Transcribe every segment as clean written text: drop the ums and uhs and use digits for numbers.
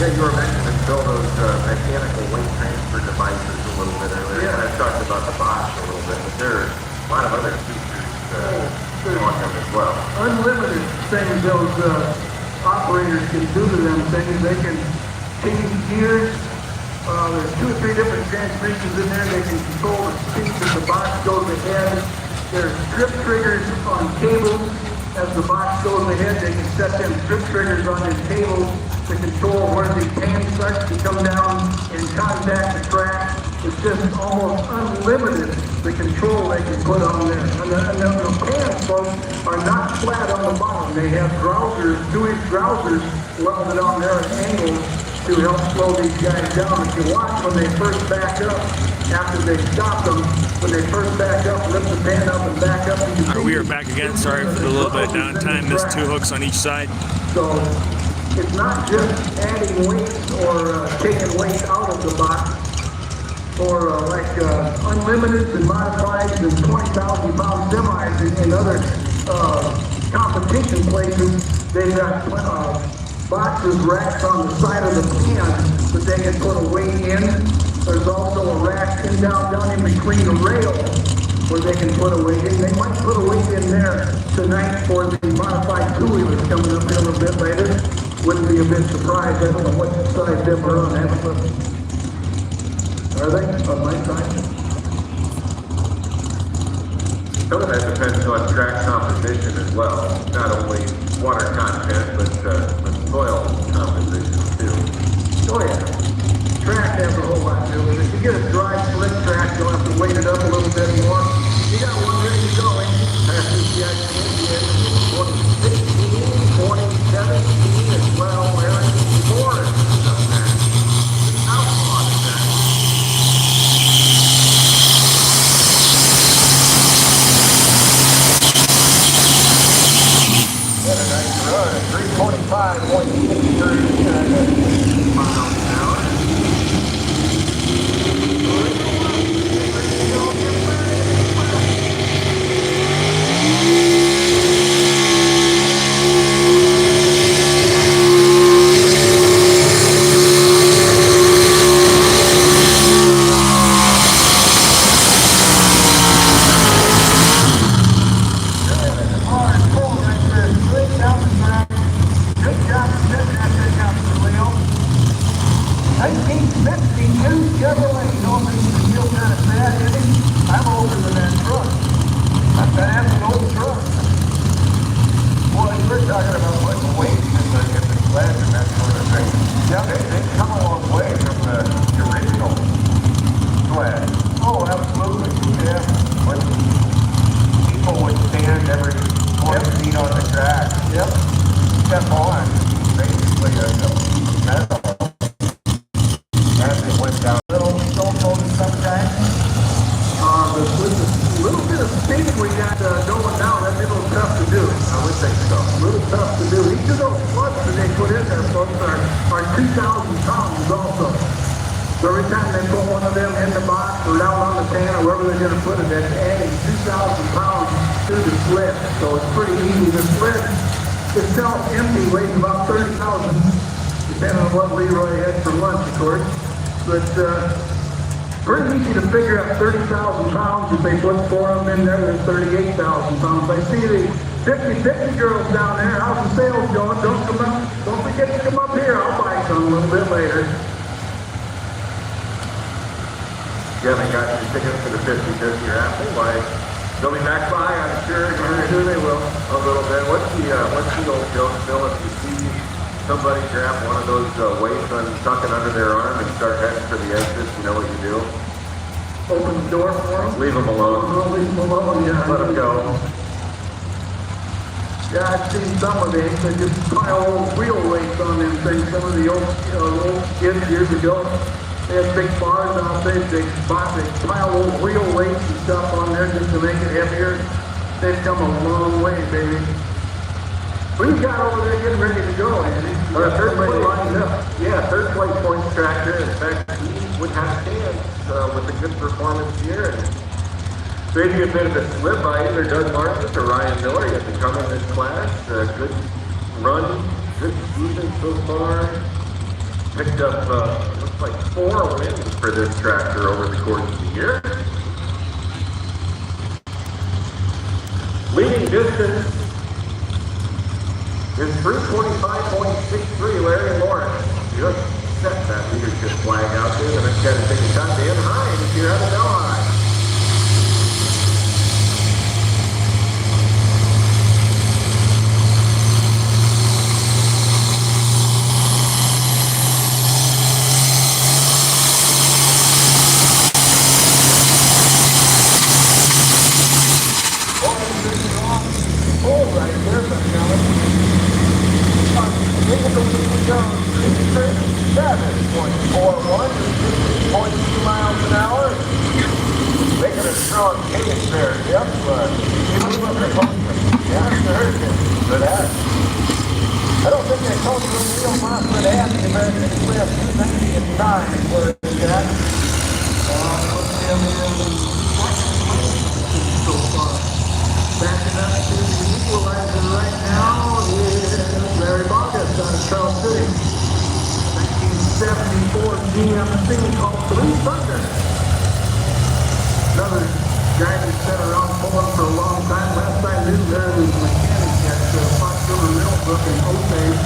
Yeah, you were mentioning, Bill, those mechanical weight transfer devices a little bit earlier. Yeah. I talked about the box a little bit, but there are a lot of other features on them as well. Unlimited things those operators can do to them things. They can change gears. There's 2 or 3 different transmissions in there. They can control the speed that the box goes ahead. There's strip triggers on cables. As the box goes ahead, they can set them strip triggers on their cables to control where the pan starts to come down and contact the track. It's just almost unlimited the control they can put on there. And the pans, folks, are not flat on the bottom. They have grousers, 2-inch grousers welded on there at angles to help slow these guys down. If you watch when they first back up, after they stop them, when they first back up, lift the pan up and back up. And All right, we are back again. Sorry for the little bit of downtime. Missed 2 hooks on each side. So it's not just adding weight or taking weight out of the box. For unlimited and modified and 20,000-pound semis in other competition places, they've got boxes racks on the side of the pan that they can put a weight in. There's also a rack down in between the rails where they can put a weight in. They might put a weight in there tonight for the modified two-wheelers coming up here a little bit later. Wouldn't be a bit surprised. I don't know what side them are on that, but are they on my side? Some of that depends on track composition as well. Not only water content, but soil composition too. Oh yeah. Track has a whole lot to do with it. If you get a dry, slick track, you'll have to weight it up a little bit more. You got one ready to go, ain't you? SCCI 2016, 2017 as well. Aaron Forrest up there. Outlaw is that. What a nice run. 325.6 miles an hour. Pretty easy to figure out 30,000 pounds. If they put 4 of them in there, there's 38,000 pounds. I see the 50-50 girls down there. How's the sales going? Don't forget to come up here. I'll buy some a little bit later. You haven't got your tickets for the 50-50 raffle? Why? They'll be back by, I'm sure. I'm sure they will. A little bit. What's the old joke, Bill, if you see somebody grab one of those weights and tuck it under their arm and start heading for the exit, you know what you do? Open the door for them? Leave them alone. Leave them alone, yeah. Let them go. Yeah, I've seen some of these. They just pile old wheel weights on them things. Some of the old kids years ago, they had big bars out there. They pile old wheel weights and stuff on there just to make it heavier. They've come a long way, baby. What you got over there getting ready to go, Andy? Third place lined up. Yeah, third place points tractor. In fact, he would have a chance with a good performance here. And maybe a bit of a slip by either Doug Marcus or Ryan Miller yet to come in this class. Good run, good season so far. Picked up, looks like 4 wins for this tractor over the course of the year. Leading distance is 325.63. Larry Lawrence just set that leadership flag out there. The next guy to take a shot, Dan Hines here out of Delhi. Oh, right there, but now it's 7.41, 15.2 miles an hour. Making a strong case there. Yep, yeah, sure. For that. I don't think they told you when Neil Moss would have the American Express 290 in time where it's at. Put him in so far. Backing up to the equalizer right now is Larry Bogus out of Charles City. 1974 GMC called Blue Thunder. Another guy that's been around pulling for a long time. Last I knew there was a mechanic at Fox River Millbrook in Osage.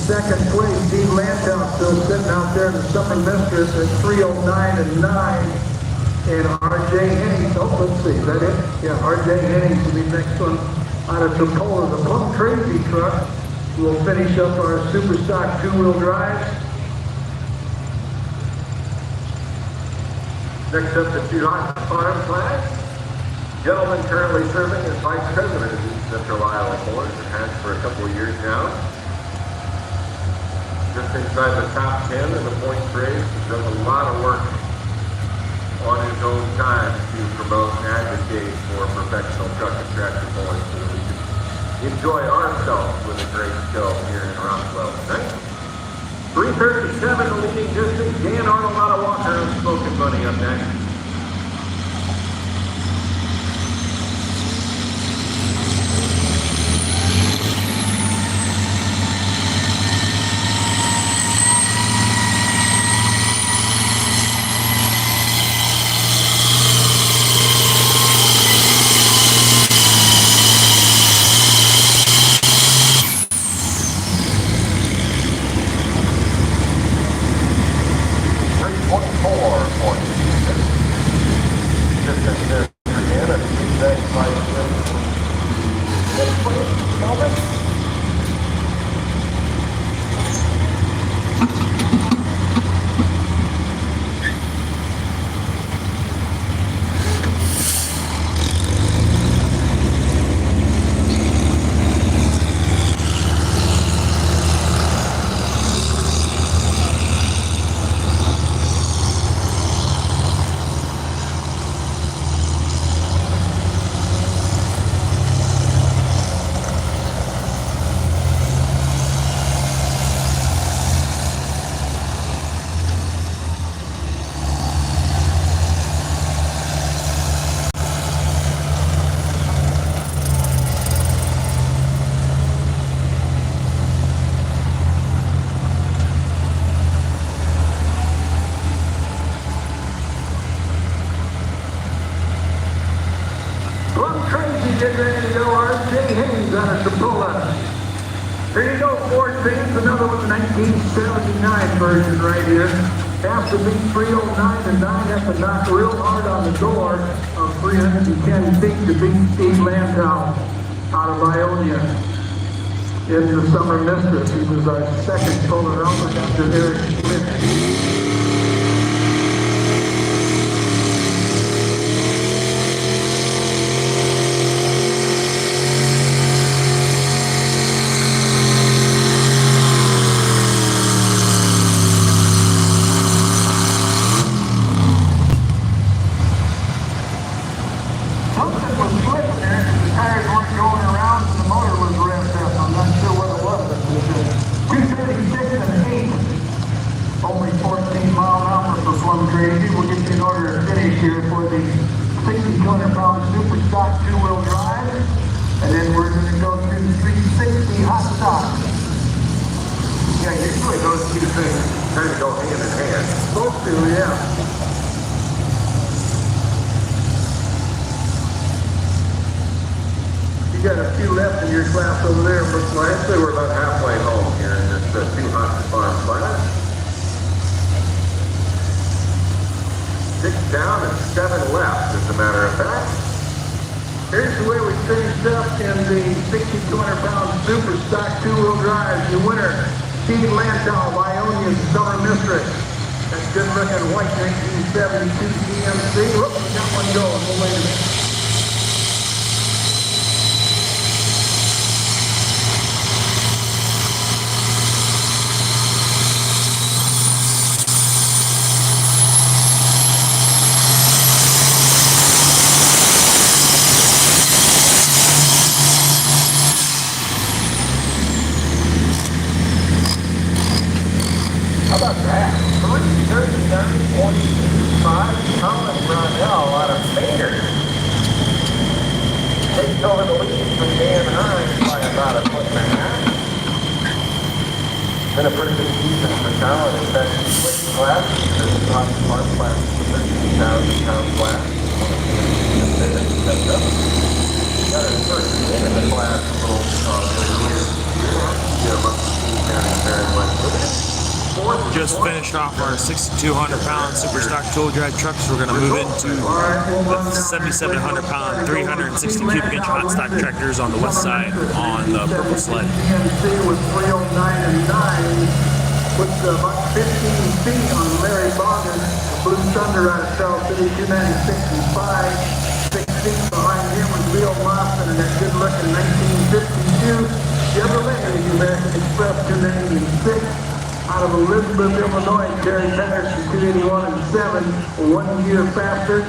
Second place, Dean Landau still sitting out there in the Summer Mistress at 3:09 and 9. And R.J. Hennings, oh, let's see, is that it? Yeah, R.J. Hennings will be next one out of Toccoa. The Plum Crazy truck will finish up our Super Stock two-wheel drives. Next up, the two hot farm flags. Gentleman currently serving as Vice President of East Central Iowa Board and has for a couple of years now. Just inside the top 10 in the points race. He does a lot of work on his own time to promote and advocate for professional truck and tractor pulling so that we can enjoy ourselves with a great show here in Rockwell tonight. 3:37 the leading distance. Dan Arnold out of Walker and Smoking Bunny up next. getting ready to go. R.J. Haynes out of Ecipa. Here you go, Ford fans. Another one, 1979 version right here. Have to be 309 and 9. Have to knock real hard on the door of 310 feet to beat Steve Landau out of Ionia in the Summer Mistress. He was our second puller over after Eric Schmidt. Something was slipping there because the tires weren't going around and the motor was revved up. I'm not sure what it was. It was 236 and 8. Only 14 mile an hour for Plum Crazy. We'll get you an order of finish here for the 6,200-pound super stock two-wheel drive. And then we're going to go through the 360 hot stock. Yeah, usually those two things kind of go hand in hand. Supposed to, yeah. You got a few left in your class over there, looks like. Actually, we're about halfway home here in this 2 hot farm class. 6 down and 7 left, as a matter of fact. Here's the way we finished up in the 6,200-pound super stock two-wheel drive. The winner, Steve Landau, Ionia's Summer Mistress. That good-looking white 1972 GMC. Whoop, we got one going. We'll wait a minute. How about that? 339.5 Colin Brownell out of Maynard. Takes over the lead from Dan Hines by about 1.5 foot. Been a pretty good season for Colin in that weight class. This is hot farm class, 13,000-pound class. Got his first win in the class a little earlier. Get him up to King County very much with it. Just finished off our 6,200-pound super stock tool drive trucks. We're going to move into the 7,700-pound, 360 cubic inch hot stock tractors on the west side on the purple sled. GMC with 309 and 9. Puts about 15 feet on Larry Boggin. Blue Thunder out of Charles City, 296 and 5. 6 feet behind him was Leo Lawson and that good-looking 1952 Chevrolet, the American Express 296. Out of Elizabeth, Illinois, Terry Patterson, 281 and 7, 1 year faster.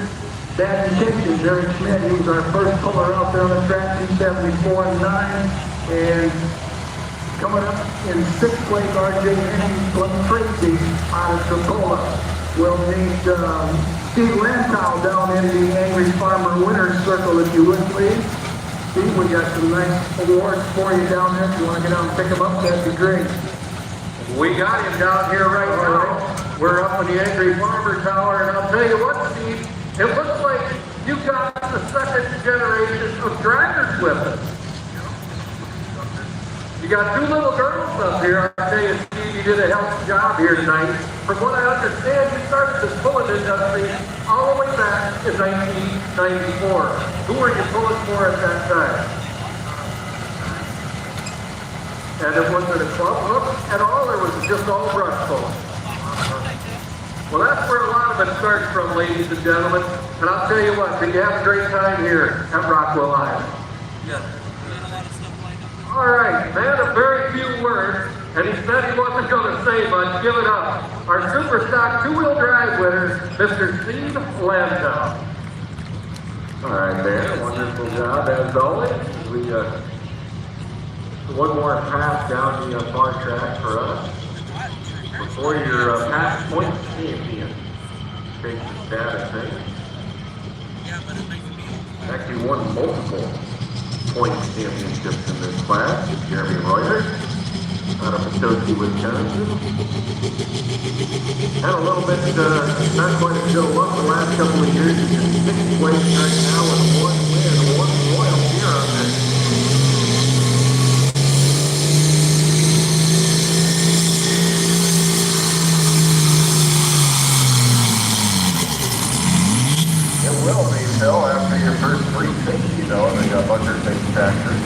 Bad intentions, Eric Schmidt, he was our first puller out there on the track, 274 and 9. And coming up in 6th place, R.J. Haynes, Plum Crazy out of Ecipa. We'll need Steve Landau down in the Angry Farmer Winner's Circle, if you would, please. Steve, we got some nice awards for you down there. If you want to get down and pick them up, that'd be great. We got him down here right now. We're up in the Angry Farmer Tower, and I'll tell you what, Steve, it looks like you got the second generation of dragons with us. You got 2 little girls up here. I'll tell you, Steve, you did a hell of a job here tonight. From what I understand, you started this pulling industry all the way back in 1994. Who were you pulling for at that time? And it wasn't a club hook at all, or was it just all brush pulling? Well, that's where a lot of it starts from, ladies and gentlemen. And I'll tell you what, did you have a great time here at Rockwell, Iowa? Yeah. All right, man of very few words, and he said he wasn't going to say much. Give it up. Our super stock two-wheel drive winner, Mr. Steve Landau. All right, man, wonderful job as always. We one more pass down the far track for us before your past point champion takes the status thing. Actually won multiple point championships in this class. Jeremy Reuter out of Petoskey, Wisconsin. Had a little bit, not quite a show up the last couple of years. He's in 6th place right now with 1 win, 1 royal here 360 though, and they got Bucker State tractors.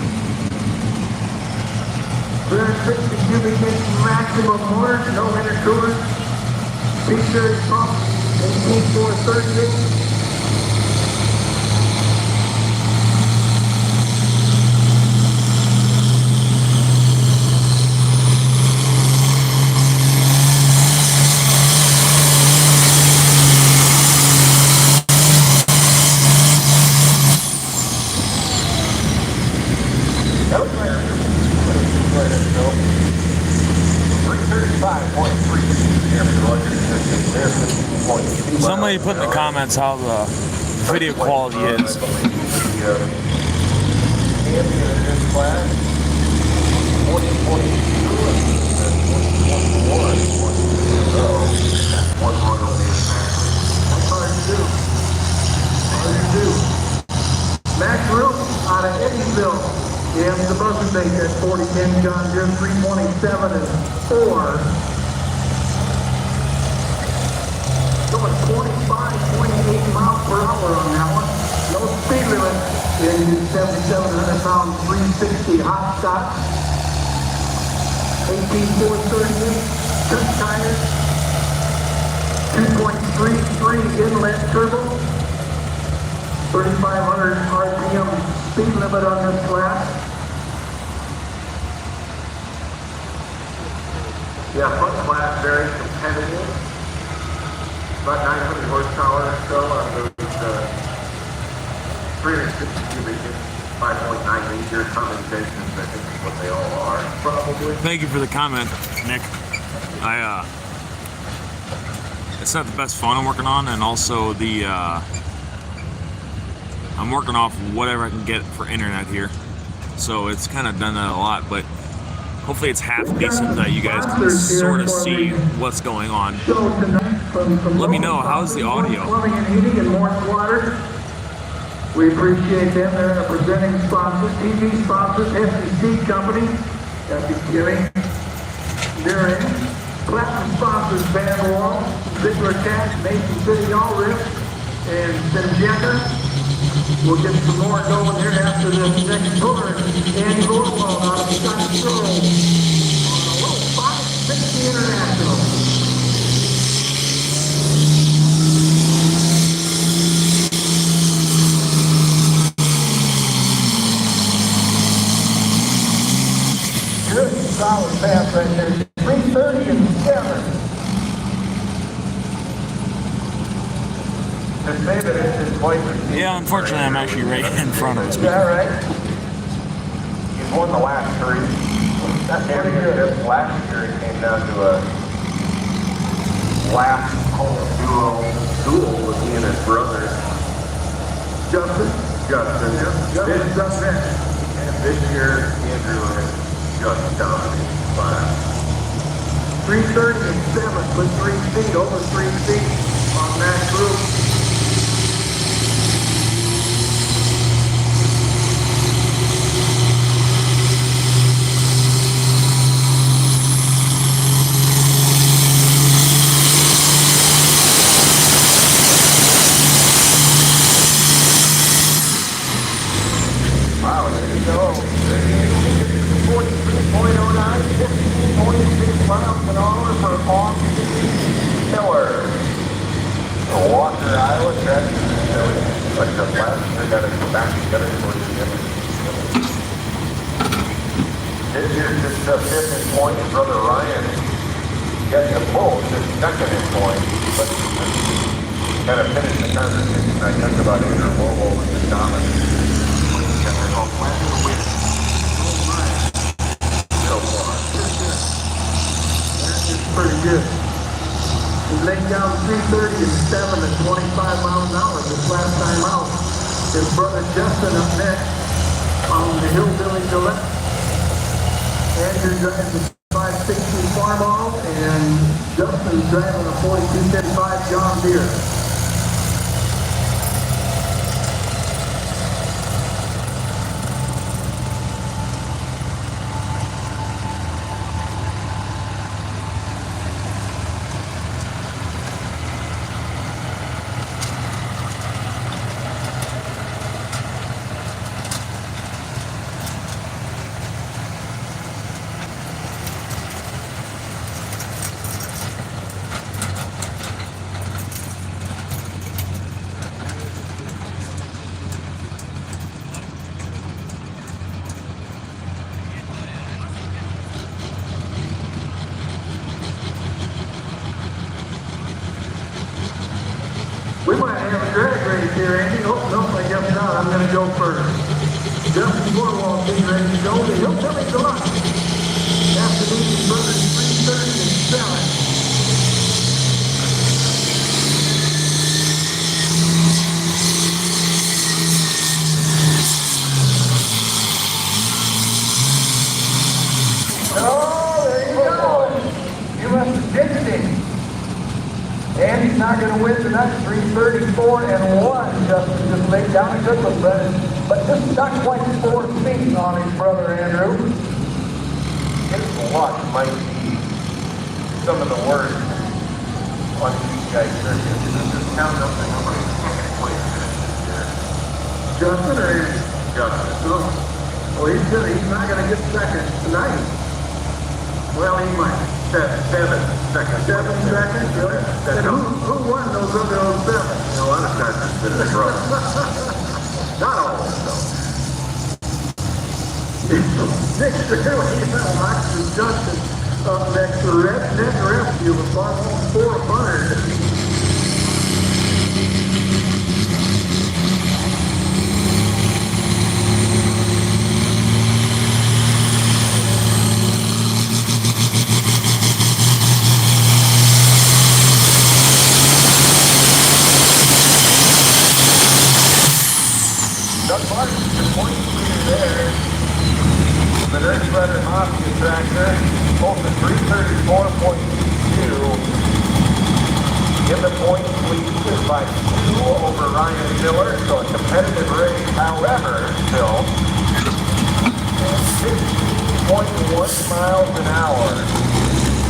360 cubic inch maximum motor, no intercooler. Feature pump, 18438. Somebody put in the comments how the video quality is. Max Root out of Eddyville. Yeah, the buzzer bait at 4010 John Deere 327 and 4. Going 25.8 miles per hour on that one. No speed limit in 7,700 pound 360 hot stock. 18,438 cut tires. 2.33 inlet turbo. 3,500 RPM speed limit on this class. Yeah, front class, very competitive. About 900 horsepower or so on those 360 cubic inch, 5.9 liter condensations, I think is what they all are, probably. Thank you for the comment, Nick. It's not the best phone I'm working on, and also I'm working off whatever I can get for internet here. So it's kind of done that a lot, but hopefully it's half decent that you guys can sort of see what's going on. Let me know, how's the audio? Plumbing and heating and Morse Water. We appreciate them. They're our presenting sponsors, TV sponsors, SEC Company, that's Giving, Deering, Platinum sponsors, Van Wall, Ziegler Cat, Mason City All Rip, and Syngenta. We'll get some more going here after this next tour. Andy Rockwell out of Scotch Grove on a little 560 International. Good solid pass right there. 330 and 7. To say that it's twice as Yeah, unfortunately, I'm actually right in front of us. Is that right? He's won the last 3. That's pretty good. Last year it came down to a last duel with he and his brother. Justin. And this year, Andrew has just done his class. 330 and 7 with 3 feet, over 3 feet on that group. Wow, there you go. 43.09, 15.6 miles an hour for off-speed killer. Walker, Iowa, tractor. Like the last, they got to go back together for the end. This year's just the 5th in point. Brother Ryan got the pole, just second in point, but kind of finished the conversation. I talked about Andrew Lowell with the dominant. Pretty good. He laid down 330 and 7 at 25 miles an hour this last time out. His brother Justin up next on the Hillbilly Gillette. Andrew drives the 560 Farmall and Justin's driving a 4255 John Deere. might have a drag race here, Andy. Oh, no, I guess not. I'm going to go first. Justin Cornwall getting ready to go. The Hillbilly Deluxe. After these brothers 330 and 7. Oh, there you go. You must have jinxed him. And he's not going to win tonight. 334 and 1. Justin just laid down a good one, but just not quite 4 feet on his brother Andrew. It's a lot might be some of the words on these guys' circuits. Just count up the number of points there. Justin or Andy? Justin. Well, he's not going to get second tonight. Well, he might. 7 seconds. 7 seconds? Good. And who won those other 7? A lot of times it's been a rough. Not all, though. Nick Shirley, Alexis Justin up next to Net Rescue with almost 400. Doug Martin, the point leader there. The Nurse Brother Mafia tractor, both the 334.2 in the point lead is by 2 over Ryan Miller, so a competitive race. However, still 16.1 miles an hour.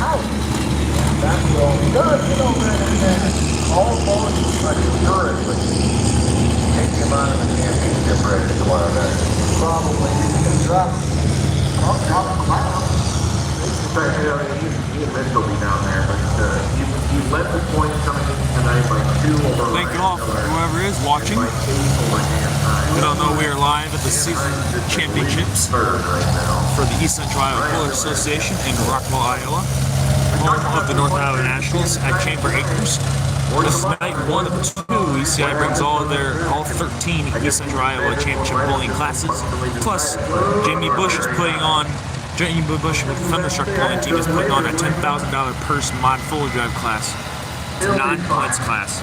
Ouch! That's all good, almost assuredly. Take him out of the championship race tomorrow night. Probably. He's going to drop. He and Mitch will be down there, but he led the points coming in tonight by 2 over. Thank you all for whoever is watching. We don't know we are live at the season championships for the East Central Iowa Puller Association in Rockwell, Iowa, home of the North Iowa Nationals at Chamber Acres. This is night 1 of 2. ECI brings all 13 East Central Iowa Championship bowling classes. Plus, Jamie Bush with the Thunderstruck bowling team is putting on a $10,000 purse mod full drive class. It's a non-points class.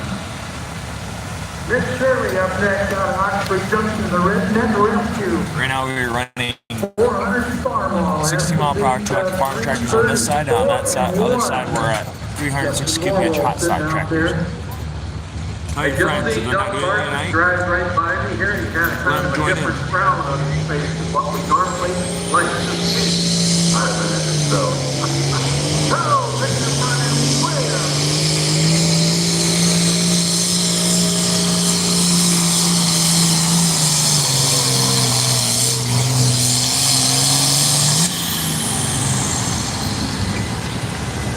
Nick Shirley up next out of Oxford Junction, the Net Rescue. Right now we're running 400 farm ball. 60-mile-per-hour farm tractors on this side, and on that side, other side, we're at 360 cubic inch hot stock tractors. Hi friends, if they're not doing it tonight, Drives right by me here, and he kind of a different frown on his face than what we normally like to see. So, Victor running way up.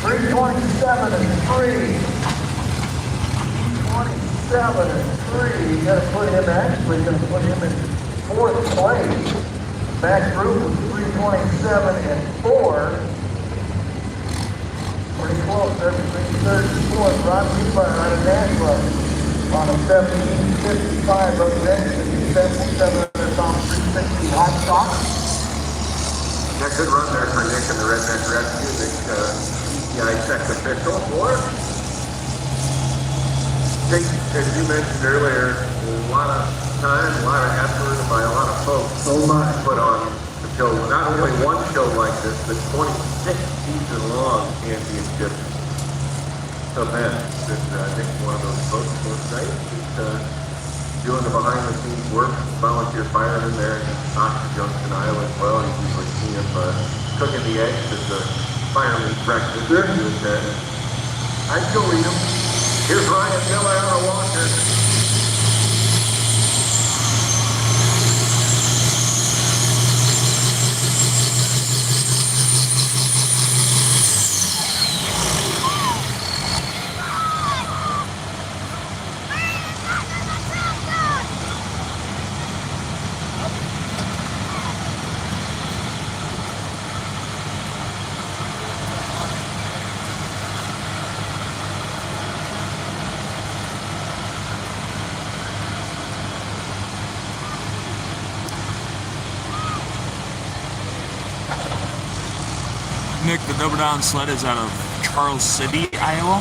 $327 and 3. 27 and 3. You got to put him, actually going to put him in 4th place. Max Roof was 327 and 4. Pretty close. That's 334. Ron Ecipa out of Nashville on a 1755 representation. 700 pound 360 hot stock. Yeah, good run there for Nick and the Redneck Rescue. The tech official for. I think, as you mentioned earlier, a lot of time, a lot of effort by a lot of folks put on the show. Not only one show like this, but 26 season-long championship events. And I think one of those folks most night is doing the behind-the-scenes work, volunteer fireman there in Oxford Junction, Iowa as well. You usually see him cooking the eggs at the fireman's breakfast. I'd go eat them. Here's Ryan Miller out of Walker. Snowbound sled is out of Charles City, Iowa.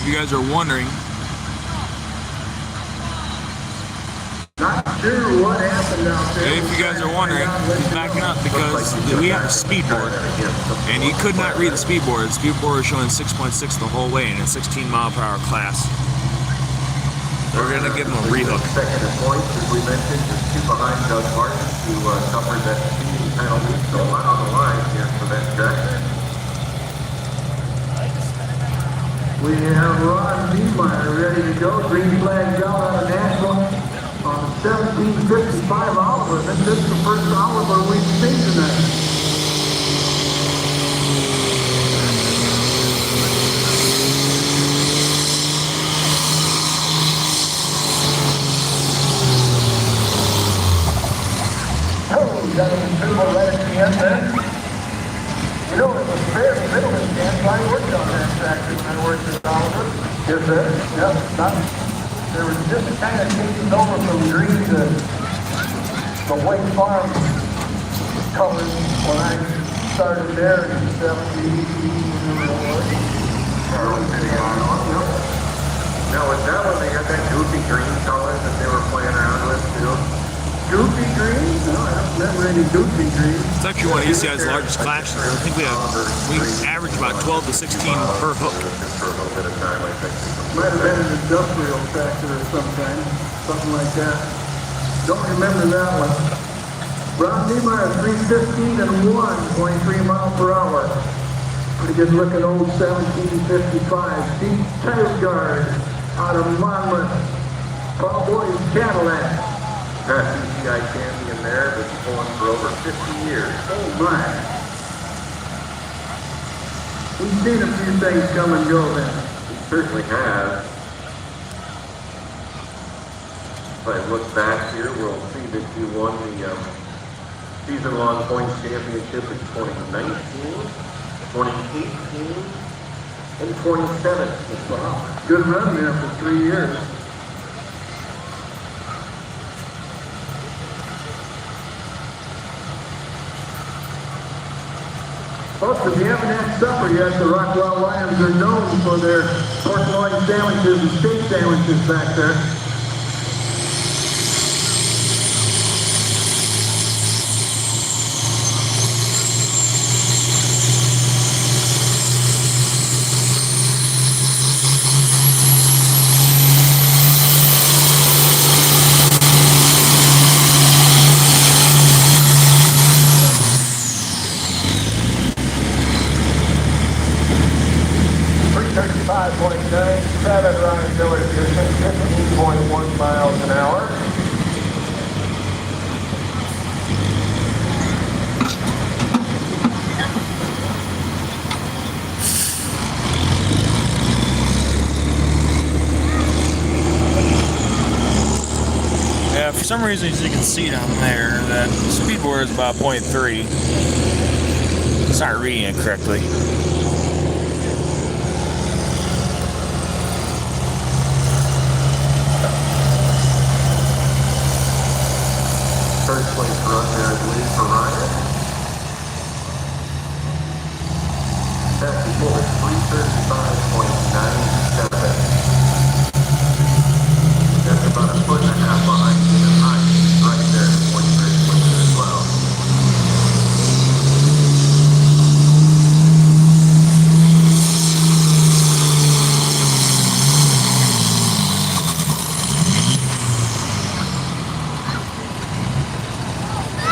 If you guys are wondering, Not sure what happened out there. if you guys are wondering, he's backing up because we have a speed board, and he could not read the speed board. The speed board is showing 6.6 the whole way in a 16-mile-per-hour class. We're going to give him a rehook. Second in points, as we mentioned, just two behind Doug Martin, who suffered that speeding penalty. So a lot on the line here for that track. We have Ron Niemeyer ready to go. Green flag down out of Nashville on 17:55 Oliver. This is the first Oliver we've seen tonight. Oh, gentlemen, triple right at the end there. You know, it was fairly middle of the chance. I worked on that tractor and worked with Oliver. Yes, sir. Yep. There was just kind of changes over from green to the white farm colors when I started there in 70. Now, was that when they had that goofy green color that they were playing around with, too? Goofy green? No, I've never any goofy green. It's actually one of ECI's largest clashes. I think we average about 12 to 16 per hook. For a little bit of time, I think. Might have been an industrial tractor of some kind, something like that. Don't remember that one. Ron Niemeyer, 315 and 1.3 miles per hour. Pretty good looking old 1755. Steve Tire out of Monmouth. Paul Boyd's Cadillac. Got ECI champion there, been pulling for over 50 years. Oh my. We've seen a few things come and go then. He certainly has. If I look back here, we'll see that he won the season-long points championship in 2019, 2018, and 2017. Wow. Good run there for 3 years. Folks, if you haven't had supper yet, the Rockwell Lions are known for their pork loin sandwiches and steak sandwiches back there. Ryan Miller, 15.1 miles an hour. Yeah, for some reason, as you can see down there, that speed board is about 0.3. It's not reading it correctly. Third place run there, I believe, for Ryan. That's equal to 335.97. That's about a foot and a half behind human height, right there in 43 places as well.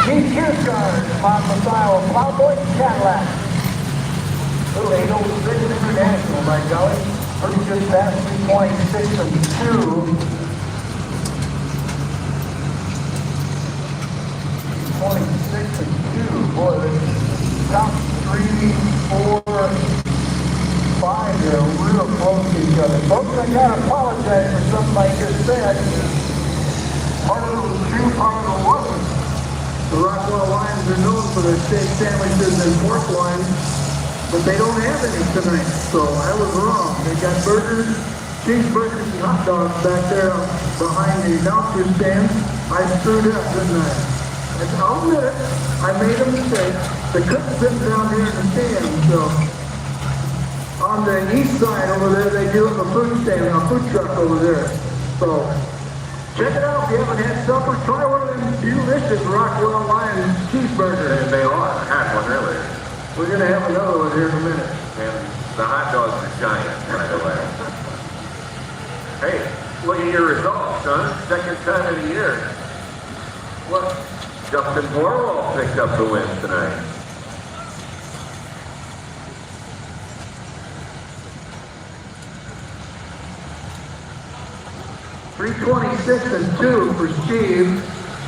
Keith Kierkegaard, Monmouth, Iowa, Plowboy Cadillac. Little 806 International, my golly. Pretty good pass, 3.6 and 2. 26 and 2. Boy, the top 3, 4, 5 are real close to each other. Folks, I gotta apologize for something I just said. Part of it was true, part of it was. steak sandwiches and pork loins, but they don't have any tonight, so I was wrong. They got burgers, cheeseburgers, and hot dogs back there behind the announcer stand. I screwed up, didn't I? I'll admit it. I made a mistake. The cook's been down here in the stand, so on the east side over there, they do have a food stand, a food truck over there. So check it out if you haven't had supper. Try one of them delicious Rockwell Lions cheeseburgers. And they are. I had one earlier. We're going to have another one here in a minute. And the hot dogs are giant, by the way. Hey, look at your results, son. Second time in a year. Look, Justin Borwell picked up the win tonight. $326.2 for Steve.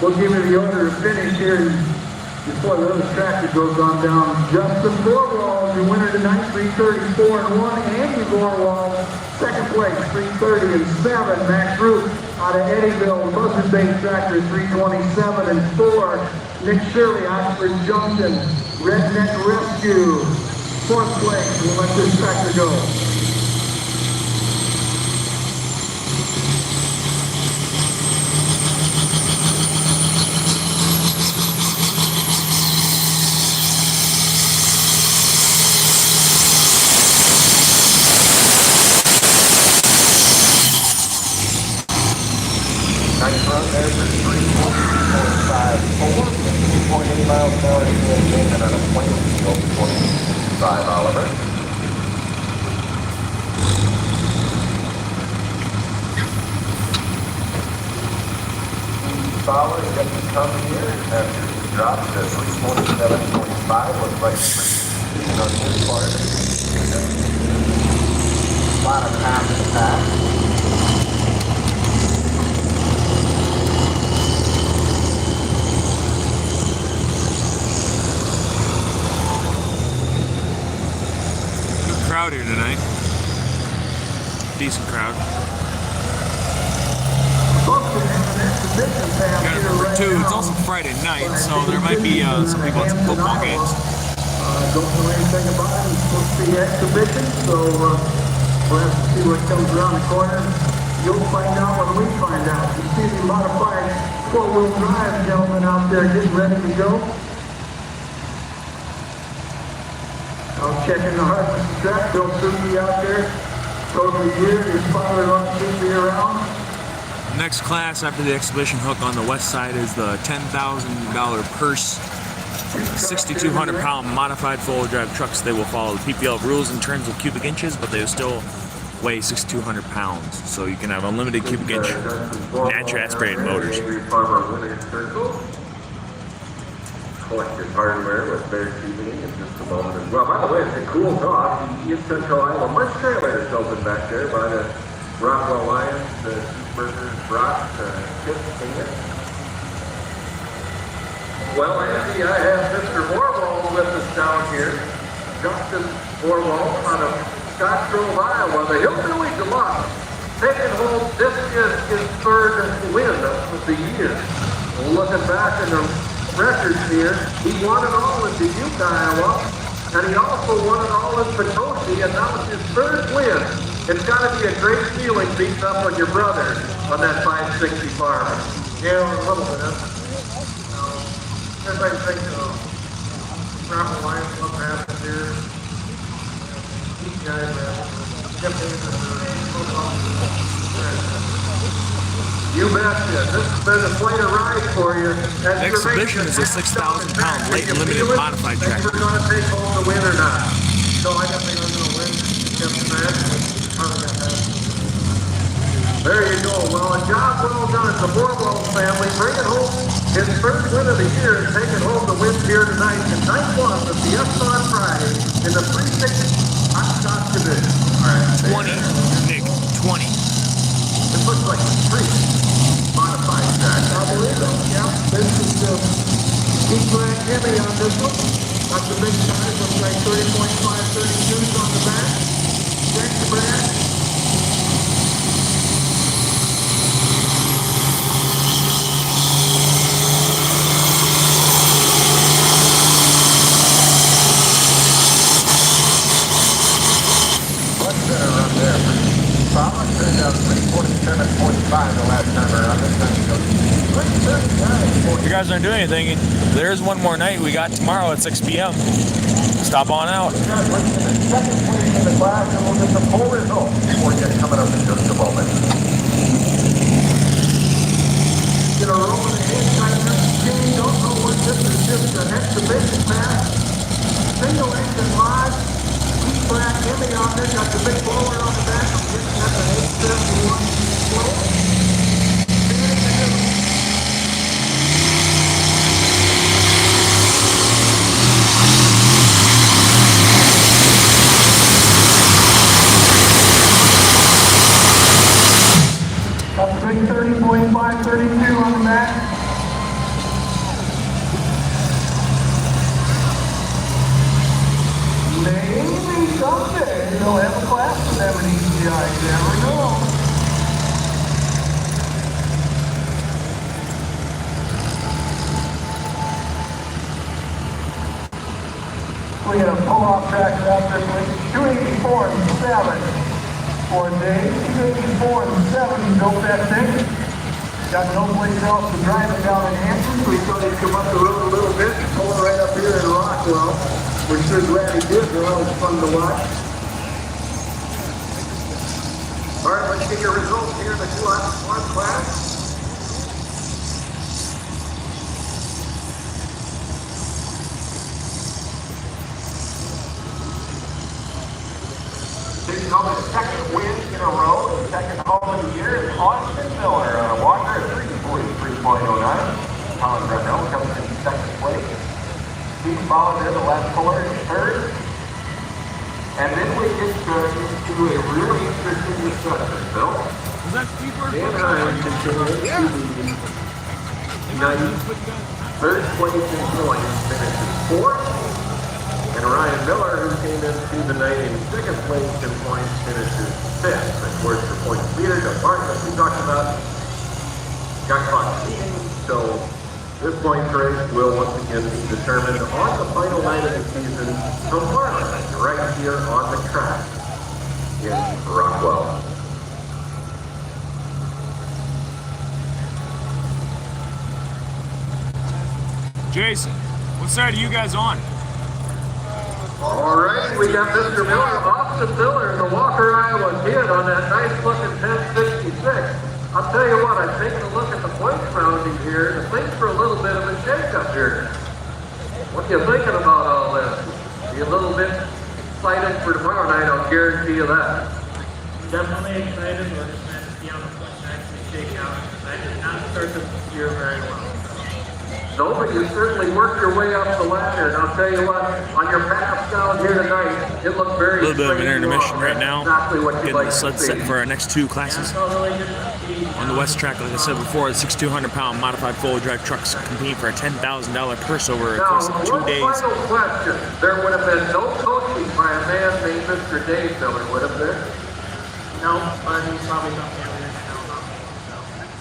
We'll give you the order to finish here before the other tractor goes on down. Justin Borwell, your winner tonight, 334-1. Andy Borwell, second place, 330-7. Max Root out of Eddyville, Buzzard Bait Tractor, 327-4. Nick Shirley, Oxford Junction, Redneck Rescue, fourth place. We'll let this tractor go. Nice run there for 3.54, 2.8 miles an hour, and on a plane field, 25, Oliver. Fowler got to come here after he dropped to 327.5, looks like he's on his part. Bottom half of the pack. Crowd here tonight. Decent crowd. Got it number 2. It's also Friday night, so there might be some people at some football games. Don't know anything about it. It's supposed to be an exhibition, so we'll have to see what comes around the corner. You'll find out when we find out. You see the modified four-wheel drive gentleman out there getting ready to go. I'm checking the hardness of the track. Bill Susie out there. Totally geared. His father runs Susie around. Next class after the exhibition hook on the west side is the $10,000 purse 6,200 pound modified four-wheel drive trucks. They will follow the PPL rules in terms of cubic inches, but they will still weigh 6,200 pounds. So you can have unlimited cubic inch naturally aspirated motors. Collected hardware with Bear TV in just a moment as well. By the way, it's a cool talk. East Central Iowa Much trailer is open back there by the Rockwell Lions, the cheeseburgers, brats, chips, fingers. Well, Andy, I have Mr. Borwell with us down here. Justin Borwell out of Scottsgrove, Iowa, the Hillbilly Deluxe. Taking home, this is his third win of the year. Looking back in the records here, he won it all in Dubuque, Iowa, and he also won it all in Potosi, and that was his third win. It's got to be a great feeling beating up on your brother on that 560 farm. Yeah, a little bit. Everybody thinks, Rockwell Lions, what happened here? These guys You betcha. This has been quite a ride for you. The exhibition is a 6,000 pound late and limited modified tractor. We're going to take home the win or not. So I don't think I'm going to win. There you go. Well, a job well done. The Borwell family bringing home his first win of the year and taking home the win here tonight in night one of the Ecipa Friday in the 360 hot stock division. All right. 20, Nick, 20. It looks like a street modified track. I believe it. Yeah. This is Keith Brad Jimmy on this one. That's the big size. Looks like 30.532s on the back. Thanks, Brad. guys aren't doing anything, there's one more night we got tomorrow at 6 p.m. Stop on out. Second place in the class, and we'll get the full results before you coming up in just a moment. Get a roll in the head, Jimmy, don't know what this is, just an exhibition pass. Single engine live, heat black Hemi on there, got the big blower on the back. I'm getting at the 871 flow. Up 630.532 on the back. Maybe someday they'll have a class for them in ECI. You never know. We got a pull-off track out there, 284 and 7 for Dave. 284 and 7, he built that thing. Got no place else to drive it down in Hampton, so he thought he'd come up the road a little bit and pull it right up here in Rockwell. We're sure glad he did. They're always fun to watch. All right, let's get your results here in the 2-on-1 class. Taking home his second win in a row, the second home of the year is Austin Miller on a Walker at 343.09. Colin Brunell comes in second place. He followed in the last puller in third. And then we get into a really interesting discussion, Bill. Is that keeper? Dan Hines continues to be ninth, third place in points, finishes fourth. And Ryan Miller, who came into the night in second place in points, finishes fifth. Of course, the points leader, the Martin, that we talked about, got caught cheating. So this points race will once again be determined on the final night of the season tomorrow night, right here on the track in Rockwell. Jason, what side are you guys on? All right, we got Mr. Miller, Austin Miller, the Walker, Iowa kid on that nice looking 1066. I'll tell you what, I'm taking a look at the points rounding here, and things for a little bit of a shake-up here. What are you thinking about all this? Be a little bit excited for tomorrow night, I'll guarantee you that. Definitely excited. We're just trying to see how the points actually shake out. I did not start the year very well. No, but you certainly worked your way up the ladder, and I'll tell you what, on your path down here tonight, it looked very A little bit of an straight intermission along. right now. Exactly what you'd Getting like the to sled see. set for our next two classes. It's all really good to see. On the West track, like I said before, the 6,200-pound modified four-wheel drive trucks compete for a $10,000 purse over the Now, course of 2 one days. final question. There would have been no coaching by a man named Mr. Dave Miller, would have there? No, but he's probably something we didn't know about.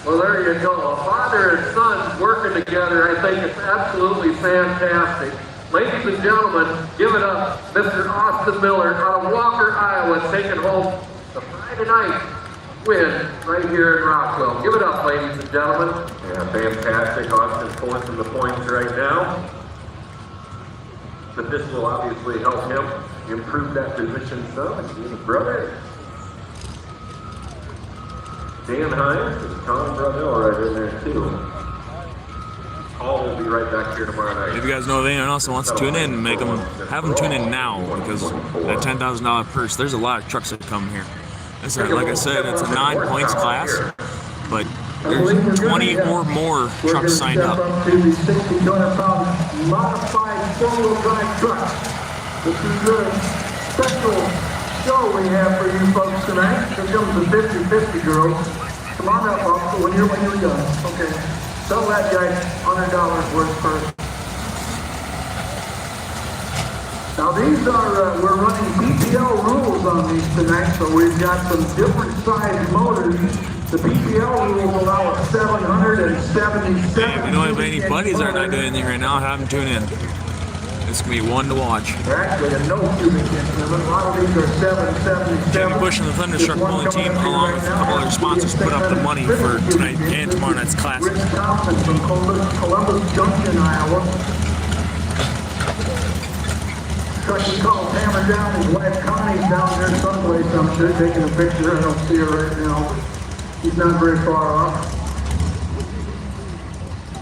Well, there you go. A father and son working together, I think it's absolutely fantastic. Ladies and gentlemen, give it up, Mr. Austin Miller out of Walker, Iowa, taking home the Friday night win right here in Rockwell. Give it up, ladies and gentlemen. Yeah, fantastic. Austin fourth in the points right now. But this will obviously help him improve that position some. And his brother, Dan Hines and Colin Brunell right in there too. All will be right back here tomorrow night. If you guys know of anyone else that wants to tune in, have them tune in now, because that $10,000 purse, there's a lot of trucks that come here. Like I said, it's a 9-points class, but there's 20 or more trucks signed up. Up to the 6,200-pound modified four-wheel drive truck. This is a special show we have for you folks tonight. Here comes the 50-50 girls. Come on up, Bob, when you're done. Okay. Sell that guy $100 worth first. Now these are, we're running PPL rules on these tonight, so we've got some different size motors. The PPL rules allow a 777. If you know of any buddies that are not doing anything right now, have them tune in. It's It's going to be one to watch. They're actually a no cubic inch limit. A lot of these are 777. Jimmy Bush and the Thunderstruck Bowling Team, along with a couple other sponsors, put up the money for tonight and tomorrow night's classes. Rich Thompson from Columbus Junction, Iowa. Truck he calls Hammer Down. His wife Connie's down there someplace, I'm sure, taking a picture. I don't see her right now. He's not very far off.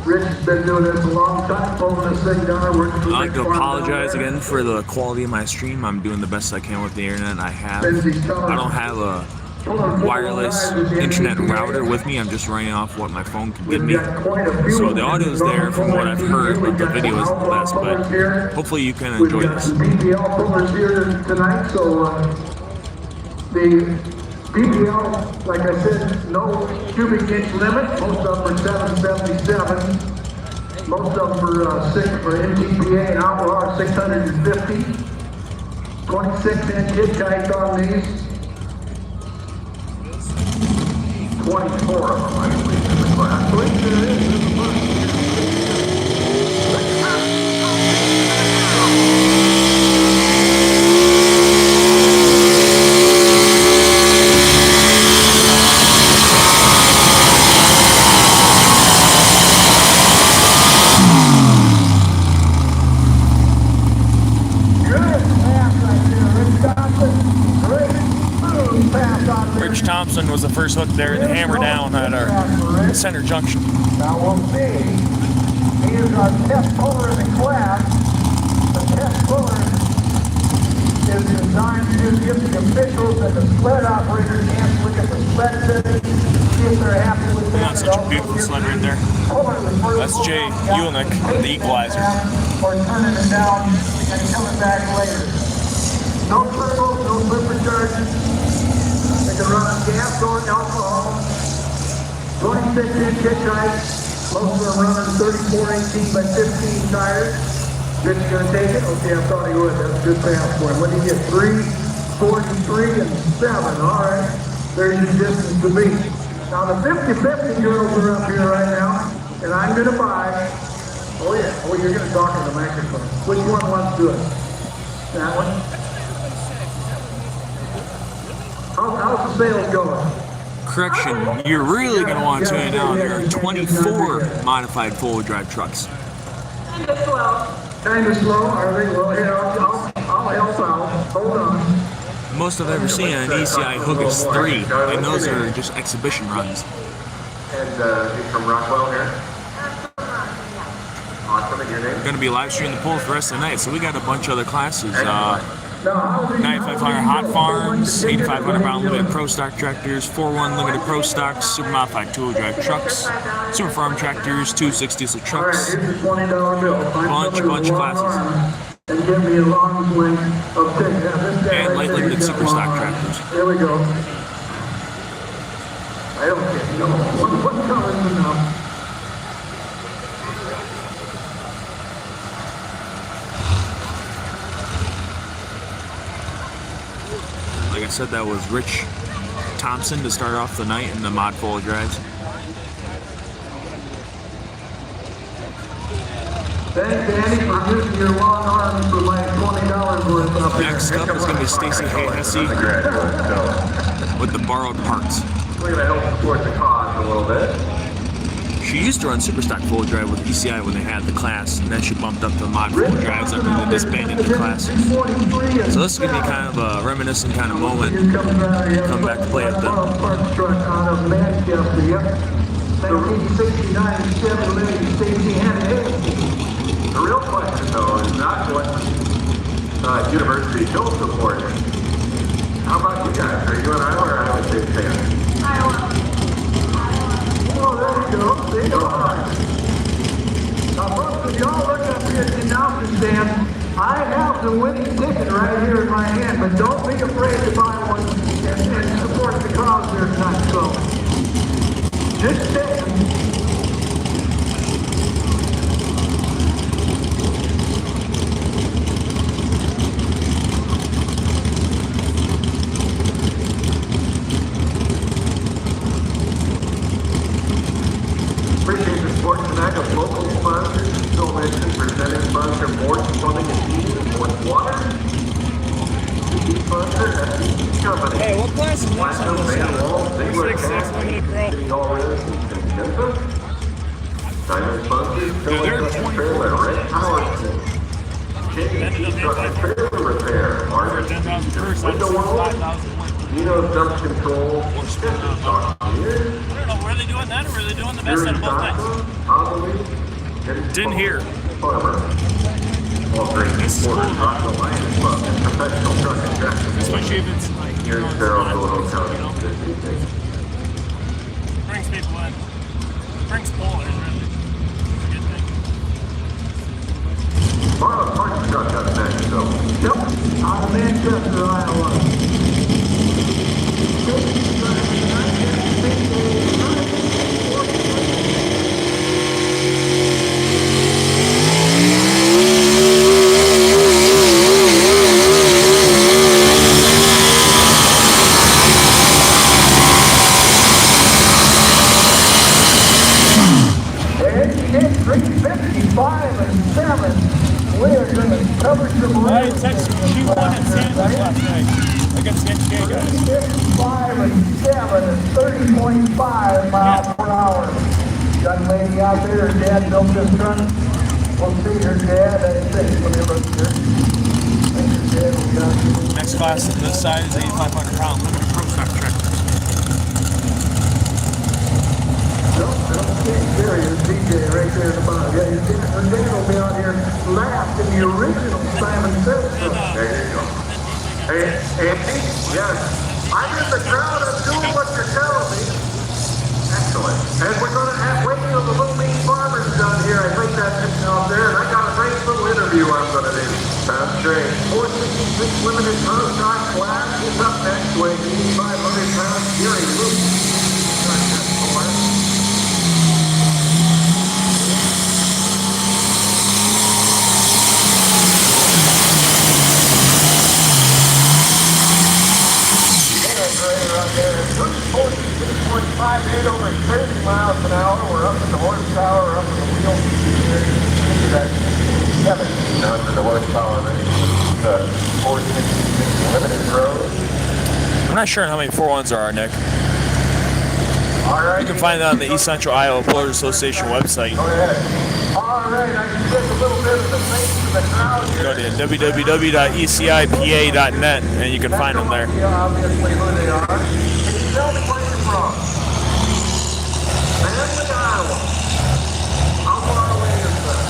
Rich has been doing this a long time, pulling this thing down. I'd like to apologize again for the quality of my stream. I'm doing the best I can with the internet I have. I don't have a wireless internet router with me. I'm just running off what my phone can give me. So the audio is there from what I've heard, but the video isn't the best. But hopefully you can enjoy this. BPL pullers here tonight, so the BPL, like I said, no cubic inch limit. Most of them are 777. Most of them for NTPA and alcohol are 650. 26-inch hit height on these. 24 of them, I believe, in the class. So there is. Rich Thompson was the first hook there to hammer down at our center junction. Now we'll see. He is our test puller in the class. The test puller is designed to give the officials and the sled operators a chance to look at the sled setting, see if they're happy with it. That's such a beautiful sled right there. That's Jay Ulnick, the equalizer. Or turning it down and coming back later. No turbos, no superchargers. They can run on gas or alcohol. 26-inch hitch height. Most of them running 34-18 by 15 tires. Rich gonna take it? Okay, I thought he would. That's a good pass for him. What did he get? 3, 43, and 7. All right. There's your distance to beat. Now the 50-50 girls are up here right now, and I'm gonna buy. Oh yeah. Oh, you're gonna talk in the microphone. Which one wants to do it? That one. How's the sales going? Correction, you're really going to want to tune in down. There are 24 modified four-wheel drive trucks. Kind of slow, are they? Well, here, I'll help out. Hold on. Most I've ever seen on an ECI hook is 3, and those are just exhibition runs. And he's from Rockwell here. Awesome, and your name? Going to be live streaming the polls for the rest of the night, so we got a bunch of other classes. 9500 hot farms, 8500 pound limited pro stock tractors, 4-1 limited pro stocks, super modified two-wheel drive trucks, super farm tractors, 260 trucks, bunch of classes. And give me a long length of and light limited super stock tractors. There we go. I don't get no. What color is enough? Like I said, that was Rich Thompson to start off the night in the mod four drives. Thanks, Andy, for using your long arms for my $20 worth of Next up is going to be Stacy Hesse with the borrowed parts. We're going to help support the cause a little bit. She used to run super stock full drive with ECI when they had the class, and then she bumped up to mod full drives after they disbanded the class. So this is going to be kind of a reminiscent kind of moment. Come back to play at the 1969 Chevrolet Stacy Hesse. The real question, though, is not what University Hill supported. How about you guys? Are you an Iowa or Iowa State fan? Iowa. Oh, there you go. There you go. Now, folks, if y'all look up here at the announcement stand, I have the winning ticket right here in my hand, but don't be afraid to buy one and support the cause here tonight. So, just stay. Appreciate the support tonight of local sponsors, still mentioned presenting sponsor Morse Plumbing and Point water. Hey, what class is Platinum, Manual, Ziegler, Getting all rid Condensa. Diamond Sponges, Truck Trailer, Red Power Tool. Chain, Truck and Trailer Repair, Artist, Window World, Dino's Dump Control, Business Stock Here. I don't know, were they doing that or were they doing the best out of both things? Didn't hear. Farmer. All great supporters, Rockwell Lions Club, and professional truck and tractor. Especially if it's like, Here in Carroll, County. brings people in. Brings pullers, really. It's a good thing. Marlon Park truck up next, so. Yep, out of Manchester, Iowa. I texted G1 and Sandwich last night against the NK guys. 55 and 7 and 30.5 miles per hour. Young lady out there, her dad built this truck. We'll see her dad. Let me look here. Next class on this side is 8,500 pound limited pro stock tractor. Nope, I don't see Gary, there's DJ right there at the bottom. Yeah, you see her dad will be out here last in the original Simon Says truck. There you go. Hey, Andy? Yes. I'm in the crowd. I'm doing what you're telling me. Excellent. And we're going to have waiting on the little mean farmers down here. I think that's it out there. And I got a nice little interview I'm going to do. Sounds great. 466 limited pro stock class is up next with 8,500 pound steering loop. There. 46.58 over 30 miles an hour. We're up in the horsepower, up in the wheel. That's 17 under the horsepower range. The 466 limited road. I'm not sure how many 4-1s there are, Nick. All right. You can find that on the East Central Iowa Pullers Association website. Go ahead. All right, I can get a little bit of the face of the crowd here. Go to www.ecipa.net and you can find them there. Yeah, obviously who they are. Can you tell me where you're from? Manly, Iowa. How far away is that?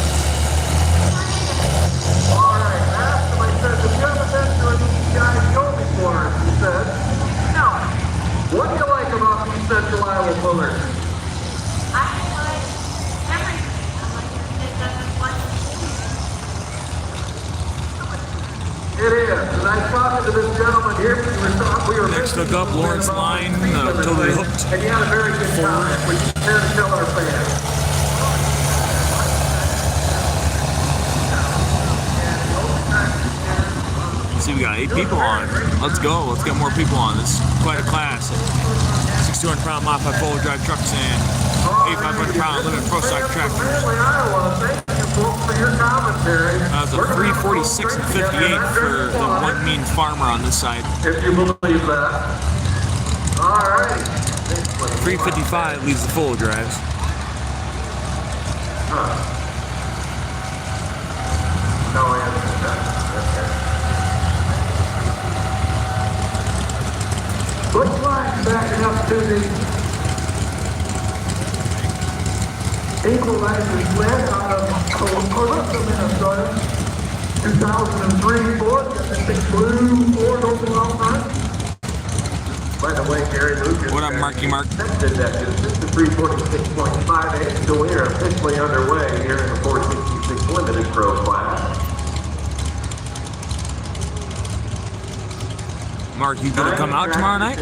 All right, I asked him, I said, have you ever been to an ECI show before? He said, no. What do you like about these Central Iowa Pullers? It is, and I talked to this gentleman here. We were Next hook up, Lawrence Line, totally hooked. And he had a very good comment, which is here to tell our fans. See, we got 8 people on. Let's go. Let's get more people on. This is quite a class. 6,200 pound modified four-wheel drive trucks and 8,500 pound limited pro stock tractors. That was a 346 and 58 for the one mean farmer on this side. If you believe that. All right. 355 leads the full drives. No answer to that. Looks like backing up to the equalizer sled out of Columbia, Minnesota. 2003 Ford, got the big blue Ford open out front. By the way, Gary Lucas. What up, Marky Mark? Accepted that distance to 346.58, so we are officially underway here in the 466 Limited Pro class. Mark, you gonna come out tomorrow night?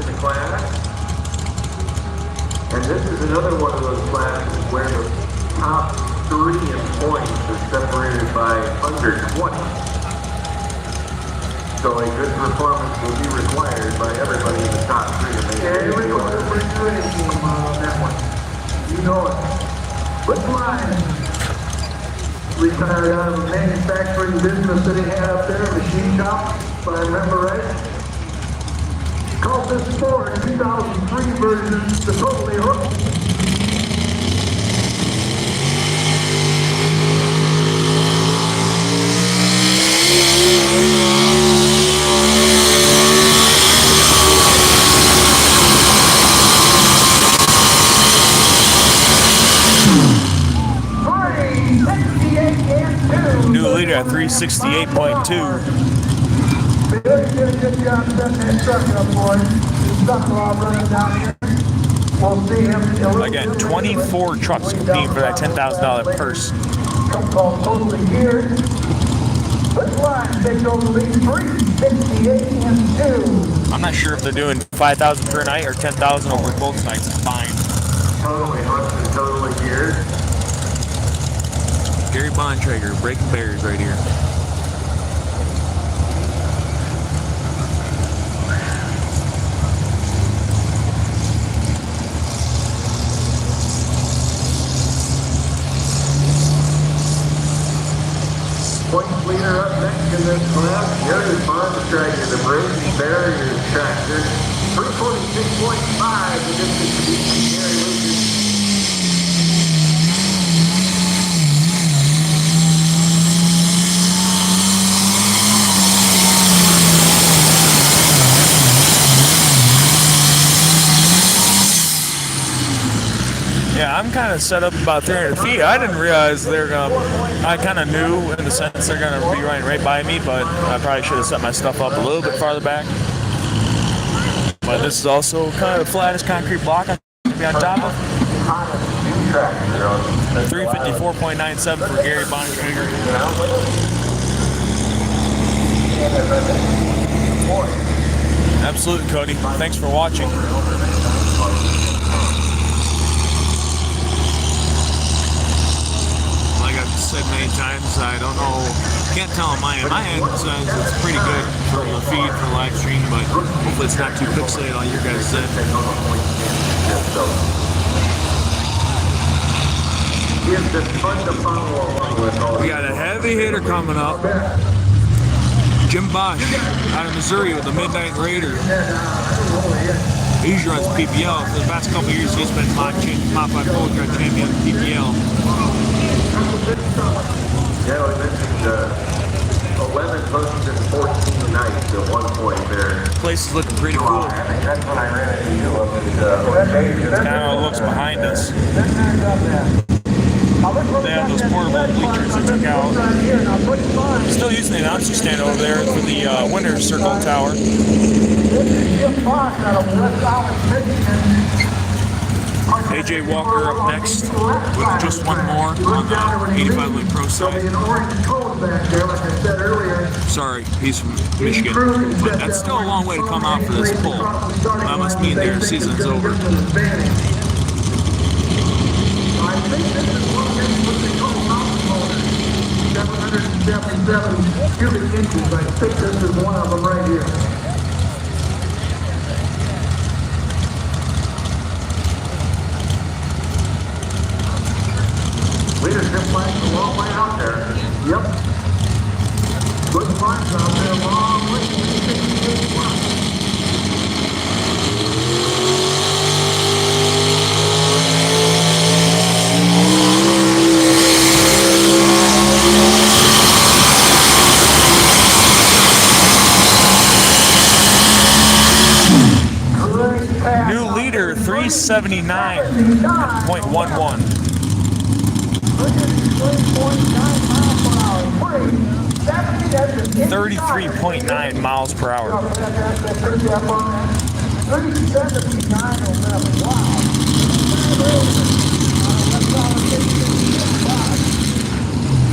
And this is another one of those classes where the top 3 in points are separated by under 20. So a good performance will be required by everybody in the top 3 to make Yeah, it. we're going to bring you in on that one. You know it. Which line? retired out of a manufacturing business that he had up there, a machine shop, if I remember right. Called this Ford 2003 version the Totally Hooked. New leader at 368.2. Billy did a good job setting that truck up for him. His son-in-law running down here. We'll see him. Again, 24 trucks competing for that $10,000 purse. Truck called Totally Geared. This line takes over lead 368-2. I'm not sure if they're doing 5,000 per night or 10,000 over both nights combined. Totally hooked and totally geared. Gary Bontrager breaking barriers right here. Points leader up next in this class, Gary Bontrager, the breaking barriers tractor. 346.5, the distance between Gary Lucas. Yeah, I'm kind of set up about 300 feet. I didn't realize they're gonna. I kind of knew in the sense they're gonna be running right by me, but I probably should have set my stuff up a little bit farther back. But this is also kind of the flattest concrete block I can be on top of. 354.97 for Gary Bontrager. Absolutely, Cody. Thanks for watching. Like I've said many times, I don't know, can't tell on my end. My end says it's pretty good for the feed for live stream, but hopefully it's not too pixelated on your guys' end. It's fun to follow along with all. We got a heavy hitter coming up. Jim Bosch out of Missouri with the Midnight Raider. He usually runs PPL. For the past couple of years, he's been Modified Gold Car champion PPL. Yeah, we mentioned 11 posts and 14 nights at one point there. Place is looking pretty cool. I think that's when I ran into you. That's kind of how it looks behind us. They have those portable bleachers I took out. Still using the announcer stand over there for the winner's circle tower. AJ Walker up next with just one more on the 85 Link Pro side. Sorry, he's from Michigan, but that's still a long way to come out for this pull. That must mean their season's over. I think this is one of them what they call mountain motors. 777 cubic inches. I think this is one of them right here. Leadership flags a long way out there. Yep. Good flags out there, long way. 68 flags. New leader 379.11. 33.9 miles per hour.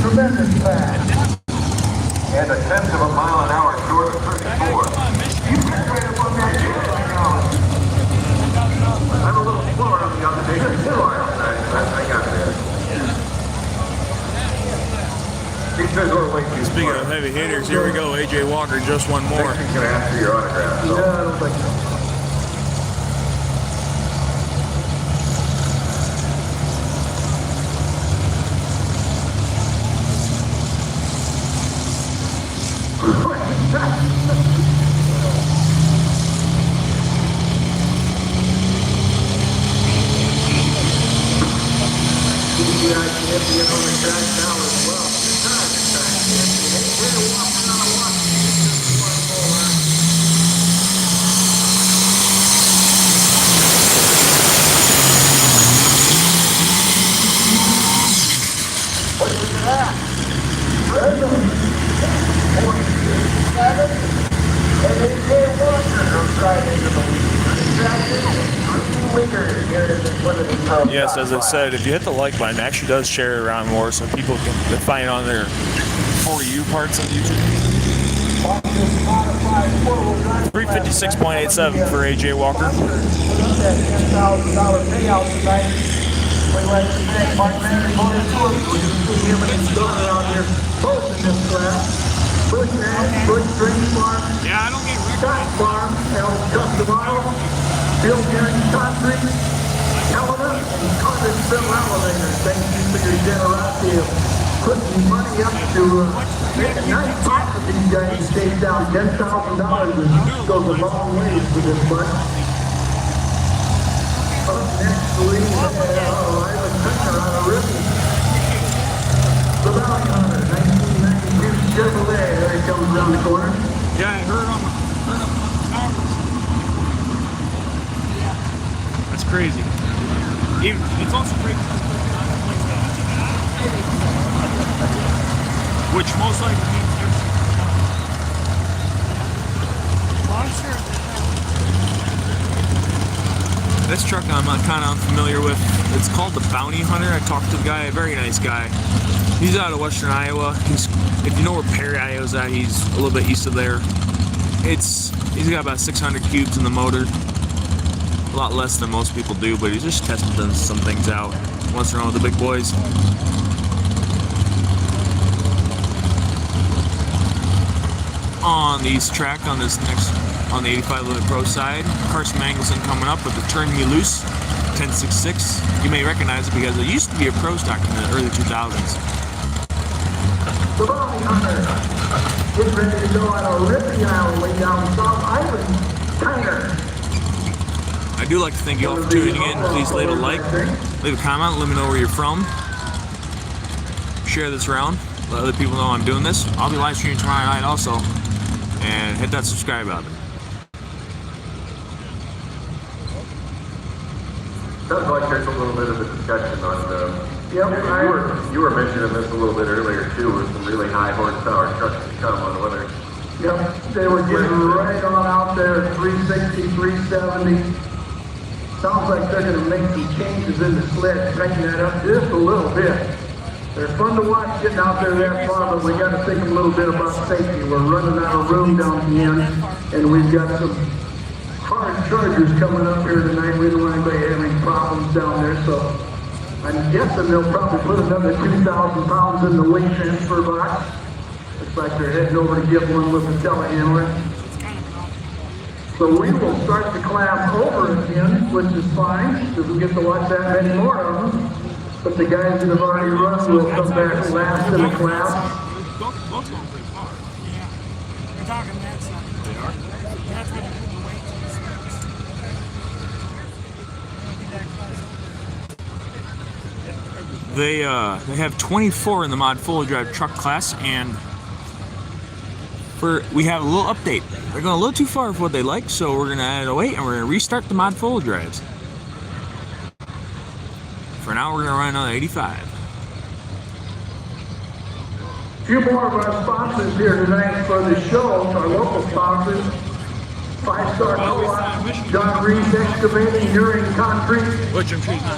Tremendous fast. And a tenth of a mile an hour short of 34. You can right up on that hill right now. I'm a little slower on the observation too. I got there. Speaking of heavy hitters, here we go. AJ Walker, just one more. He's going to ask for your autograph. So. No, I don't think so. Champion on the track now as well. Two-time track champion. They're walking on a walk. Just one more. What is that? Rhythm. 47. And AJ Walker goes right into the Yes, as I said, if you hit the like button, it actually does share it around more so people can find it on their For You parts of YouTube. 356.87 for AJ Walker. $10,000 payout tonight. We'd like to thank Mark Manning for his work. We can see him and his daughter out here both in this class. Bush Ranch, Bush Stream Farm, Yeah, I don't get Scott Farm, El Customado, Bill Gary Concrete, Helena, and Cartersville Elevator. Thank you for your generosity of putting money up to make a nice pot for these guys to chase down $10,000. It goes a long ways for this bunch. Up next, we have Ivan Tucker out of Ripley. The Valley Hunter, 1992 Chevrolet. There he comes around the corner. Yeah, I heard him. That's crazy. It's also crazy. Which most likely means this truck I'm kind of unfamiliar with. It's called the Bounty Hunter. I talked to the guy, a very nice guy. He's out of Western Iowa. If you know where Perry, Iowa's at, he's a little bit east of there. He's got about 600 cubes in the motor. A lot less than most people do, but he's just testing some things out. Once around with the big boys. On the East track, on the 85 Limit Pro side, Carson Mangelson coming up with the Turn Me Loose 1066. You may recognize it because it used to be a pro stock in the early 2000s. The Bounty Hunter, getting ready to go on a ripping island way down South Island. Tanner. I do like to thank you all for tuning in. Please leave a like, leave a comment, let me know where you're from. Share this around, let other people know I'm doing this. I'll be live streaming tomorrow night also. And hit that subscribe button. Sounds like there's a little bit of a discussion on Yep, you were mentioning this a little bit earlier too, with some really high horsepower trucks to come on whether. Yep, they were getting right on out there, 360, 370. Sounds like they're going to make some changes in the sled, tighten that up just a little bit. They're fun to watch getting out there that far, but we got to think a little bit about safety. We're running out of room down at the end, and we've got some hard chargers coming up here tonight. We don't want anybody having problems down there, so I'm guessing they'll probably put another 2,000 pounds in the weight transfer box. Looks like they're heading over to get one with a telehandler. So we will start the class over again, which is fine, because we get to watch that many more of them. But the guys that have already run will come back last in the class. Both going pretty far. Yeah. They're talking that side. They are? That's what they're putting the weight to. They have 24 in the Mod Full Drive truck class, and we have a little update. They're going a little too far for what they like, so we're going to add a weight and we're going to restart the Mod Full Drives. For now, we're going to run another 85. A few more of our sponsors here tonight for the show, our local sponsors. 5-Star Co-op, John Reese Excavating, Uring Concrete,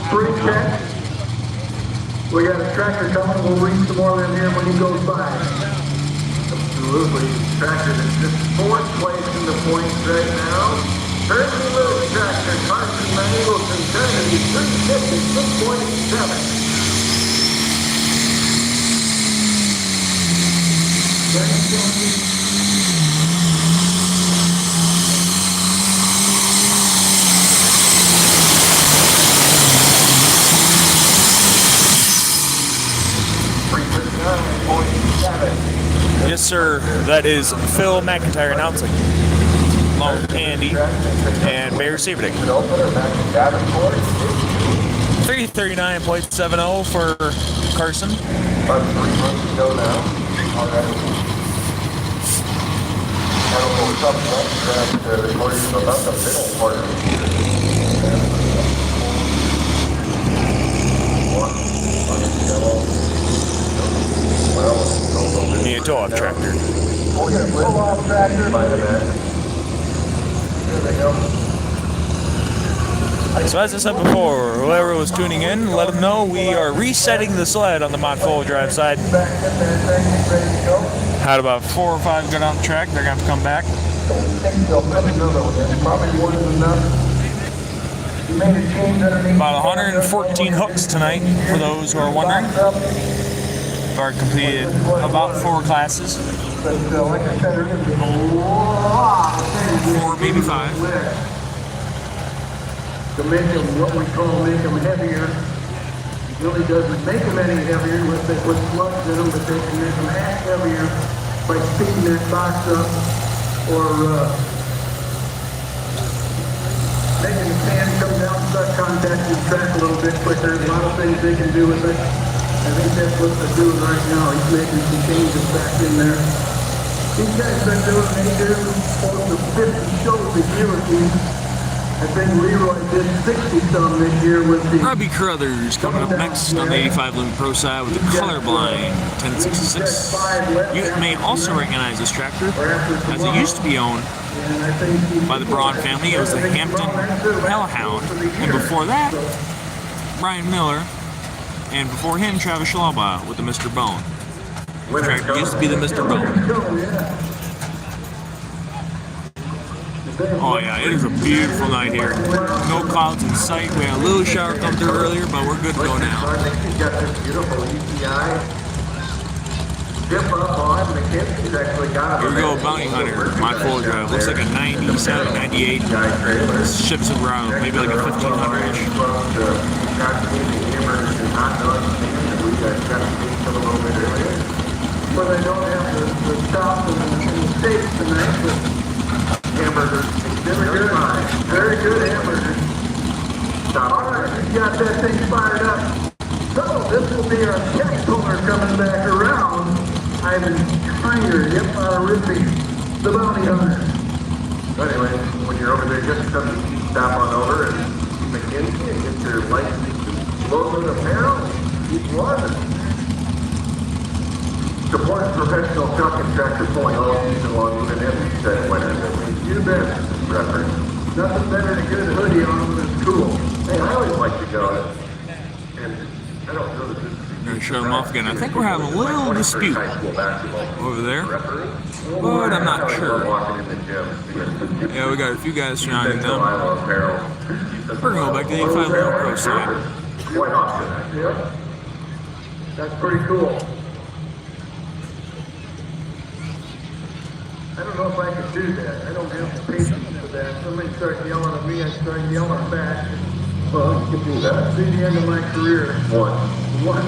Spring Tech. We got a tractor coming, we'll read some more of them here when he goes by. Absolutely. Tractor is just fourth place in the points right now. Turkey Loose Tractor, Carson Mangelson, Trinity, 356.87. Yes, sir. That is Phil McIntyre announcing. Along with Andy and Bear Saberdick. 339.70 for Carson. About 3 months ago now, already. Had a little tough luck that recording from about the middle part of the year. Need a tow-off tractor. We'll get a tow-off tractor by the back. There they go. So as I said before, whoever was tuning in, let them know we are resetting the sled on the mod 4-wheel drive side. Had about 4 or 5 go down the track. They're going to have to come back. About 114 hooks tonight, for those who are wondering. We've already completed about 4 classes. 4, maybe 5. To make them what we call make them heavier. It really doesn't make them any heavier unless they put slugs in them, but they can make them half heavier by speeding that box up or making the sand come down, start contacting the track a little bit quicker. There's a lot of things they can do with it. I think that's what they're doing right now. He's making some changes back in there. These guys been doing, they do close to 50 shows a year with these. I think Leroy did 60-some this year with the... Robbie Carruthers coming up next on the 85 Limit Pro side with the Colorblind 1066. You may also recognize this tractor as it used to be owned by the Braun family. It was the Hampton Hellhound. And before that, Brian Miller. And before him, Travis Schlaubaugh with the Mr. Bone. The tractor used to be the Mr. Bone. Oh yeah, it is a beautiful night here. No clouds in sight. We had a little shower come through earlier, but we're good to go now. I think he's got this beautiful UCI dip up on. McKinsey's actually got it. Here we go, Bounty Hunter, mod 4-wheel drive. Looks like a 97, 98. Ships around, maybe like a 1500-ish. But I don't have the stop in the States tonight, but Hamburgers. very good hamburgers. All right, we got that thing fired up. So this will be our caterpillar coming back around. Ivan Schreiner, yep, out of Ripley, the Bounty Hunter. But anyway, when you're over there, just come stop on over and McKinsey and get your license logo apparel. Keep one. Support professional truck and tractor pulling all season long, even if you said winners. You bet, reference. Nothing better than a good hoodie on when it's cool. Hey, I always like to go, and I don't know that this is... I'm going to show them off again. I think we're having a little dispute over there, but I'm not sure. Yeah, we got a few guys surrounding them. We're going to go back to the 85 Limit Pro side. Quite often, Yeah, that's pretty cool. I don't know if I could do that. I don't have the patience for that. Somebody starts yelling at me, I start yelling back. Well, you can do that. That'd be the end of my career. One. Yeah.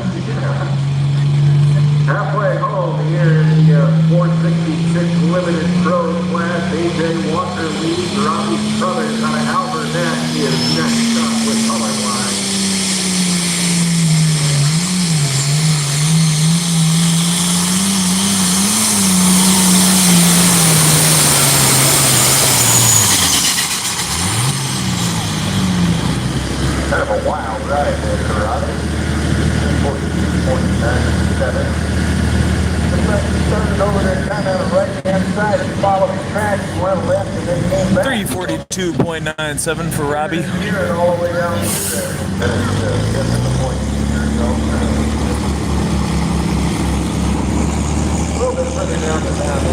Halfway home here in the 466 Limited Pro class, AJ Walker leads Robbie Brothers out of Albert. He is next up with Colorblind. Kind of a wild ride there, Robbie. 42.97. Looks like you started over there kind of on the right-hand side and followed the track and went left and then came back. 342.97 for Robbie. Here and all the way down there. That's the point. A little bit further down the path.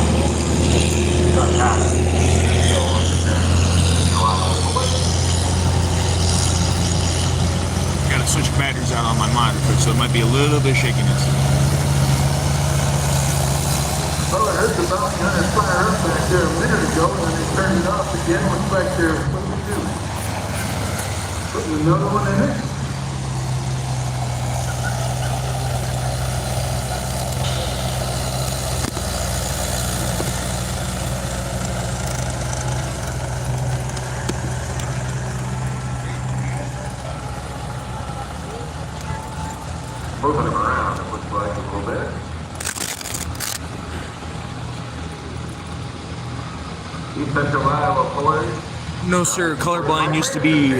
Not happening. Gotta switch batteries out on my monitor, so it might be a little bit of shakiness. Well, I heard the Bounty Hunter fire up back there a minute ago, and then they turned it off again. Looks like they're, what do we do? Putting another one in it? moving them around, it looks like, a little bit. East Central Iowa Ford. No, sir. Colorblind used to be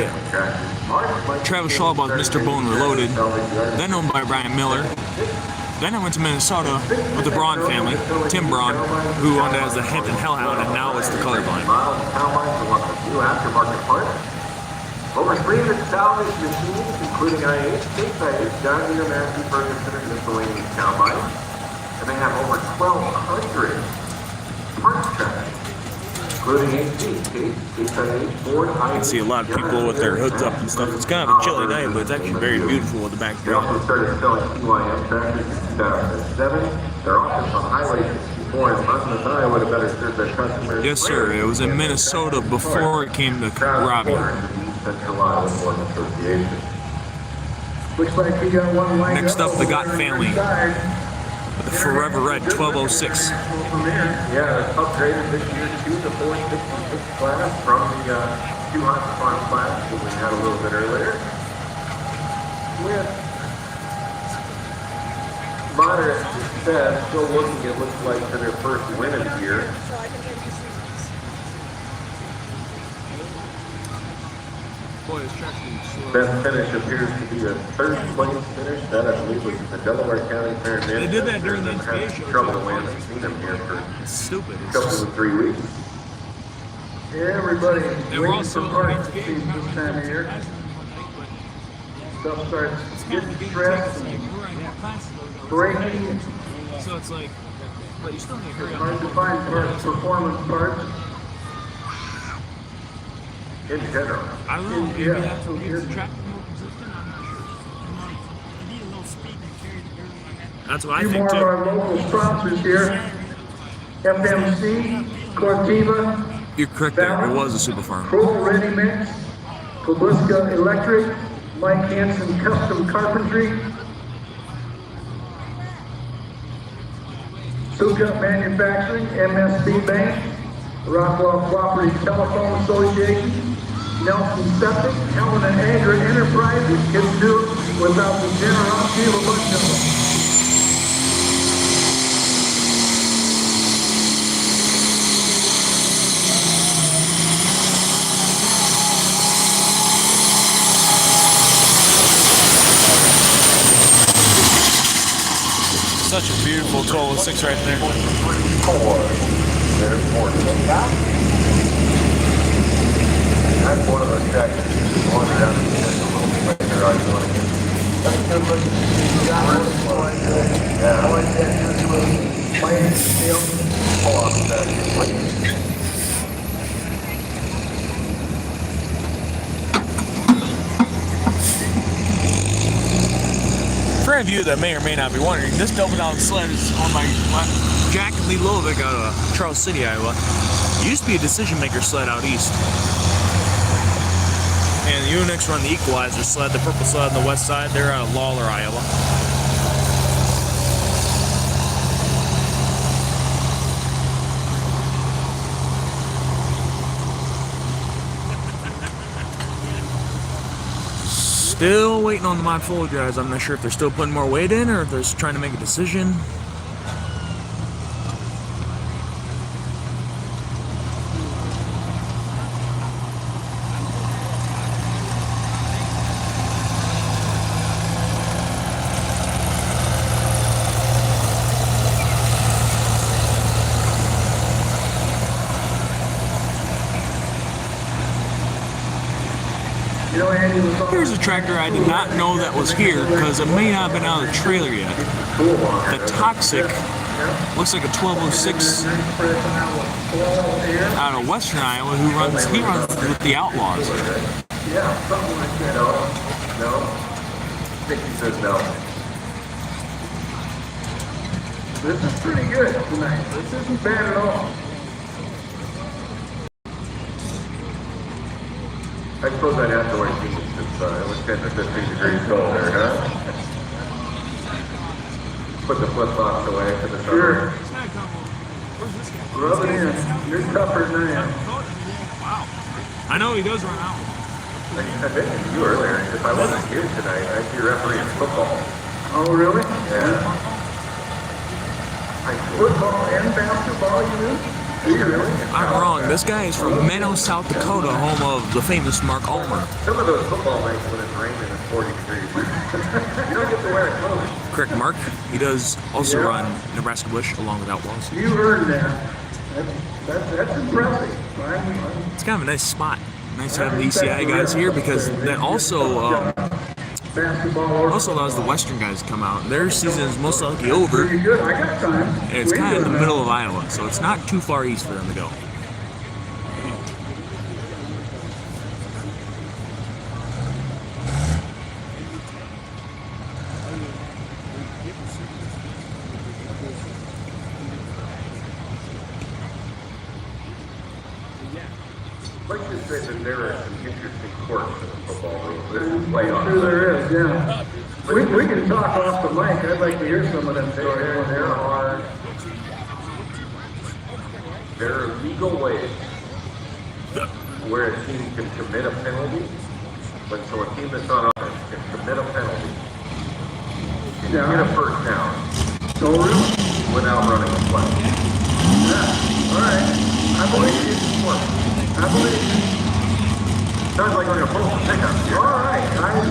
Travis Schlabach's Mr. Bone Reloaded, then owned by Brian Miller. Then I went to Minnesota with the Braun family, Tim Braun, who owned it as the Hampton Hellhound, and now it's the Colorblind. New aftermarket parts. Over 300 salvage machines, including IH, Case IH, John Deere, Matthew Ferguson, and miscellaneous combines. And they have over 1,200 parts tracks, including HP, Case IH, Ford, IH. You can see a lot of people with their hoods up and stuff. It's kind of a chilly night, but it's actually very beautiful with the They backdrop. also started selling PYM tractors in 2007. Their office on Highway 64 in Monmouth, Iowa to better serve their customers. Yes, sir. It was in Minnesota before it came to Robbie. Central Iowa Ford Association. Looks like we got one lined Next up, the Gott over family. inside. The Forever Red 1206. Yeah, it's upgraded this year to the 466 class from the 200 farm class that we had a little bit earlier. With moderate success, still looking, it looks like, for their first win of the year. Best finish appears to be a third place finish. That, I believe, was the Delaware County Fair. They did that during the NCAA show. Trouble to win. I've seen them here for It's stupid. a couple of 3 weeks. Everybody They were waiting also for parts to see this time of year. Stuff starts getting stressed and breaking. So it's like, but you still need to hurry Hard to find parts, performance parts. In general. I don't know. Maybe Yeah. that's what makes the track more consistent. I'm not sure. You need a little speed to carry the dirt like that. That's what A I few think more of too. our local sponsors here. FMC, Cortiva, You're correct there. It was a super farm. Pro Ready Mix, Kobluska Electric, Mike Hansen Custom Carpentry, Suka Manufacturing, MSB Bank, Rockwell Cooperative Telephone Association, Nelson Septic, Helena Agri Enterprises. Couldn't do it without the generosity of a bunch of them. Such a beautiful 1206 right there. That's one of those tracks that you just wander down the fence a little bit later on. You want to get That's good looking. Yeah. I like that. Miami steel. pull off that. For any of you that may or may not be wondering, this double down sled is on my Jack and Lee Lovick out of Charles City, Iowa. It used to be a decision maker sled out east. And the Unix run the Equalizer sled, the purple sled on the west side. They're out of Lawler, Iowa. Still waiting on the mod full guys. I'm not sure if they're still putting more weight in or if they're just trying to make a decision. You know, Andy was on. Here's a tractor I did not know that was here because it may not have been out of the trailer yet. The Toxic looks like a 1206 out of Western Iowa he runs with the Outlaws. Yeah, something like that. No. I think he says no. This is pretty good tonight. This isn't bad at all. I suppose I'd have to wear jeans since it was 10 to 15 degrees cold there, huh? Put the flip-flops away for the Sure. summer. Rub it in. You're tougher than I am. I know he does run out. I mentioned to you earlier, if I wasn't here tonight, I'd be refereeing football. Oh, really? Yeah. Football and basketball, you do? Do you really? I'm wrong. This guy is from Menno, South Dakota, home of the famous Mark Ulmer. Some of those football nights when it's raining it's 40 degrees. You don't get to wear clothes. Correct, Mark. He does also run Nebraska Bush along with Outlaws. You earned that. That's impressive. It's kind of a nice spot. Nice having the ECI guys here because that also allows the Western guys to come out. Their season is most likely over, Pretty good. I got time. and it's kind of in the middle of Iowa, so it's not too far east for them to go. Let's just say that there are some interesting quirks in the football rules. There's playoffs. Sure there is, yeah. We can talk off the mic. I'd like to hear some of them stories. There are legal ways where a team can commit a penalty, but so a team that's on offense can commit a penalty and get a first down Oh, really? without running a play. Yeah. All right. I believe you. I believe you. Sounds like we're going to pull some pickups here. All right. I'm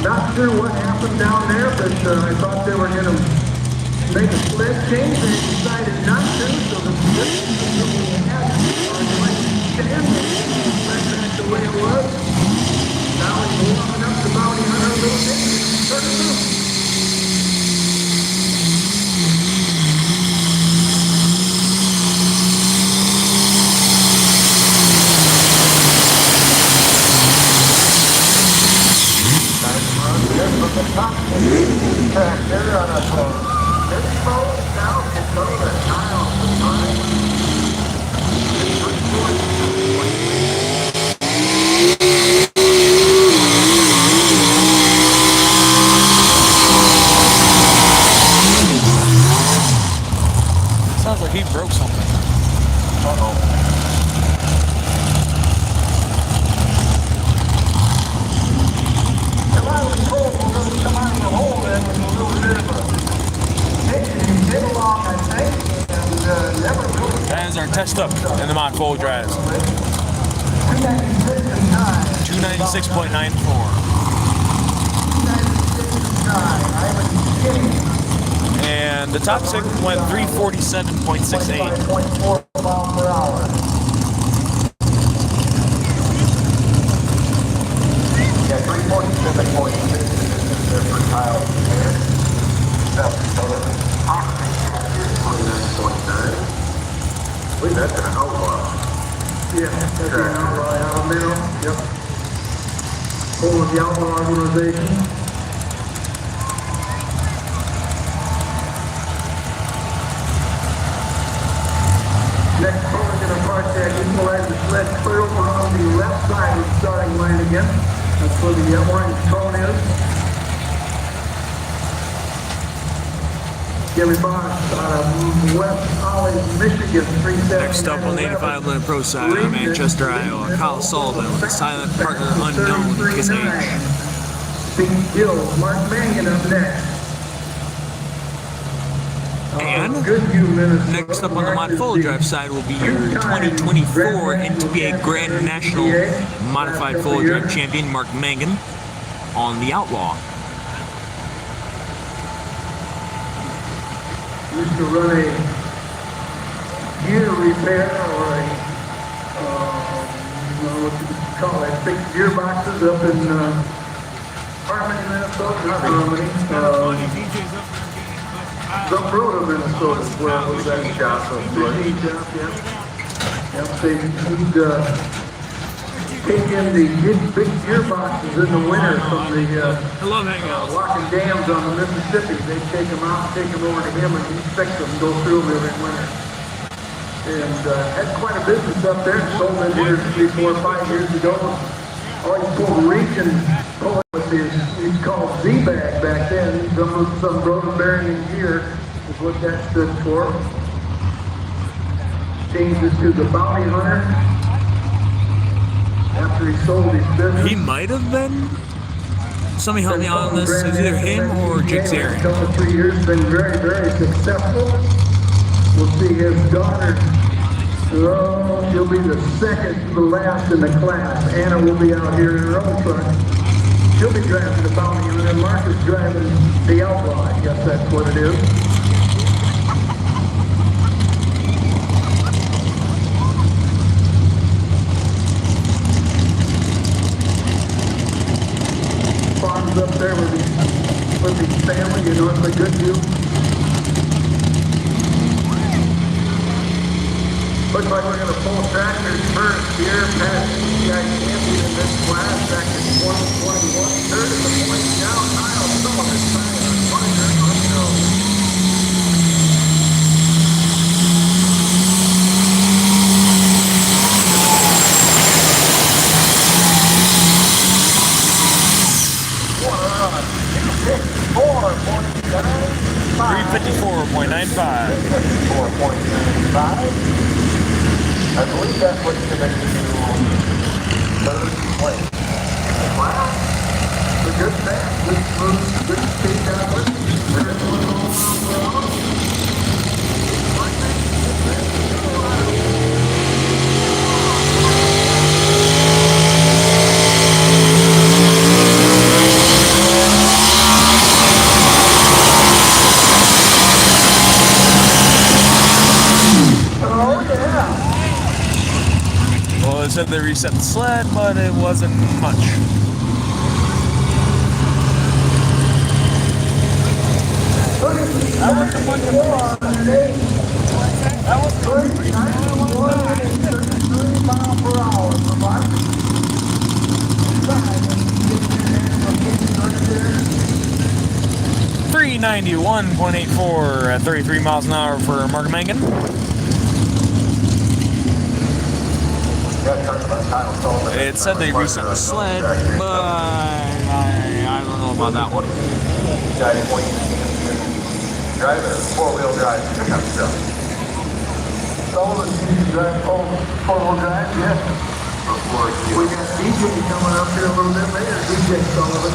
not sure what happened down there, but I thought they were going to make a split change. They decided not to, so the position that we had stand right back the way it was. Now we're warming up the bounty hunter a little bit. Turn it loose. Tractor on a Ecipa, South Dakota tile design. Sounds like he broke something. Uh-oh. If I was told we're going to come out of the hole then with a little bit of a mission, did along, I think, and never really That is our test up in the mod full drives. 296 in time. 296.94. 296 in time. I was kidding. And the top six went 347.68. 25.4 miles per hour. Yeah, 347.6 is there for tile. South Dakota. Oxford tractor, 29.9. I believe that's an outlaw. Yeah, that's an outlaw out of Menno. Yep. Home of the outlaw organization. Next, we're going to park that equalizer sled clear over on the left side of the starting line again. That's where the orange cone is. Jimmy Bosch out of West Holly, Michigan, 370. Next up on the 85 Limit Pro side out of Manchester, Iowa, Kyle Sullivan with a silent partner unknown to his age. Big Bill, Mark Mangan up next. And Good view, Minnesota. next up on the Mod Full Drive side will be your 2024 NTPA Grand National Modified Full Drive Champion Mark Mangan on the Outlaw. Used to run a gear repair or a, what you call it, fix gearboxes up in Harmony, Minnesota, not Harmony, DJ's up there getting Zumbrota, Minnesota is where it was at. Shop of blood. Machine shop, yeah. Yep, they would take in the big gearboxes in the winter from the I love hangouts. locking dams on the Mississippi. They'd take them out, take them over to him, and he'd fix them, go through them every winter. And had quite a business up there. Sold it here 3, 4, 5 years ago. Always pulled reach and pull it with his, he's called Z-bag back then. Some rotor bearing gear is what that stood for. Changed it to the Bounty Hunter after he sold his business. He might have been Somebody help me out on this. It's either him or Jake Zarin. Couple 3 years, been very, very successful. We'll see his daughter. Oh, she'll be the second to the last in the class. Anna will be out here in her own truck. She'll be driving the bounty, and then Mark is driving the outlaw. I guess that's what it is. Farms up there with his family, you know, it's a good view. Looks like we're going to pull tractors first here. Past CCI champion in this class back in 2021. Third in the points now. Kyle Sullivan signing a partner unknown. $354.95. 4.95. I believe that's what you're going to do third place. Wow. It's a good pass, good smooth, good speed down with it. There's one all around. Well, they said they reset the sled, but it wasn't much. That was 33 miles per hour for Mark. 391.84 at 33 miles an hour for Mark Mangan. It said they reset the sled, but I don't know about that one. Driving a four-wheel drive pickup truck. Sullivan seems to drive four-wheel drive, yes. We got DJ coming up here a little bit later, DJ Sullivan.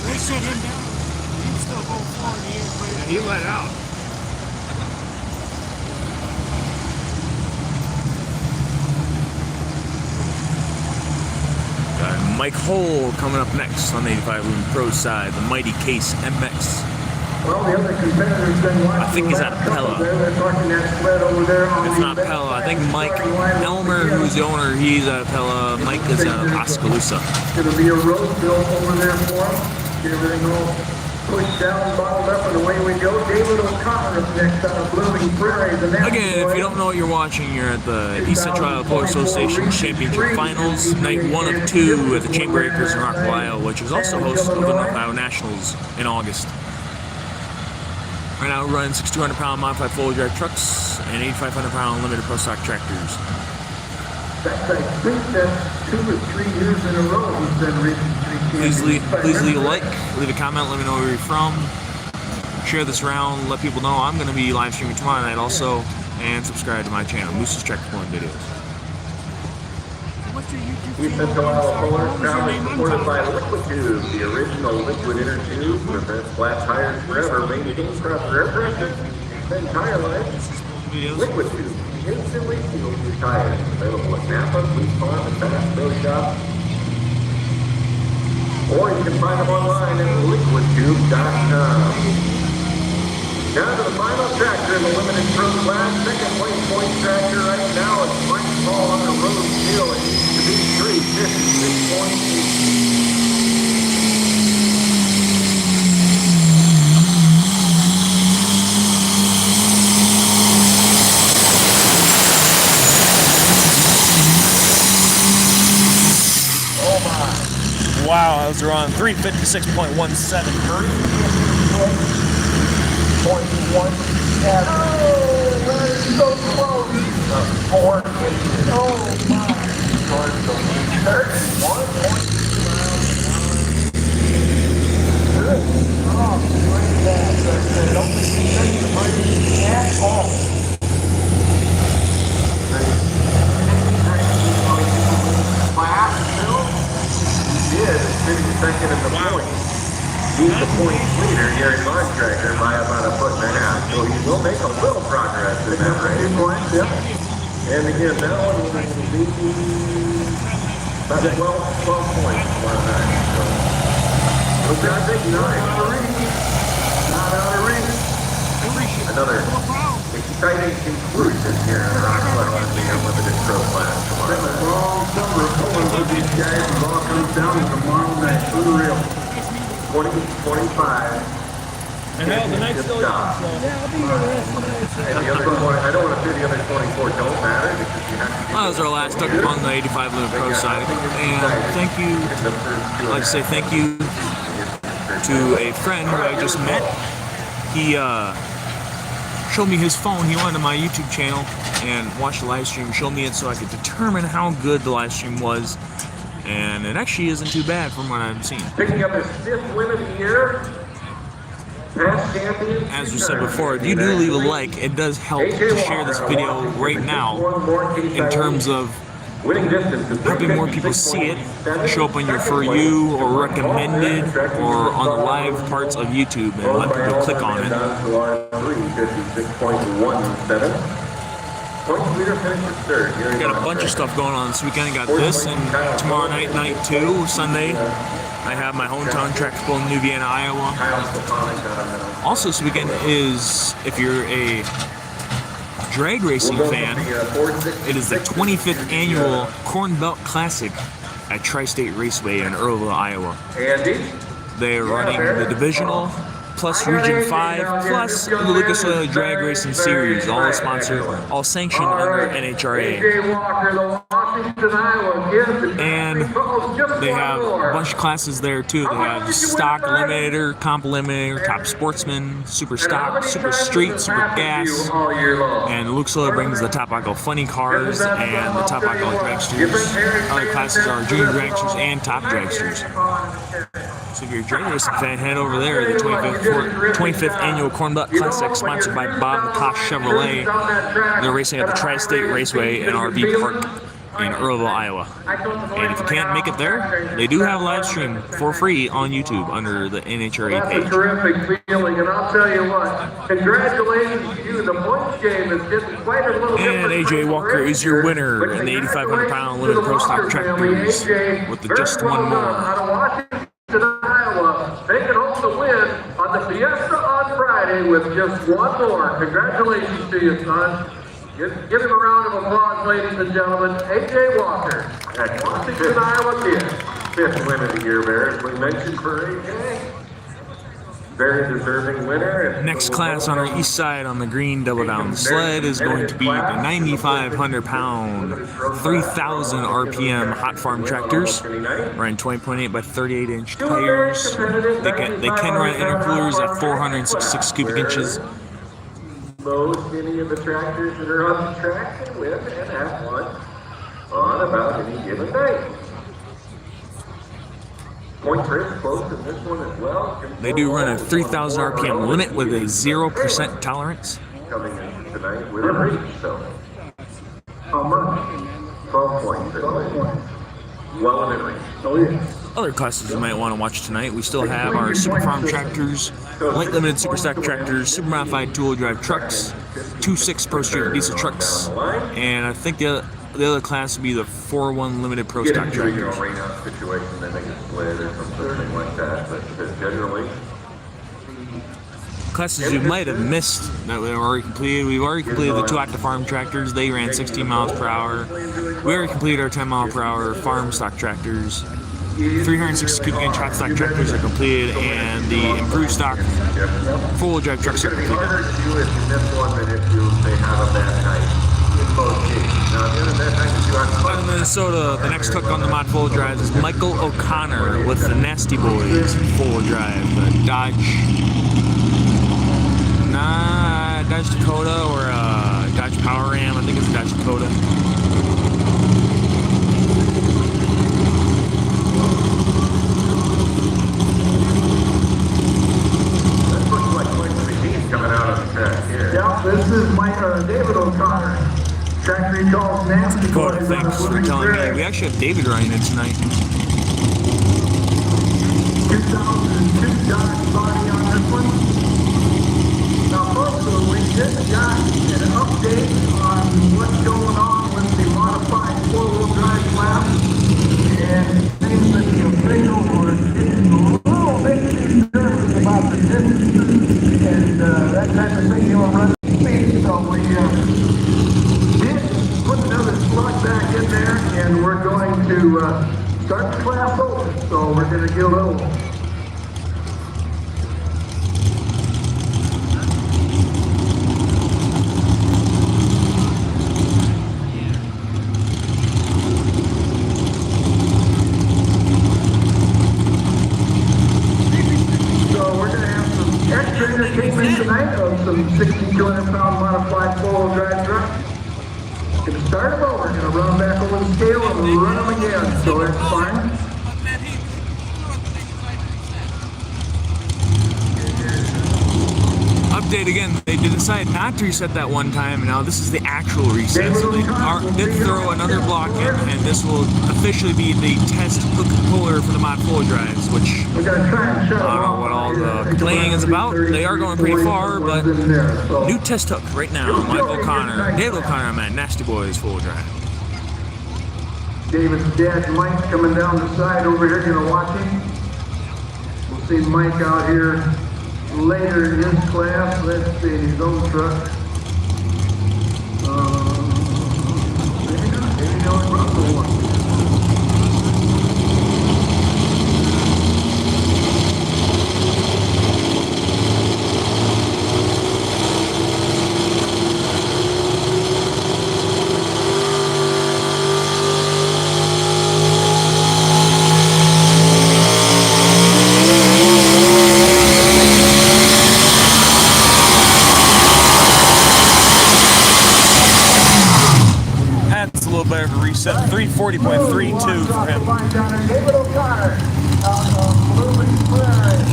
They shut him down. He'd still go forward years later. He let out. Got Mike Hole coming up next on the 85 Lumen Pro side, the Mighty Case MX. Well, the other competitors been watching. I think he's out of Pella. They're parking that sled over there on It's not Pella. I think Mike Elmer, who's the owner, he's out of Pella. Mike is out of Oskaloosa. It'll be a road built over there for him. Get everything all pushed down, bottled up, and away we go. David O'Connor up next out of Blooming Prairie. Again, if you don't know what you're watching, you're at the East Central Iowa Polo Association Championship Finals, night 1 of 2 at the Chamber Acres in Rockwell, Iowa, which is also host of the North Iowa Nationals in August. Right now, we're running 6,200-pound modified four-wheel drive trucks and 8,500-pound limited pro stock tractors. I think that's 2 or 3 years in a row he's been reaching. Please leave a like, leave a comment, let me know where you're from. Share this around, let people know I'm going to be live streaming tomorrow night also, and subscribe to my channel, Moose's Tractor Pulling Videos. What's your YouTube East channel? Central Iowa Polar What was your proudly name? supported by Liquid Tube, the original liquid inner tube for best flat tires forever, maintains across air pressure and tire life. Liquid Tube instantly seals your tires. Available at Napa, Fleet Farm, and Fast Pro Shop. Or you can find them online at liquidtube.com. Down to the final tractor in the limited pro class. Second place point tractor right now is Mike Paul on the road still. It needs to be 356.17. Wow, those are on 356.17. Oh, we're so close. 4 inches. Oh, my. Towards the 31.2 miles an hour. Sitting second in the point. He's the point leader, Gary Bontrager, by about 1.5 feet. So he will make a little progress in that race. And again, that one will be about 12 points tomorrow night. So it's got a big night. Not out of reach. Another exciting conclusion here in Rockwell on the Unlimited Pro Class tomorrow night. Long summer of pulling with these guys, it all comes down to tomorrow night. Unreal. 20-25. And hell, the night's still young, so. And the other 20, I don't want to say the other 24 don't matter because you have to. That was our last up on the 85 Limit Pro side. And thank you, I'd like to say thank you to a friend who I just met. He showed me his phone. He went to my YouTube channel and watched the live stream, showed me it so I could determine how good the live stream was. And it actually isn't too bad from what I've seen. Picking up his 5th win of the year. Past champion. As we said before, if you do leave a like, it does help to share this video right now in terms of helping more people see it, show up on your For You or recommended or on the live parts of YouTube and let people click on it. Got a bunch of stuff going on this weekend. I got this and tomorrow night 2, Sunday. I have my hometown track pull in New Vienna, Iowa. Also this weekend is, if you're a drag racing fan, it is the 25th annual Corn Belt Classic at Tri-State Raceway in Earlville, Iowa. They are running the divisional plus Region 5 plus the Lucas Oil Drag Racing Series, all sponsored, all sanctioned under NHRA. And they have a bunch of classes there too. They have Stock Eliminator, Comp Eliminator, Top Sportsman, Super Stock, Super Street, Super Gas, and Lucas Oil brings the Top Aqua Funny Cars and the Top Aqua Dragsters. Other classes are Junior Dragsters and Top Dragsters. So if you're a drag racing fan, head over there. The 25th annual Corn Belt Classic, sponsored by Bob McCosh Chevrolet. They're racing at the Tri-State Raceway and RV Park in Earlville, Iowa. And if you can't make it there, they do have a live stream for free on YouTube under the NHRA page. That's a terrific feeling, and I'll tell you what, congratulations to you. The points game is getting quite a little And AJ Walker is your winner in the 8,500-pound limited pro stock tractors with the just one more. Iowa, taking home the win on the Fiesta on Friday with just one more. Congratulations to you, son. Give him a round of applause, ladies and gentlemen. AJ Walker at Washington, Iowa kid. 5th win of the year, Bear, as we mentioned for AJ. Very deserving winner. Next class on our east side on the green double down sled is going to be the 9,500-pound, 3,000 RPM hot farm tractors. Running 20.8 by 38-inch tires. They can run intercoolers at 466 cubic inches. Most any of the tractors that are on the track can win and have one on about any given day. Point Chris close in this one as well. They do run a 3,000 RPM limit with a 0% tolerance. Coming in tonight with a reach, so. How much? 12 points. 12 points. Well in range. Oh, yeah. Other classes you might want to watch tonight, we still have our Super Farm tractors, light limited super stock tractors, super modified two-wheel drive trucks, 2.6 Pro Street diesel trucks, and I think the other class would be the 4.1 limited pro stock tractors. Situation, then they can split or something like that, but generally. Classes you might have missed that we've already completed. We've already completed the 2 Octa Farm tractors. They ran 16 miles per hour. We already completed our 10 mile per hour farm stock tractors. 360 cubic inch hot stock tractors are completed, and the improved stock 4-wheel drive trucks are completed. In Minnesota, the next hook on the mod 4-wheel drives is Michael O'Connor with the Nasty Boys 4-wheel drive, the Dodge Dakota or Dodge Power Ram. I think it's a Dodge Dakota. factory called Nasty Dakota, Boys. thanks for telling me. We actually have David Ryan in tonight. 2002 Dodge body on this one. Now, also, we just got an update on what's going on with the modified four-wheel drive class. And things that the official was getting a little bit nervous about the distance and that type of thing, running speed. So we did put another slot back in there, and we're going to start the class over. So we're going to get a little. Extra came in tonight of some 6,200 pound modified four-wheel drive truck. Gonna start them over, gonna run them back over the scale and run them again, so it's fine. Update again, they decided not to reset that one time, and now this is the actual reset. So they did throw another block in, and this will officially be the test hook puller for the Mod 4 drives, which I don't know what all the complaining is about. They are going pretty far, but new test hook right now. David O'Connor, man, Nasty Boys full drive. David's dad, Mike, coming down the side over here, gonna watch him. We'll see Mike out here later in his class. Let's see, his own truck. Maybe no Russell one. Better for reset. 340.32 for him. David O'Connor out of Blue Prairie.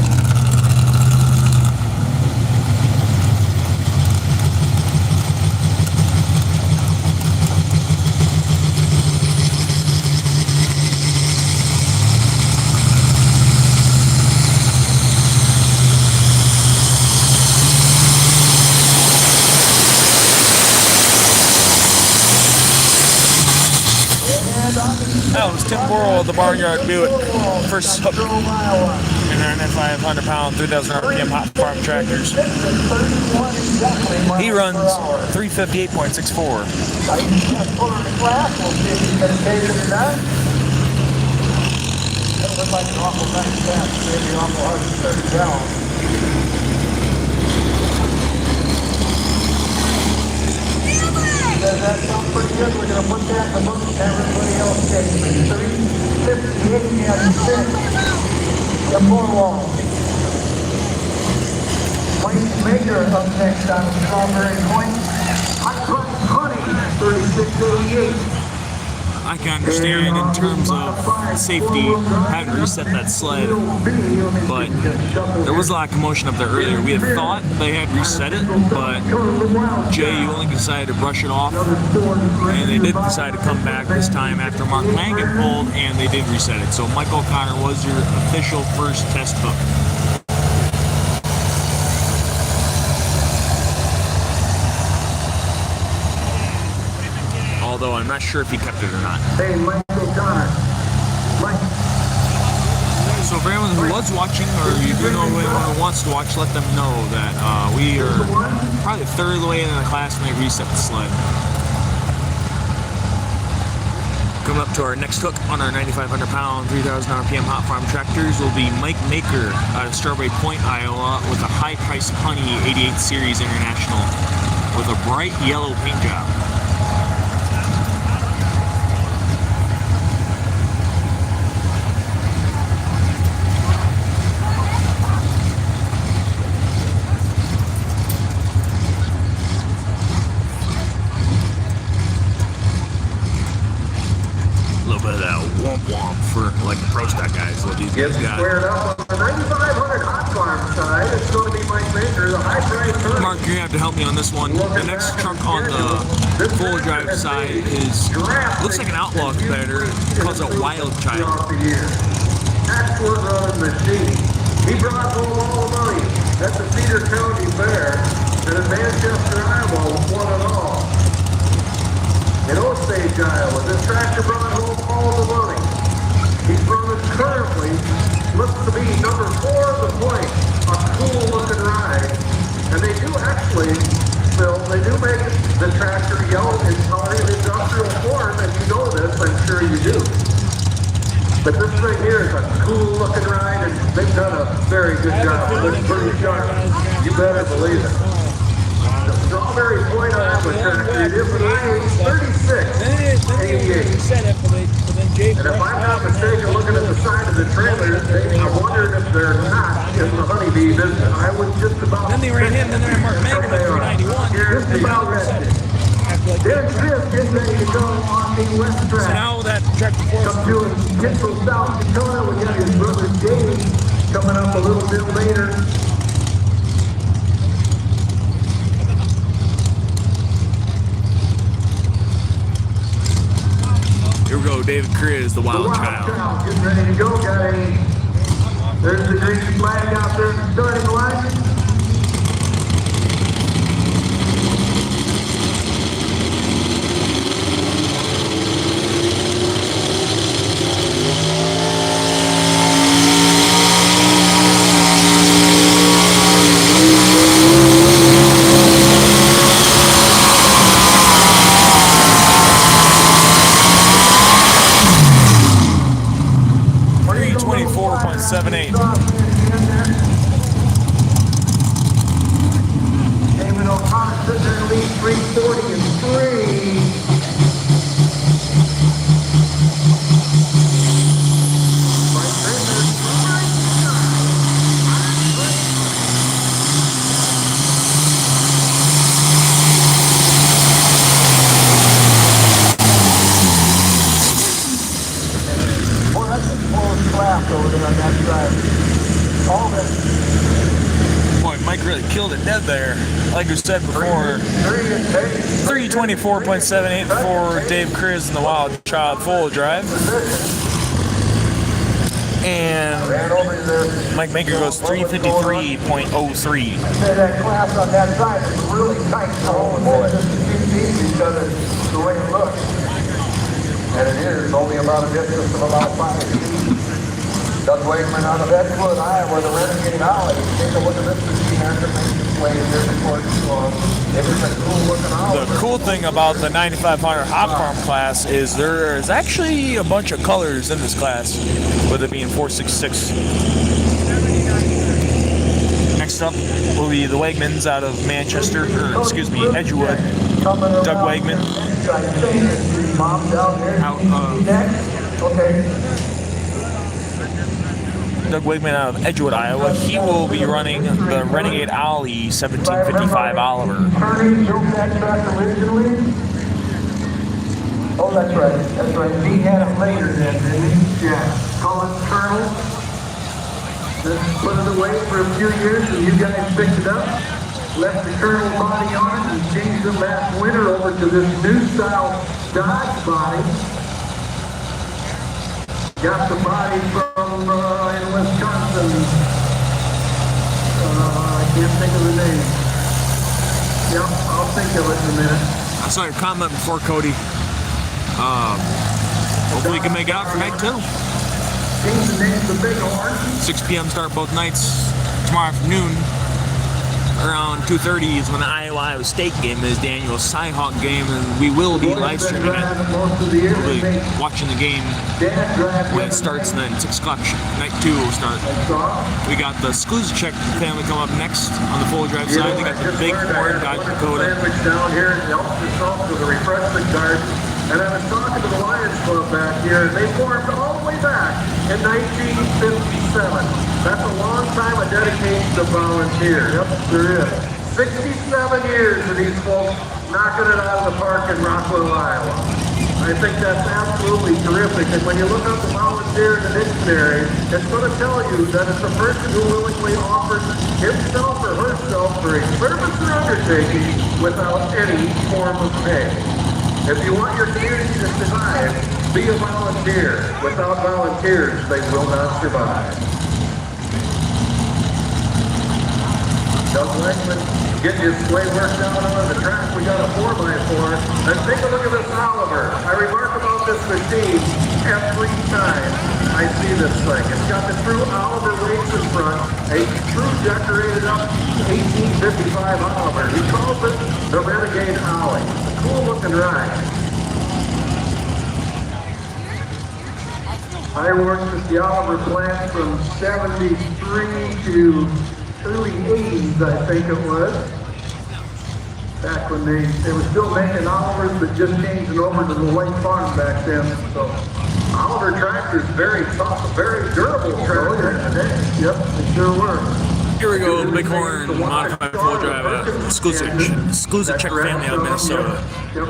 That was Tim Borrell of the Barnyard Buick. First hook in their 500 pound, 3,000 RPM hot farm tractors. He runs 358.64. Does that sound pretty good? We're going to put that in the book. Everybody else takes 358 and 6. The Borwall. Wayne Maker up next on the Strawberry Point. Hot Honey, 3688. I can understand in terms of safety having to reset that sled, but there was a lot of commotion up there earlier. We had thought they had reset it, but Jay only decided to brush it off, and they did decide to come back this time after Mark Mangan pulled, and they did reset it. So Mike O'Connor was your official first test hook. Although I'm not sure if he kept it or not. Hey, Mike O'Connor. Mike. So for anyone who was watching, or you do know anyone who wants to watch, let them know that we are probably a third of the way into the class when they reset the sled. Coming up to our next hook on our 9,500 pound, 3,000 RPM hot farm tractors will be Mike Maker out of Strawberry Point, Iowa, with a high price Honey 88 Series International with a bright yellow paint job. bit of that womp womp for like the pro stock guys. What these guys Gets got. squared up on the 9500 hot farm side. It's going to be Mike Baker, the high price turn. Mark, you're gonna have to help me on this one. The next truck on the full drive side is looks like an outlaw competitor. Calls it Wild Child. Excellent running machine. He brought home all the money at the Cedar County Fair, and in Manchester, Iowa, won it all. In Osage, Iowa, this tractor brought home all the money. He's running currently, looks to be number 4 of the point. A cool looking ride. And they do actually, Phil, they do make the tractor yellow in color in industrial form, and you know this, I'm sure you do. But this thing here is a cool looking ride, and they've done a very good job. It looks pretty sharp. You better believe it. The Strawberry Point Iowa tractor, it is an IH 3688. And if I'm not mistaken, looking at the side of the trailer, I wondered if they're not in the honeybee business. I was just about. Then they ran him, then they ran Mark Megan at 391. Just about ready. There's Chris getting ready to go on the west track. So now that track before Come to Gainesville, South Dakota. We got his brother Dave coming up a little bit later. Here we go, David Criz, the Wild Child. Getting ready to go, guys. There's the green flag out there in the starting line. .78. David O'Connor sitting there in lead 340 and 3. Well, that's a close class over there on that side. All that. Boy, Mike really killed it dead there. Like we said before, 324.78 for Dave Criz in the Wild Child full drive. And Mike Baker goes 353.03. That class on that side is really tight. Oh, boy. Because of the way it looks. And it is only about a distance of about 5 feet. Doug Wakeman out of Edgewood, Iowa, the Renegade Alley. Take a look at this machine after making its way here before too long. It is a cool looking alley. The cool thing about the 9500 Hot Farm class is there is actually a bunch of colors in this class, with it being 466. Next up will be the Wegmans out of Manchester, or excuse me, Edgewood. Doug Wegman Doug Wegman out of Edgewood, Iowa. He will be running the Renegade Alley 1755 Oliver. Oh, that's right. That's right. He had it later then, didn't he? Yeah. Call it Colonel. Just put it away for a few years and you guys picked it up. Left the Colonel body on it and changed it last winter over to this new style Dodge body. Got the body from in Wisconsin. I can't think of the name. Yep, I'll think of it in a minute. I saw your comment before, Cody. Hopefully you can make it out for night 2. Change the name to Big Horn. 6 p.m. start both nights. Tomorrow afternoon, around 2:30 is when the Iowa State game is, the annual Cyhawk game, and we will be live streaming it. We'll be watching the game when it starts, and then 6 o'clock night 2 will start. We got the Skuzicek family come up next on the full drive side. They got the Big Horn Dodge Dakota. Down here in Elkton with a refreshment garden. And I was talking to the Lions Club back here, and they formed all the way back in 1957. That's a long time of dedication to volunteers. Yep, there is. 67 years of these folks knocking it out of the park in Rockwell, Iowa. I think that's absolutely terrific. And when you look up the volunteer in the dictionary, it's going to tell you that it's a person who willingly offers himself or herself for a service or undertaking without any form of pay. If you want your community to survive, be a volunteer. Without volunteers, they will not survive. Doug Langman getting his way worked out on the track. We got a 4x4. And take a look at this Oliver. I remark about this machine every time I see this thing. It's got the true Oliver weights in front, a true decorated up 1855 Oliver. He calls it the Renegade Ollie. Cool looking ride. I worked at the Oliver plant from 73 to early 80s, I think it was. Back when they were still making Olivers, but just changing over to the white farm back then. So Oliver tractors, very tough, very durable tractor. Yep, they sure were. Here we go, the Bighorn modified full drive, exclusive Czech family out of Minnesota. Yep.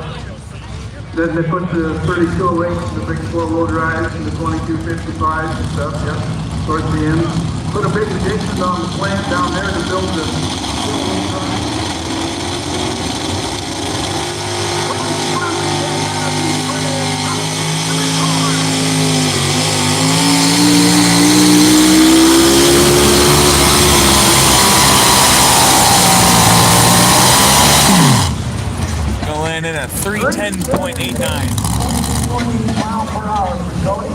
Then they put the 3208s, the big 4-wheel drives, and the 2255s and stuff, yep, towards the end. Put a big addition on the plant down there to build the... Gonna land in at 310.89. 20 miles per hour for Cody.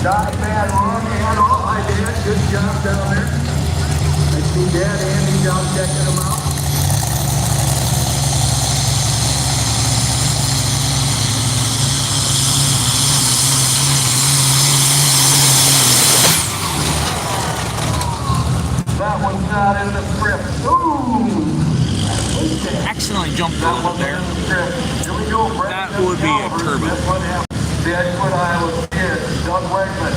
Not a bad run at all. Hi, Dad. Good job down there. I see Dad and Andy down checking them out. That one's not in the script. Ooh! Accidentally jumped over there. That would be a turbo. The Edgewood, Iowa kid, Doug Wegman.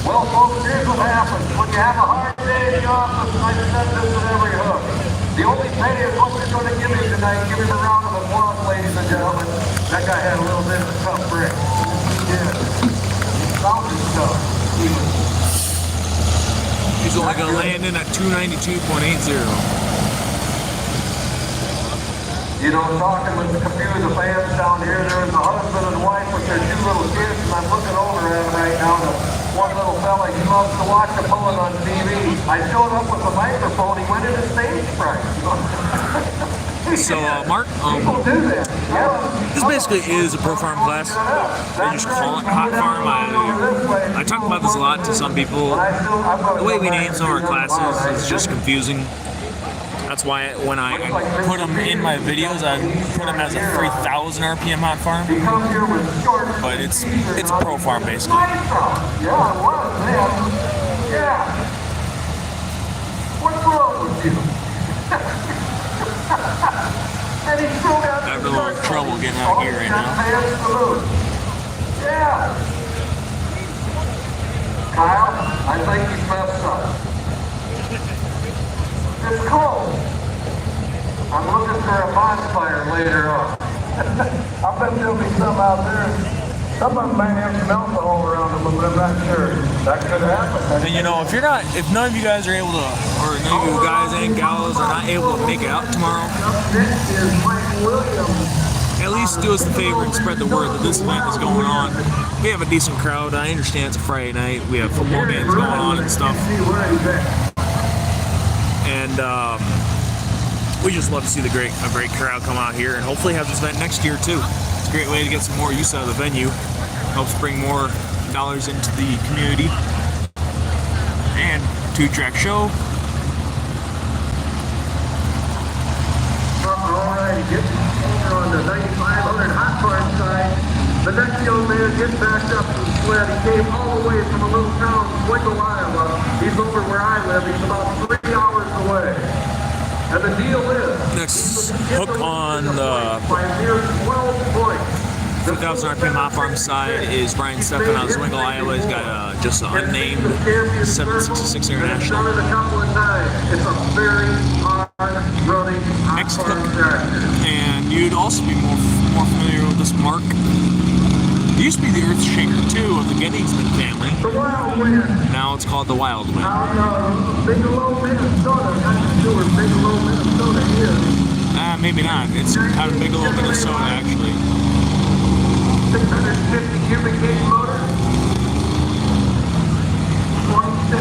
Well, folks, here's what happens. When you have a hard day in the office, I said this at every hook. The only pay is what you're going to give me tonight. Give him a round of applause, ladies and gentlemen. That guy had a little bit of a tough break. He did. Sounded tough. He's only going to land in at 292.80. You know, talking with a few of the fans down here, there was a husband and wife with their 2 little kids, and I'm looking over at him right now. The one little fella, he loves to watch the pulling on TV. I showed up with the microphone, he went into stage fright. So, Mark, People do that. Yeah. this basically is a pro farm class. They just call it hot farm. I talk about this a lot to some people. The way we name some of our classes is just confusing. That's why when I put them in my videos, I put them as a 3,000 RPM hot farm. But it's a pro farm basically. Yeah, it was, man. Yeah. What's wrong with you? And he still got I have a little trouble getting out of here right now. Yeah. Kyle, I think he's messed up. It's cold. I'm looking for a bonfire later on. I bet there'll be some out there. Some of them might have some alcohol around them, but I'm not sure. That could happen. And you know, if none of you guys are able to, or none of you guys and gals are not able to make it out tomorrow, Next is Mike Williams. at least do us the favor and spread the word that this event is going on. We have a decent crowd. I understand it's a Friday night. We have football games going on and stuff. See where he's at. And we just love to see a great crowd come out here and hopefully have this event next year too. It's a great way to get some more use out of the venue. Helps bring more dollars into the community. And 2-track show. Alright, getting over on the 9,500 hot farm side. The next young man gets backed up to the sled. He came all the way from a little town, Rockwell, Iowa. He's over where I live. He's about 3 hours away. And the deal is, Next hook on the by a mere 12 points. 2,000 RPM hot farm side is Brian Steffen out of Zwingle, Iowa. He's got just an unnamed 766 International. Done it a couple of times. It's a very hard running hot Next farm hook, tractor. and you'd also be more familiar with this mark. It used to be the Earth Shaker 2 of the Gettysman family. The Wild Wind. Now it's called the Wild Wind. Out of Bigelow, Minnesota. Not sure where Bigelow, Minnesota is. Maybe not. It's out of Bigelow, Minnesota, actually. 650 cubic gauge motor. 26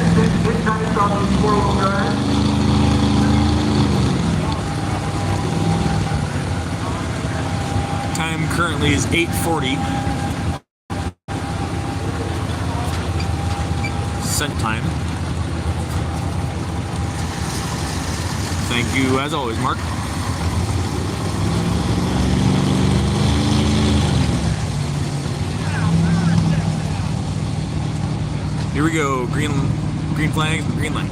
inch height on the 4-wheel drive. Time currently is 8:40. Cent time. Thank you, as always, Mark. Here we go. Green flag, green light.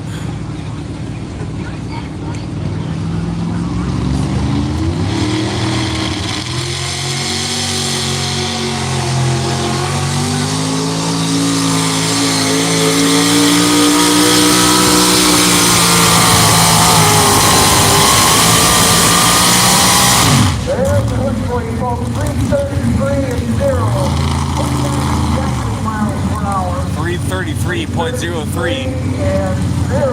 There's the look for you folks. 333 and 0. 333.03. And 0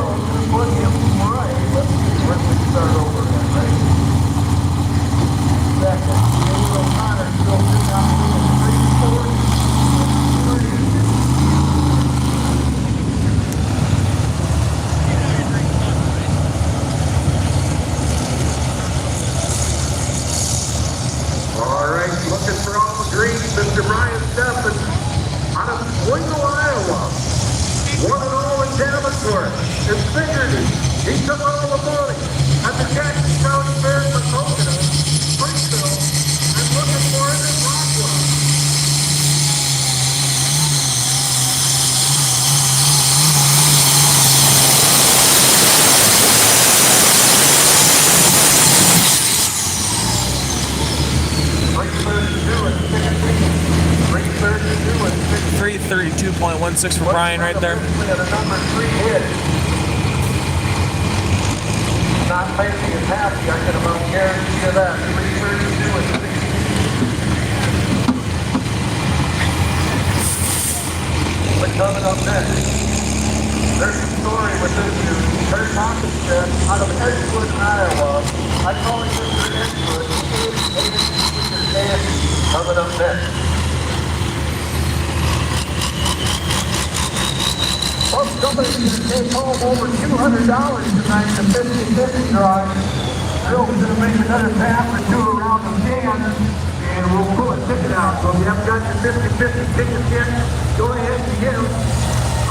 put him right. Let's start over that, right? Second. David O'Connor still sitting out there in 340. All right, looking for all green, Mr. Brian Steffen out of Wingo, Iowa. One and all in Davenport. It's Fingerty. He took all the money at the Jackson County Fair for Coconut, Springfield, and looking for it in Rockwell. $332 332.16 for Brian right there. Number 3 hit. Not facing is happy, I can about guarantee you that. 332 and 60. But coming up next, there's a story with this dude. Kurt Hawkins said, out of Edgewood, Iowa. I call him Mr. Edgewood. Coming up next. Well, somebody's going to take home over $200 tonight in the 50-50 drive. Bill's going to make another pass or two around the can, and we'll pull a ticket out. So if you haven't got your 50-50 tickets yet, go ahead and get them.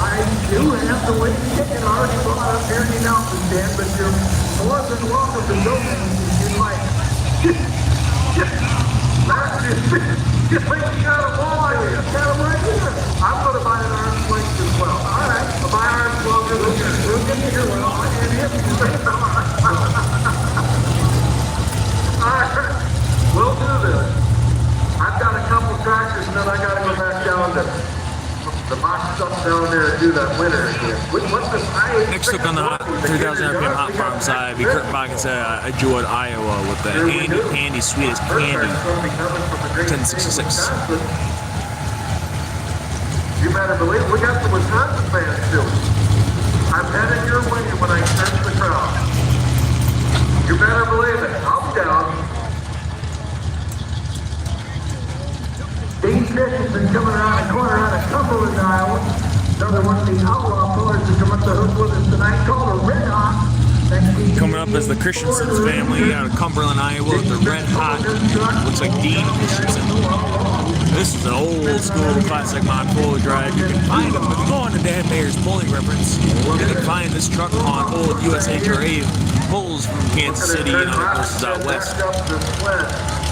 I do have the weight ticket already bought up here in the announcement stand, but you're more than welcome to go in if you'd like. Just like you got a ball here. Got them right here. I'm going to buy an arm's length as well. All right. I'll buy arm's length. We'll get you here. Well, I can't hit you. All right. We'll do this. I've got a couple tractors and then I got to go back down to the box stuff down there and do that winter again. What's this? Next up on the 3,000 RPM hot farm side, be Kurt Boggins at Edgewood, Iowa, with the Handy Sweetest Candy 1066. You better believe it. We got some Wisconsin fans too. I'm headed your way when I sense the crowd. You better believe it. I'll be down. Dean Christensen coming around the corner out of Cumberland, Iowa. Another one of the outlaw pullers to come up the hook with us tonight, called a Red Hawk. Coming up is the Christensen's family out of Cumberland, Iowa, with the Red Hot. Looks like Dean Christensen. This is an old school classic mod four-wheel drive. You can find them if you go on to Dan Mayer's Bowling Reference. You can find this truck on old USHRA pulls from Kansas City and other places out west.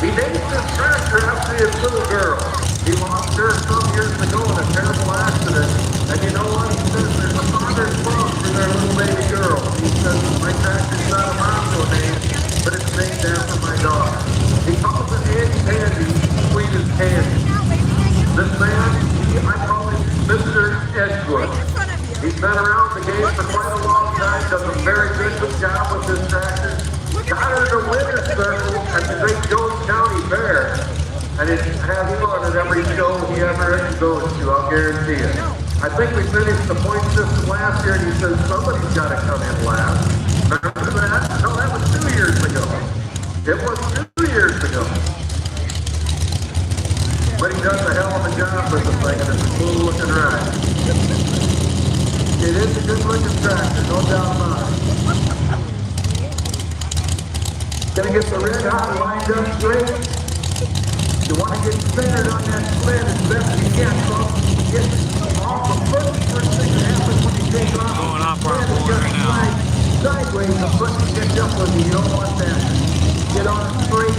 He named this tractor after his little girl. He lost her some years ago in a terrible accident. And you know what? He says there's a father's love for their little baby girl. He says, my tractor's not a Monzo name, but it's named after my daughter. He calls it Andy Pandy, sweet as candy. This man, I call him Mr. Edgewood. He's been around the game for quite a long time, does a very good job with this tractor. Got her to winner's circle at the Great Jones have fun at every show he ever goes to, I'll guarantee it. I think we finished the point system last year, and he says somebody's got to come in last. Remember that? No, that was 2 years ago. It was 2 years ago. But he does a hell of a job with the thing, and it's a cool looking ride. It is a good looking tractor, no doubt about it. Gonna get the red hot lined up straight. You want to get centered on that sled as best you can, folks. Get off the first thing that happens when you take off. Going off our board right now. Sideways, the foot can catch up with you. You don't want that. Get on it straight,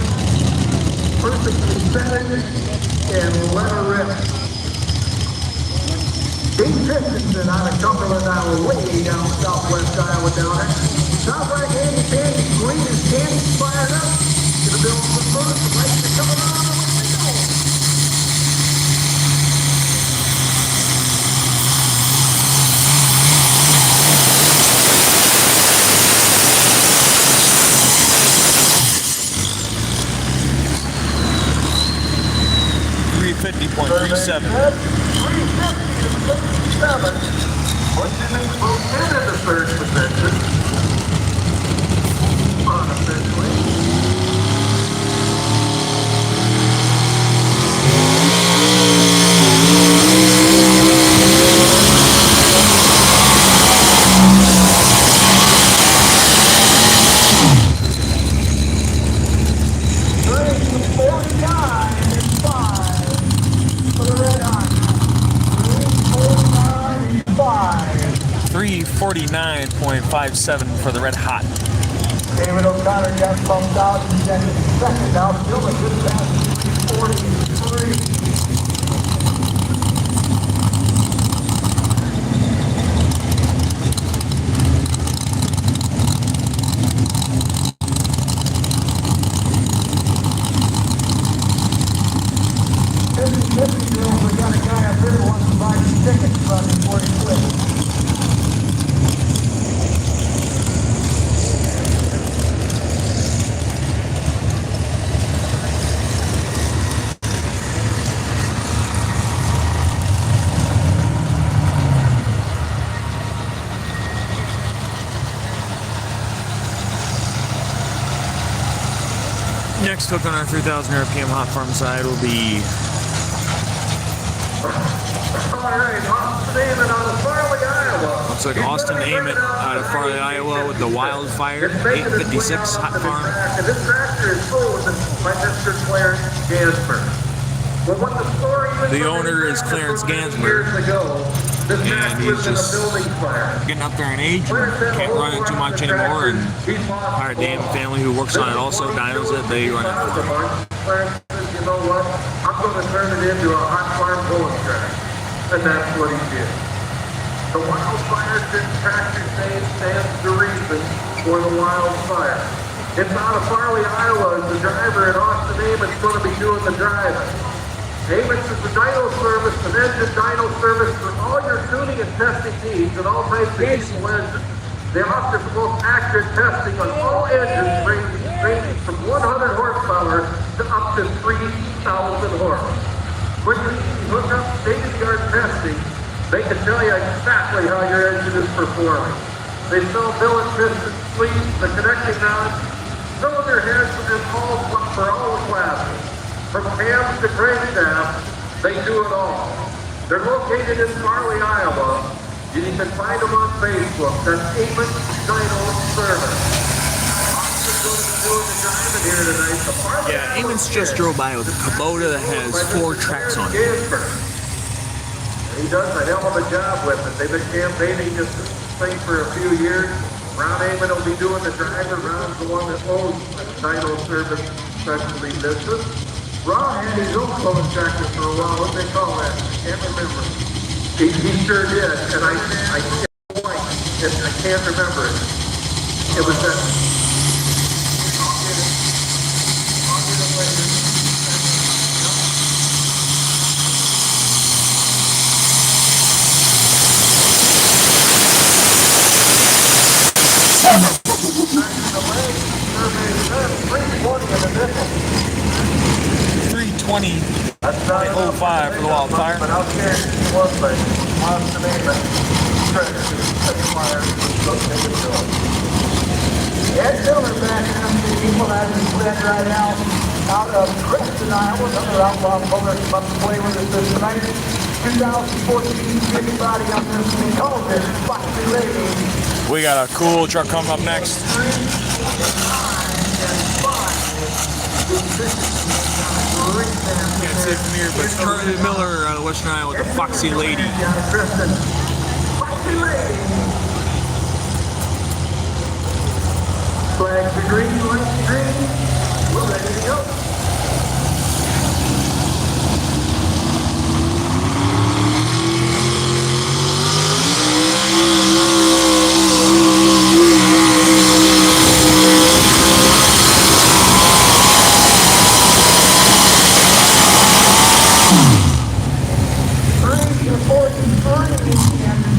perfectly centered, and let her rip. Dave Christensen out of Cumberland, Iowa, way down southwest Iowa down there. Sounds like Andy Dandy, green is candy fired up. Gonna build some first, the lights are coming on, and away they go. .37. 350.37. What's in it? Moved into the third position. Unofficially. .57 for the Red Hot. David O'Connor got bumped out and then second out. Still a good pass. 43. We got a guy up here who wants to buy some tickets from him 40 quid. Next hook on our 3,000 RPM hot farm side will be Alright, Austin Amon out of Farley, Iowa. looks like Austin Amon out of Farley, Iowa with the Wildfire 856 hot farm. And this tractor is owned by Mr. Clarence Gansberg. Well, what the story is, The owner is Clarence Gansberg, years ago, this and tractor he's was in a just building fire. getting up there in age and can't run it too much anymore, and hired Dan and family who works on it also, dynos it, they run it for him. Clarence says, you know what, I'm going to turn it into a hot farm pulling track. And that's what he did. The Wildfire tractor name stands to reason for the Wildfire. It's out of Farley, Iowa, as the driver, and Austin Amon's going to be doing the driving. Amon's is the dyno service, an engine dyno service for all your tuning and testing needs and all types of diesel engines. They offer the most accurate testing on all engines ranging from 100 horsepower to up to 3,000 horsepower. Quick and easy hookup, state-of-the-art testing, they can tell you exactly how your engine is performing. They sell billet pistons, sleeves, the connecting rods, cylinder heads, and all for all the classes. From cams to crankshafts, they do it all. They're located in Farley, Iowa. You can find them on Facebook. That's Amon Dyno Service. Yeah, Amon's just drove by with a Kubota that has 4 tracks on it. He does a hell of a job with it. They've been campaigning this thing for a few years. Ron Amon will be doing the driver. Ron's the one that owns the Dyno Service specialty business. Ron had his own clone tractor for a while. What they call that? I can't remember. He sure did, and I can't remember it. It was that. I'll get it later. The leg survey says 320 in the nickel. 320 That's not 05 for the wildfire. But I'll guarantee you one thing. Wants to name it. Ed Miller back in the people as he led right out of Creston, Iowa. Another outlaw puller come up to play with us this night. 2014 everybody on this thing calls it Foxy Lady. We got a cool truck coming up next. Can't see it from here, but it's Charlie Miller out of Western Iowa with the Foxy Lady. Foxy Lady. Flags are green, lights are green. We're ready to go.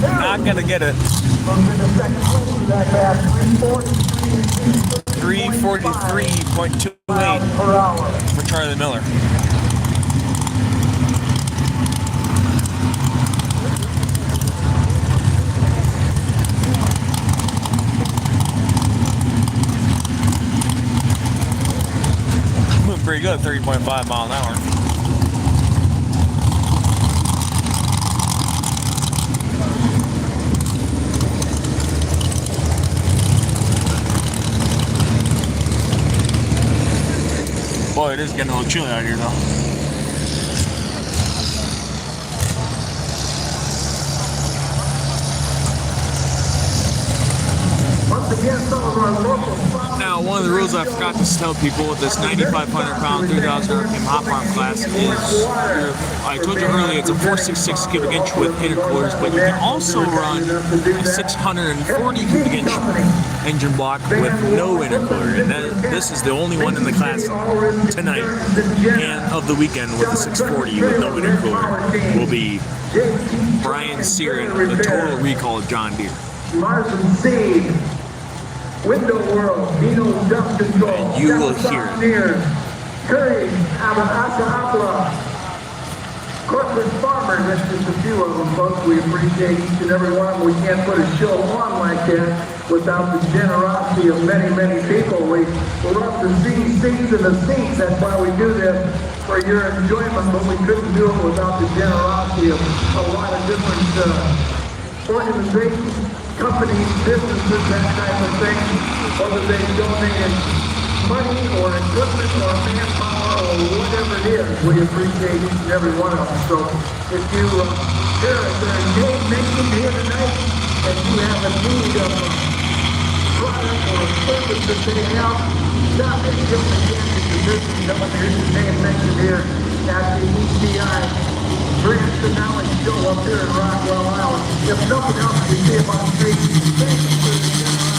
Not gonna get it. 343.28 for Charlie Miller. Moving pretty good, 30.5 mile an hour. Boy, it is getting a little chilly out here, though. Now, one of the rules I forgot to tell people with this 9,500 pound, 3,000 RPM hot farm class is, I told you earlier, it's a 466 cubic inch with intercoolers, but you can also run a 640 cubic inch engine block with no intercooler, and this is the only one in the class tonight and of the weekend with a 640 with no intercooler will be Brian Searing, the Total Recall John Deere. Larson Seed, Window World, Dino Dust Control, And you will hear it. Curry, Abba, Corporate Farmers, that's just a few of them, folks. We appreciate each and every one of them. We can't put a show on like that without the generosity of many, many people. We love to see seeds in the seats. That's why we do this, for your enjoyment, but we couldn't do it without the generosity of a lot of different organizations, companies, businesses, that type of thing, whether they donated money or equipment or manpower or whatever it is. We appreciate each and every one of them. So if you hear their name mentioned here tonight and you have a need of a product or a service that they have, stop in just again to the business. Someone hears your name mentioned here at the ECI Branch and Knowledge Show up here in Rockwell, Iowa. If nothing else, you see them on the street. Thank you for the generosity.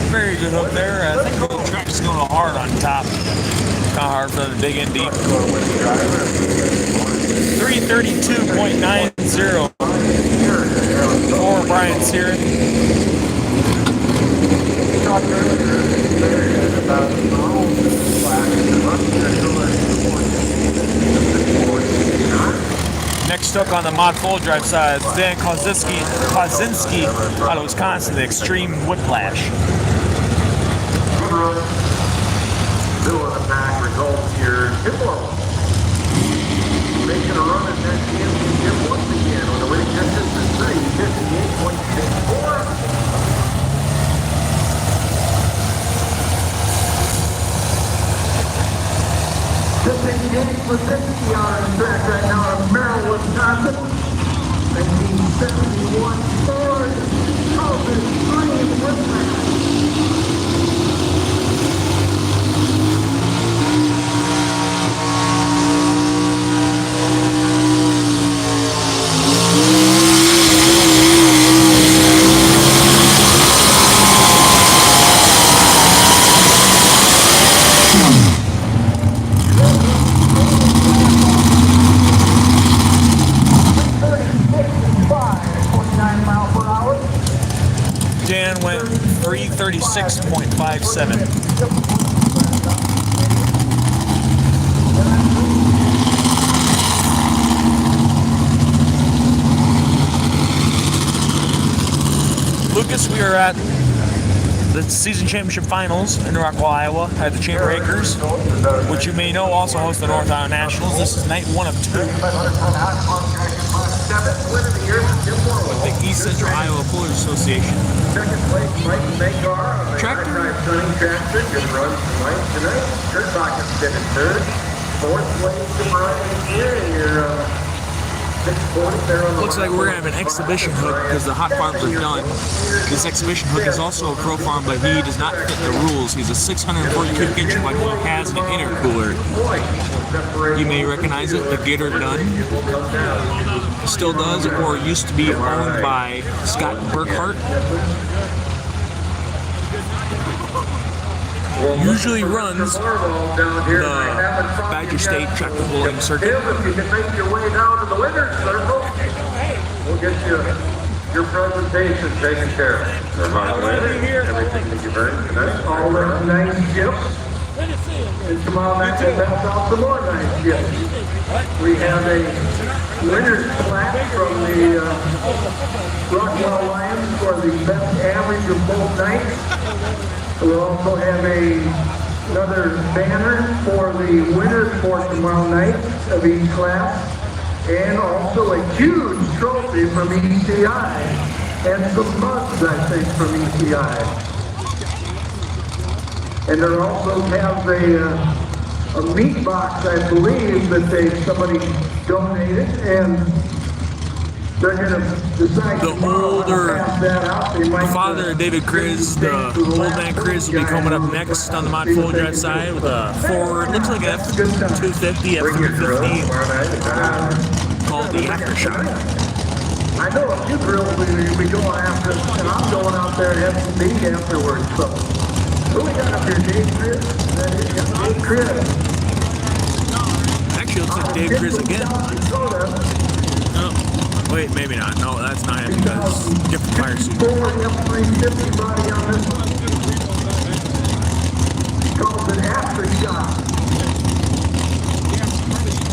Very good hook there. I think the track's going hard on top. Kind of hard for them to dig in deep. 332.90 for Brian Searing. Next hook on the mod full drive side is Dan Kozinski out of Wisconsin, the Extreme Whiplash. Middle of the pack results here. Kiplo making a run at that championship once again on the winning distance is 58.64. This is James Lazinski on the track right now in Merrill, Wisconsin. 1971 Ford Extreme Whiplash. 257. Lucas, we are at the season championship finals in Rockwell, Iowa at the Chamber Acres, which you may know also hosts the North Iowa Nationals. This is night 1 of 2 with the East Central Iowa Pullers Association. Second place, Mike Bengar on the Tractor. high drive running tractor. Good run from Mike tonight. Kurt Bach is in third. Fourth place to Brian here, and your 640 there on the Looks like we're going to have an exhibition hook because the hot farms are done. This exhibition hook is also a pro farm, but he does not fit the rules. He's a 640 cubic inch, but he has an intercooler. You may recognize it, the Gator Gun. Still does, or used to be owned by Scott Burkhart. Usually runs the Badger State tractor pulling circuit. If you can make your way down to the winner's circle, we'll get you your presentation taken care of. Everything that you've earned tonight. All those nice gifts. And tomorrow night we'll pass out some more nice gifts. We have a winner's plaque from the Rockwell Lions for the best average of both nights. We'll also have another banner for the winners for tomorrow night of each class, and also a huge trophy from ECI, and some mugs, I think, from ECI. And there also has a meat box, I believe, that somebody donated, and they're going to decide The older pass that out. They might, father of David Kriz, the old man Kriz, will be coming up next on the Mod Full Drive side with a Ford, looks like an F-250, F-350, called the Aftershock. I know a few girls will be going after, and I'm going out there to have some meat afterwards. So, who we got up here, Dave Kriz? That is Dave Kriz. Actually, looks like Dave Kriz again. Oh, wait, maybe not. No, that's not him because different fire suit. Ford F-350 body on this one. Called an Aftershock.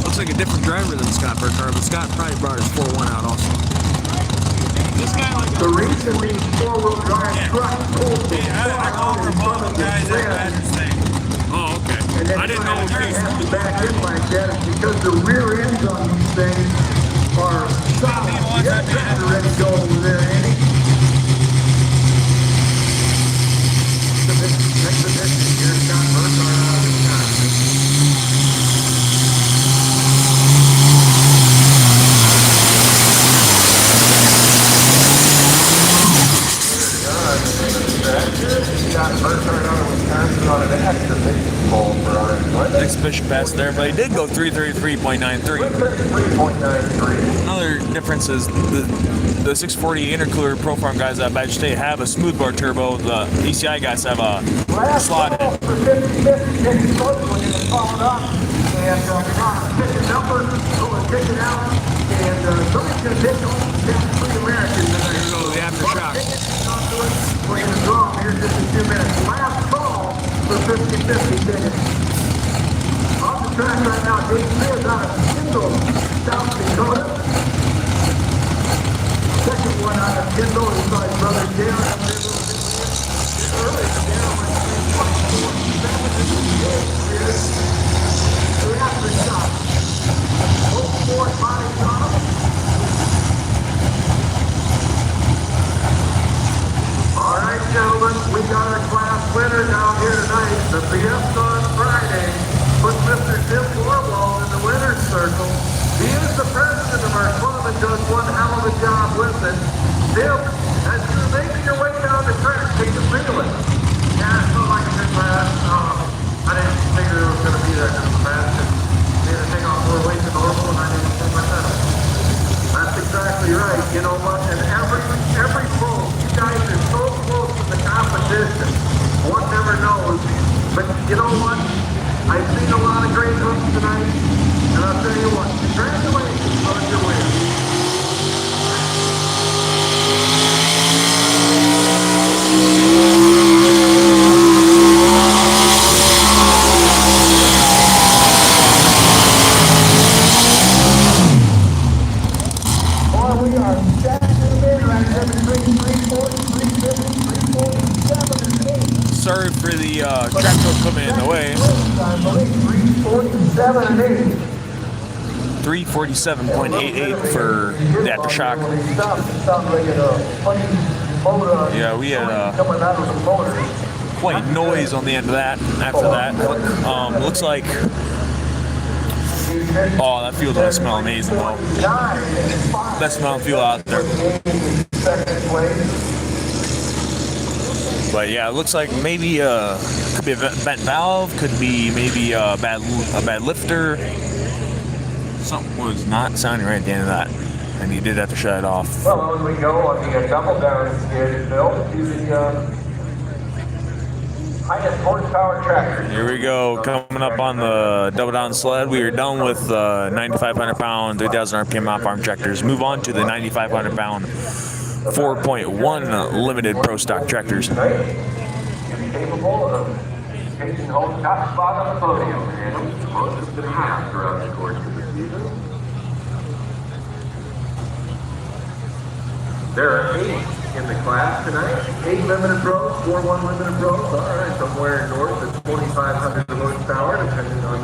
Looks like a different driver than Scott Burkhart, but Scott probably brought his 4-1 out also. The reason these four-wheel drive trucks pulled the car in front of the sled, Oh, okay. and then I didn't know have if to back in like that is because the rear ends on these things are solid. You got a tractor ready to go over there, Andy. Exhibition here, Scott Burkhart out of Wisconsin. exhibition pass there, but he did go 333.93. 3.93. Another difference is the 640 intercooler Pro Farm guys at Badger State have a smoothbore turbo. The ECI guys have a slot in. For 50-50, take it close, we're going to follow it up, and we're going to pick a number, we'll pick it out, and somebody's going to take home the 3 Americans tonight. Here goes the aftershock. We're going to draw them here in just a few minutes. Last call for 50-50 tickets. On the track right now, Dave Spears out of Kendall, South Dakota. Second one out of Kendall is my brother Darren up there. Early, Darren went 24-7. The aftershock. Both four bodies on them. All right, gentlemen, we got our class winner down here tonight. The Fiesta on Friday put Mr. Tim Orwell in the winner's circle. He is the president of our club and does one hell of a job with it. Tim, as you're making your way down the track, take a feel it. Yeah, I felt like a good class. I didn't figure it was going to be that good of a class. They had to take off more weight than normal, and I didn't think my medal. That's exactly right. You know what? And every pull, you guys are so close to the competition. One never knows. But you know what? I've seen a lot of great hooks tonight. And I'll tell you what, congratulations on your win. tractor equipment in the way. 347.88 for the aftershock. Yeah, we had quite noise on the end of that. After that, looks like, oh, that fuel does smell amazing though. Best smelling fuel out there. But yeah, it looks like maybe could be a bent valve, could be maybe a bad lifter. Something was not sounding right at the end of that, and you did have to shut it off. Well, as we go on the double down skid built to the highest horsepower tractor. Here we go, coming up on the double down sled. We are done with 9,500 pound, 3,000 RPM off arm tractors. Move on to the 9,500 pound 4.1 limited pro stock tractors. Capable of taking home top spot on the podium, and most of them have throughout the course of the season. There are 8 in the class tonight. 8 limited pros, 4-1 limited pros. All right, somewhere north of 2,500 horsepower, depending on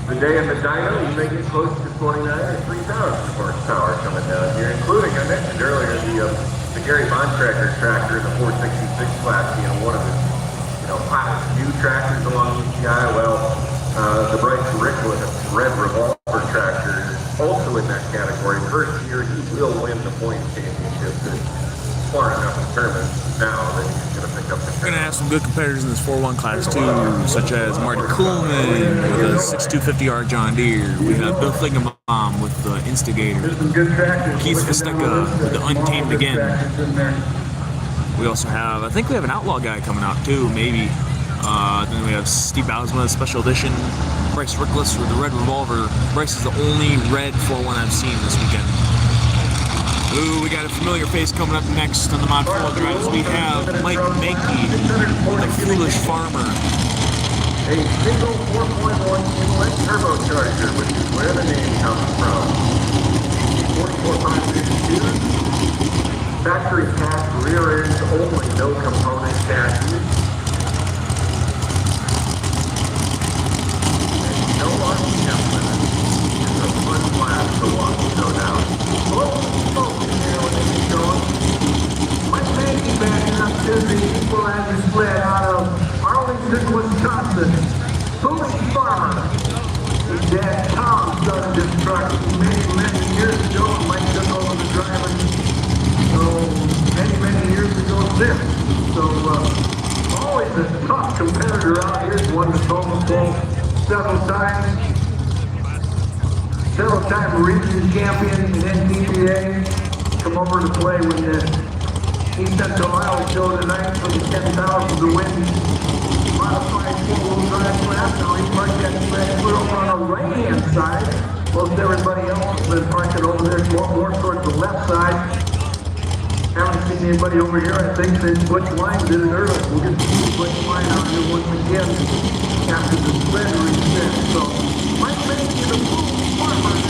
the day of the dyno. You may get close to 29 or 3,000 horsepower coming down here, including, I mentioned earlier, the Gary Bontrager tractor in the 466 class being one of the hottest new tractors along ECI. Well, the Bryce Rickwell Red Revolver tractor is also in that category. First year, he will win the point championship. It's far enough determined now that he's going to pick up the We're going to have some good competitors in this 4-1 class too, such as Marty Coolman with a 6250R John Deere. We have Bill Flingenbaum with the Instigator. Keith Vistecca with the Untamed Again. We also have, I think we have an Outlaw guy coming out too, maybe. Then we have Steve Bausma, Special Edition. Bryce Rickless with the Red Revolver. Bryce is the only red 4-1 I've seen this weekend. Ooh, we got a familiar face coming up next on the Mod 4 drives. We have Mike Mankey, the Foolish Farmer. A single 4.1 inlet turbocharger, which is where the name comes from. 44552. Factory cast rear ends only, no component chassis. And no RPM limit. It's a fun class to watch, no doubt. Focus here when they get going. Mike Mankey backing up to the equalizer sled out of Arlington, Wisconsin. Foolish Farmer. His dad Tom started this truck many years ago, and Mike took over the driving. So many years ago this. So always a tough competitor out here. He's won the Total Bowl several times. Several-time region champion in NTPA. Come over to play with the East Central Iowa show tonight for the 10,000 to win. Modified four-wheel drive class. Now he parked that sled clear over on the right-hand side. Most everybody else has been parking over there more towards the left side. Haven't seen anybody over here. I think that Butch Wine did it early. We'll get to see Butch Wine out here once again after the sled reset. So, Mike Mankey, the Foolish Farmer, 79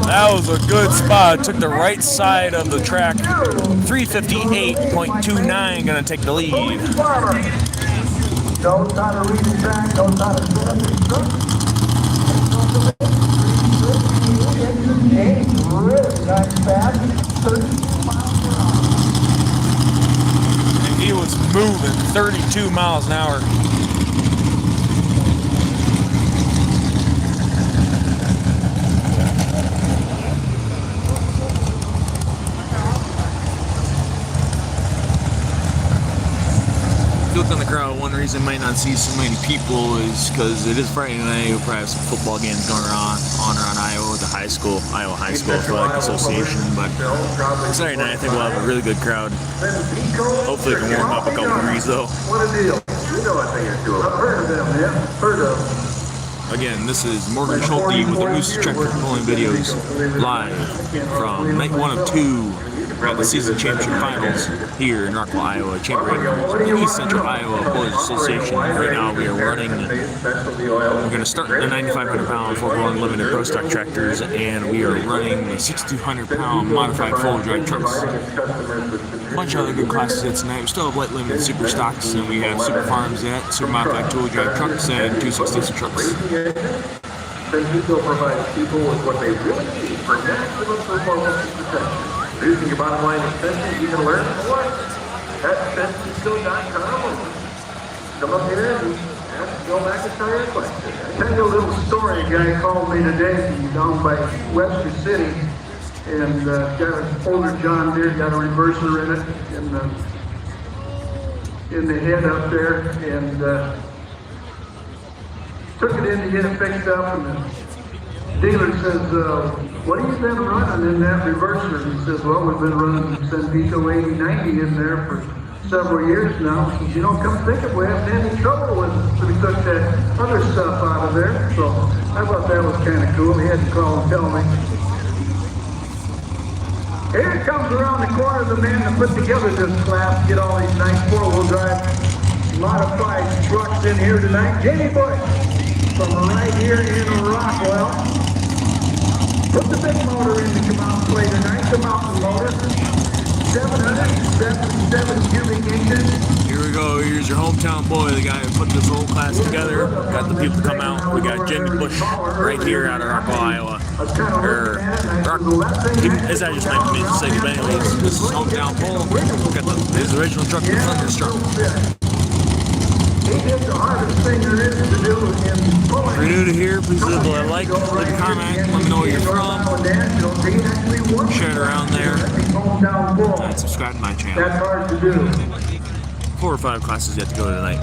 That was a good spot. Took the right side of the track. 358.29 gonna take the lead. knows how to read the track, knows how to set up his truck. Really nice fast, 32 miles per hour. And he was moving 32 miles an hour. Look on the crowd. One reason you might not see so many people is because it is Friday night. We'll probably have some football games going on around Iowa with the Iowa High School Athletic Association. But Saturday night, I think we'll have a really good crowd. Hopefully, it can warm up a couple degrees though. What a deal. You know a thing or two I've about heard of them, yeah. Heard of them. Again, this is Morgan Schulte with the Moose Tractor Pulling Videos live from night 1 of 2 at the season championship finals here in Rockwell, Iowa, Chamber in East Central Iowa Pullers Association. Right now we are running, we're going to start the 9,500 pound 4-wheel unlimited pro stock tractors, and we are running the 6,200 pound modified four-wheel drive trucks. A bunch of other good classes yet tonight. We still have light limited super stocks, and we have super farms yet, super modified two-wheel drive trucks, and 260 trucks. Sensico provides people with what they really need for maximum performance and protection. Reducing your bottom line expenses, you can learn more at Sensico.com. Come up here and ask Joe McIntyre a question. I'll tell you a little story. A guy called me today from down by Webster City, and got an older John Deere, got a reverser in it, in the head up there, and took it in to get it fixed up, and the dealer says, what have you been running in that reverser? He says, well, we've been running Sensico 8090 in there for several years now. He says, you know, come think of it, we haven't had any trouble with it. So we took that other stuff out of there. So I thought that was kind of cool. He had to call and tell me. Here comes around the corner the man that put together this class, get all these nice four-wheel drive modified trucks in here tonight. Jamie Bush from right here in Rockwell. Put the big motor in to come out and play tonight, the mountain motor. 777 cubic inches. Here we go. Here's your hometown boy, the guy who put this whole class together. Got the people to come out. We got Jamie Bush right here out of Rockwell, Iowa. His I just like me to say, but anyways, this is hometown pull. Got his original truck, the Thunderstruck. If you're new to here, please leave a like, leave a comment, let me know where you're from. Share it around there. And subscribe to my channel. That's hard to do. 4 or 5 classes yet to go tonight.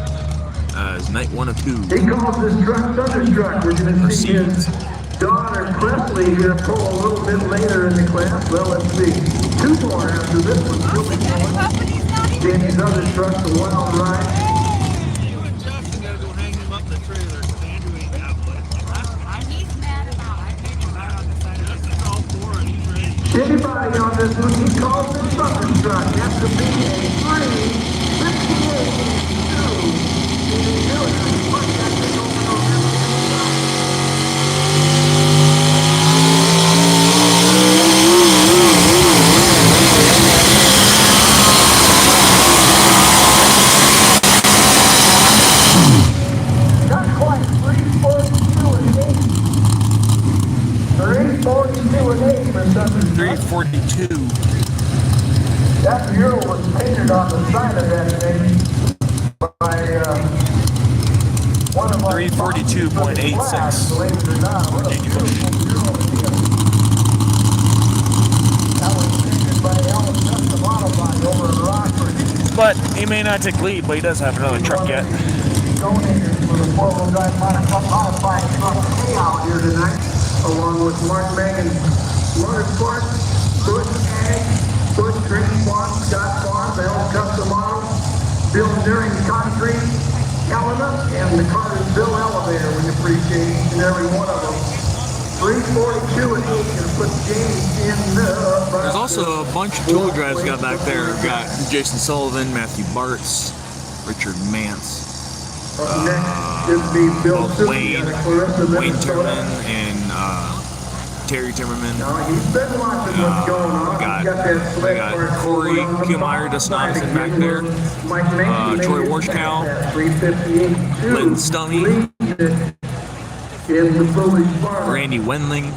It's night 1 of 2. He calls this truck Thunderstruck. We're going to see his daughter Presley here pull a little bit later in the class. Well, let's see. 2 more after this one. Danny's other truck, the Wild Ride. Anybody on this one, he calls it Thunderstruck. That's to be a 342. That mural was painted on the side of that thing by one of our 342.86. believe it or not. That was painted by Alan Custom Modified over in Rockford. But he may not take lead, but he does have another truck yet. Donated for the four-wheel drive modified truck payout here tonight, along with Mark Megan Motorsport, Bush Ag, Bush Drinking Farm, Scott Farm, L Custom Auto, Bill Nearing Concrete, Helena, and the Cartersville Elevator. We appreciate each and every one of them. 342 and 8 and put James in the... There's also a bunch of tool drives got back there. We've got Jason Sullivan, Matthew Bartz, Richard Mance, both Wayne Timmerman and Terry Timmerman. He's been watching what's going on. We got Corey Kuhlmeyer, Dustin Opposite back there. Troy Warshkow, Lynn Stummy, Randy Wendling.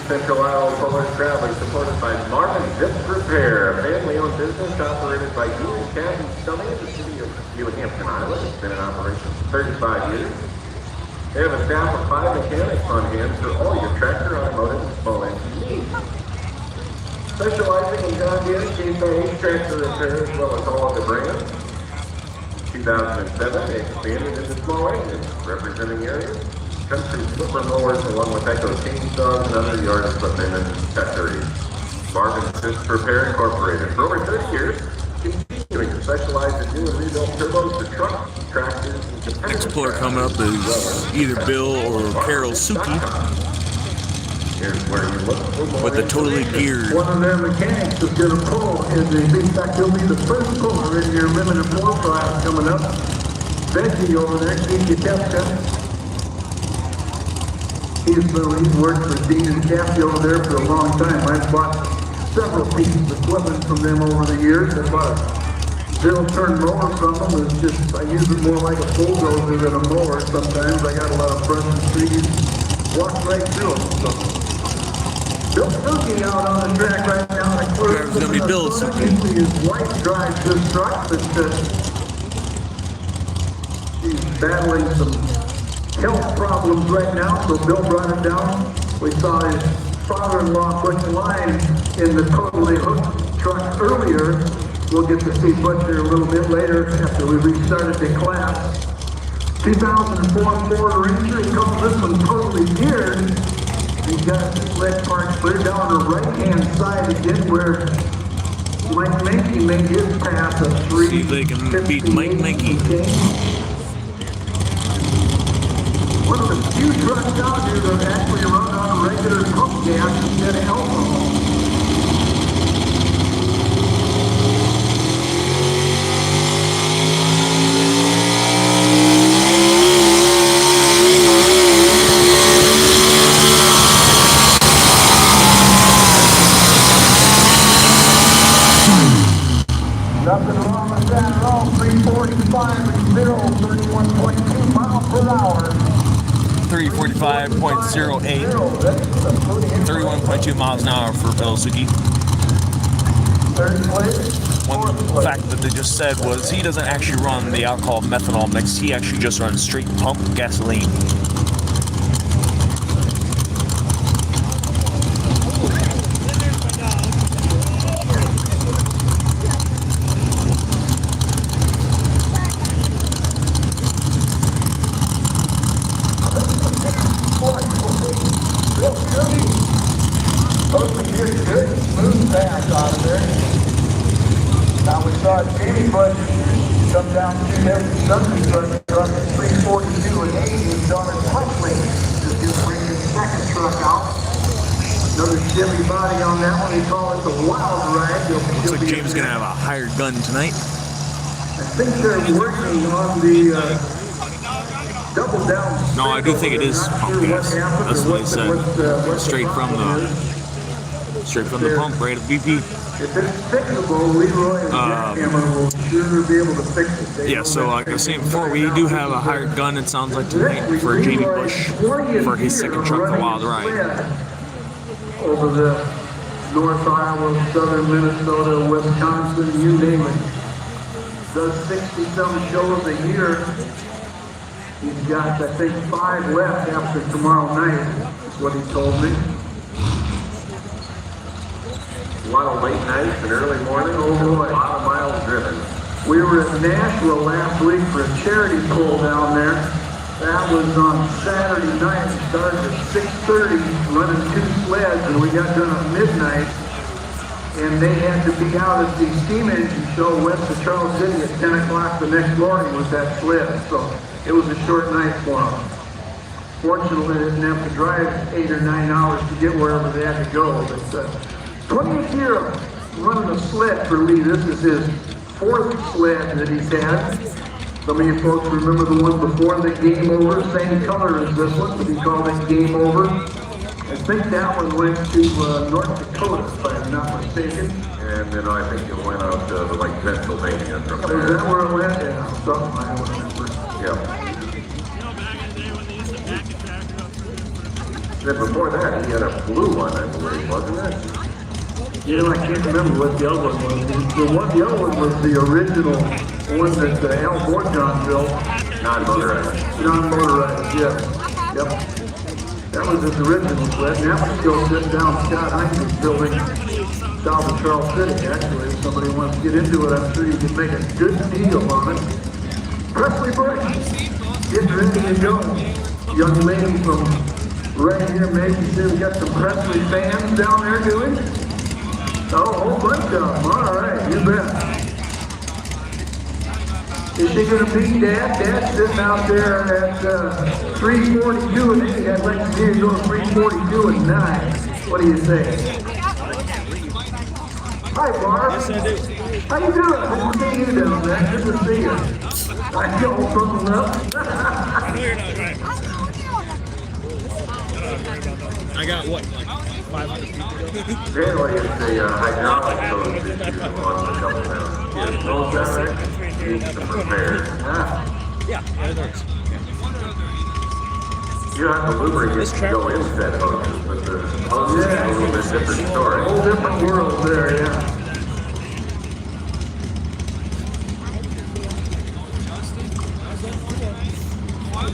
Central Iowa Polar proudly supported by Marvin Zips Repair, a family-owned business operated by you and Kathy Stummy in the city of New Hampton, Iowa. It's been in operation for 35 years. They have a staff of 5 mechanics on hand for all your tractor, automotive, and small engine needs. Specializing in John Deere, Ecipa tractor repair as well as all other brands. In 2007, they expanded into small engines, representing areas, country flipper mowers, along with Echo chainsaws and other yard equipment and accessories. Marvin Zips Repair Incorporated for over 30 years, continuing to specialize in new and rebuilt turbos to trucks, tractors, and competitive. Next puller coming up is either Bill or Carol Suki Here's where you look for more with the totally information. geared. One of their mechanics is going to pull, and in fact, he'll be the first puller in your limited 4 trial coming up. Benji over there, Keith Yatevka. He's worked for Dean and Kathy over there for a long time. I've bought several pieces of equipment from them over the years. I bought a zero-turn mower from them. It's just, I use it more like a bulldozer than a mower sometimes. I got a lot of brush and trees. Walk right through them. So. Bill Suki out on the track right now. Driver's gonna be Bill Suki. His wife drives this truck, but she's battling some health problems right now, so Bill brought it down. We saw his father-in-law put line in the totally hooked truck earlier. We'll get to see Butcher a little bit later after we restarted the class. 2004 Ford Ranger, he calls this one totally geared. He's got his leg parked clear down the right-hand side again where Mike Menke made his pass of 3. See if they can beat Mike Menke. One of the few trucks out here that actually run on regular pump gas instead of alcohol. Nothing wrong with that at all. 345 and 0, 31.2 miles per hour. 345.08, 31.2 miles an hour for Bill Suki. Third place. One fact that they just said was he doesn't actually run the alcohol methanol mix. He actually just runs straight pump gasoline. Now we saw Jamie Bush come down to him, something truck at 342 and 80, and Donald Huxley just going to bring his second truck out. Another Chevy body on that one. They call it the Wild Ride. Looks like James is going to have a hired gun tonight. I think they're working on the double down. No, I do think it is pump gas. That's what he said. Straight from the pump right at BP. If it's fixable, Leroy and Jackhammer will sure be able to fix it. Yeah, so like I was saying before, we do have a hired gun, it sounds like, tonight for Jamie Bush for his second truck, the Wild Ride. Over the North Iowa, Southern Minnesota, Wisconsin, you name it. Does 60-some shows a year. He's got, I think, 5 left after tomorrow night, is what he told me. A lot of late nights and early mornings, a lot of miles driven. We were at Nashville last week for a charity pull down there. That was on Saturday night. We started at 6:30, running 2 sleds, and we got done at midnight. And they had to be out at the steam engine show west of Charles City at 10 o'clock the next morning with that sled. So it was a short night for them. Fortunately, they didn't have to drive 8 or 9 hours to get wherever they had to go. But 20th year of running a sled for Lee. This is his 4th sled that he's had. Some of you folks remember the one before the Game Over, same color as this one, but he called it Game Over. I think that one went to North Dakota, if I'm not mistaken. And then I think it went out to like Pennsylvania from Was there. that where it went? Yeah, something I don't remember. Yeah. You know, back in the day when they used to back a tractor up Then before that, he had a blue one, I believe, wasn't it? You know, I can't remember what the other one was. The other one was the original one that Al Borjon built. Non-motorized. Non-motorized, yeah. Yep. That was his original sled. And that was still sitting down Scott Heinz's building south of Charles City, actually. If somebody wants to get into it, I'm sure you can make a good deal on it. Presley Bush, get ready to go. Young lady from right here, maybe she's got some Presley fans down there doing. Oh, a whole bunch of them. All right, you bet. Is she going to beat Dad? Dad's sitting out there at 3:42 and 8. I'd like to see her go 3:42 and 9. What do you say? Hi, Barb. Yes, I do. How you doing? Good to see you down there. Good to see you. I go from the left. I got what, like 500 people? Generally, it's the hydraulic hose that you want to couple down. Yeah, all that right? Needs to prepare. Yeah, it works. You don't have to lubricate to go into that hoses, but the hose is a little bit different story. Whole different world there, yeah.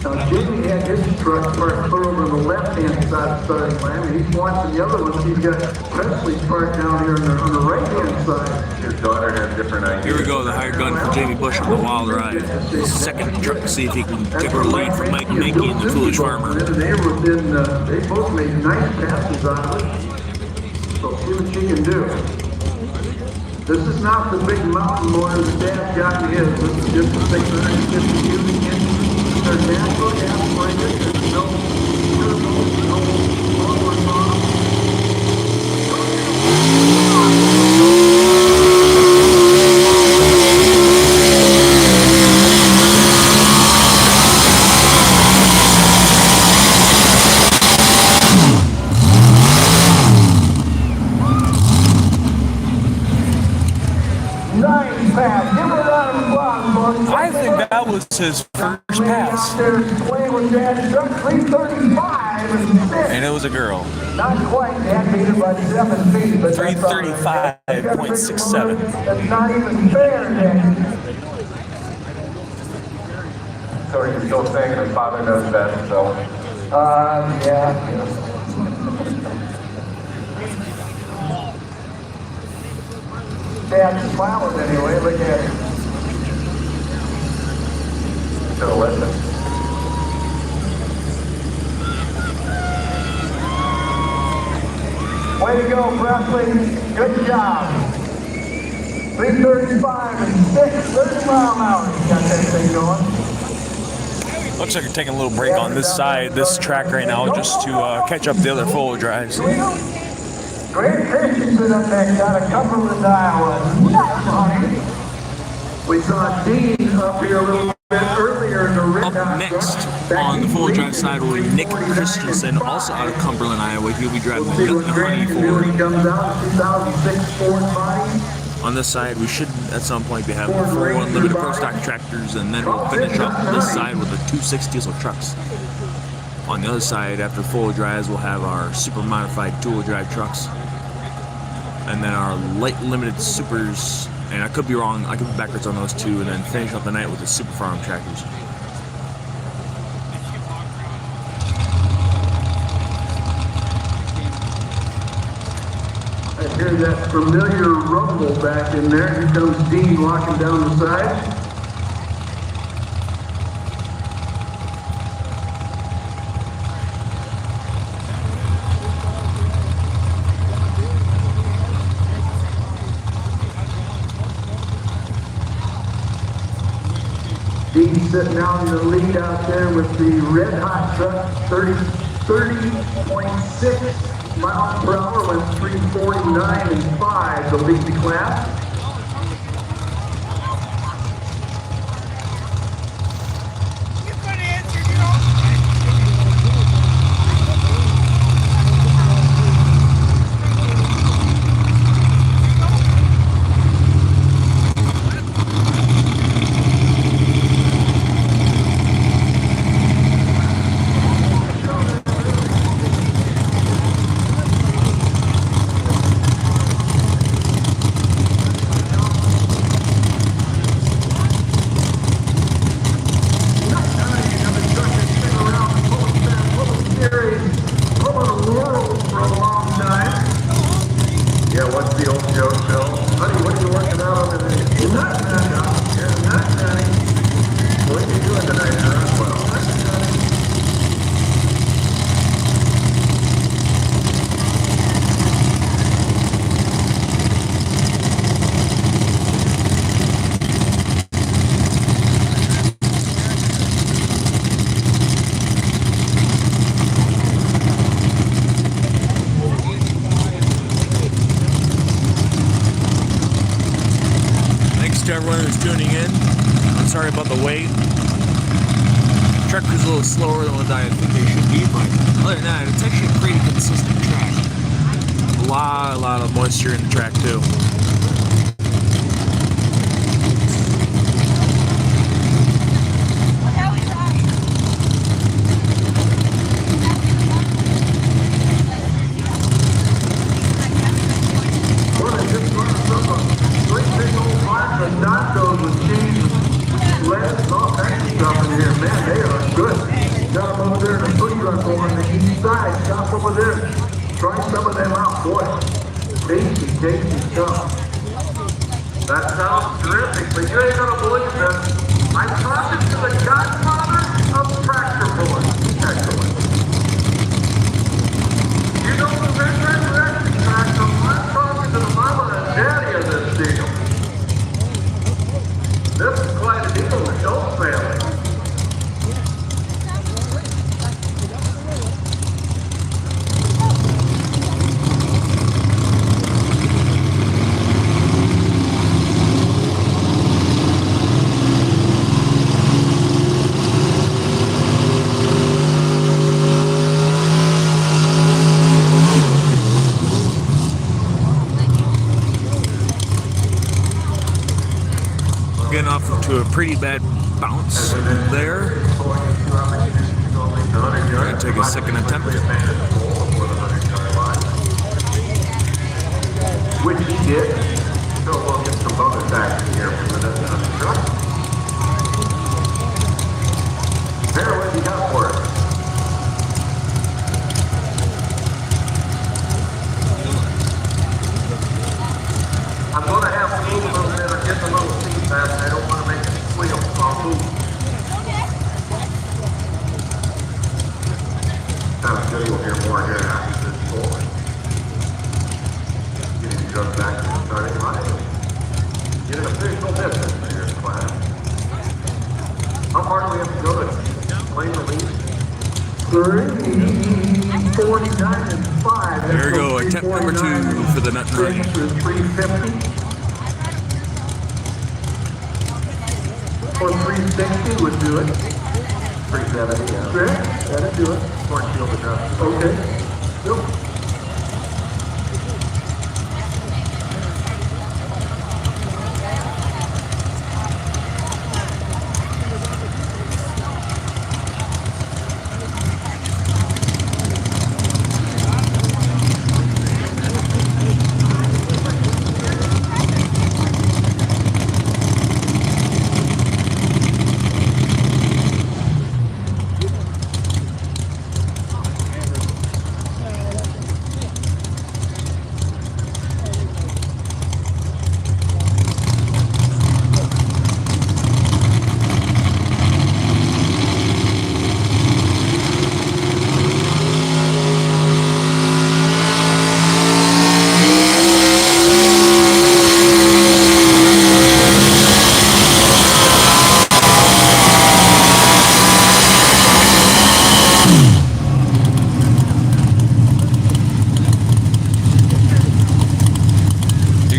Now, Jamie had his truck parked over on the left-hand side of the starting line, and he's watching the other ones. He's got Presley's parked down here on the right-hand side. His daughter has different ideas. Here we go, the hired gun for Jamie Bush on the wild ride. Second truck to see if he can take her lead from Mike Mankey and the Foolish Farmer. And they both made nice passes out of it. So see what she can do. This is not the big mountain motor that Dad got in his. This is just a 650 cubic inch. They're natural gas brakes. There's no turbo, no forward pump. Nice pass. Give her a round of applause, folks. I think that was his first pass. Playing with Dad's truck, 335 and 6. And it was a girl. Not quite. Dad beat it by 7 feet, but 335.67. That's not even fair, Dad. So you're still saying his father knows best, so. Yeah. Dad's smiling anyway, look at him. Should have listened. Way to go, Presley. Good job. 335 and 6, 30 mile an hour. You got that thing going. Looks like you're taking a little break on this side, this track right now, just to catch up the other four-wheel drives. Great Christensen up next out of Cumberland, Iowa. We saw Dean up here a little bit earlier in the red. Up next on the four-wheel drive side will be Nick Christensen, also out of Cumberland, Iowa. He'll be driving the Honey Ford. Comes out 2006 Ford body. On this side, we should at some point be having 4 unlimited pro stock tractors, and then we'll finish up this side with the 2.6 diesel trucks. On the other side, after four-wheel drives, we'll have our super modified two-wheel drive trucks, and then our light limited supers. And I could be wrong, I could be backwards on those two, and then finish up the night with the super farm tractors. I hear that familiar rumble back in there. Here comes Dean walking down the side. Dean sitting out in the lead out there with the red hot truck, 30.6 miles per hour, went 349 and 5 to lead the class. sorry about the wait. Tractor's a little slower than what I think they should be, but other than that, it's actually a pretty consistent track. A lot of moisture in the track too. Try some of them out, boy. Tasty stuff. That sounds terrific, but you ain't gonna believe this. I'm talking to the godfather of tractor pulling. Excellent. You know the resurrection tractor, I'm talking to the mama and daddy of this deal. This is quite a deal with Schultz family. Getting off to a pretty bad bounce there. Gonna take a second attempt. Which he did. So we'll get some bonus action here for the truck. There, what you got for us? I'm going to have to move a little bit or get the little seat back. I don't want to make it squeal. I'll move. Sounds good. We'll hear more here after this forward. Getting the truck back to the starting line. Get an official distance for your class. How far do we have to go to claim the lead? 49 and 5. There we go, attempt number 2 for the nut run. 350. Or 360 would do it. 370, yeah. Correct? That'd do it. Cornfield adjustment. Okay. Yep.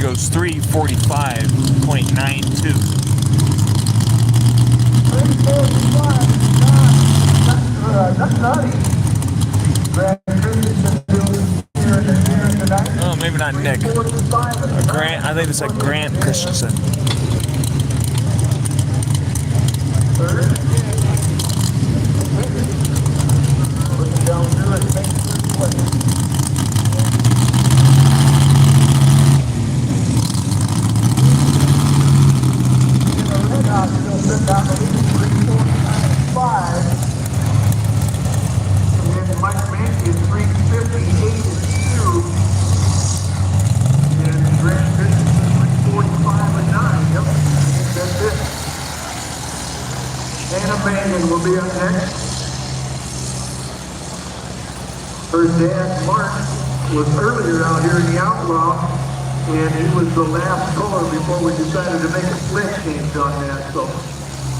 Goes 345.92. Oh, maybe not Nick. Grant, I think it's like Grant Christensen. Will be up next. Her dad, Mark, was earlier out here in the Outlaw, and he was the last caller before we decided to make a split change on that. So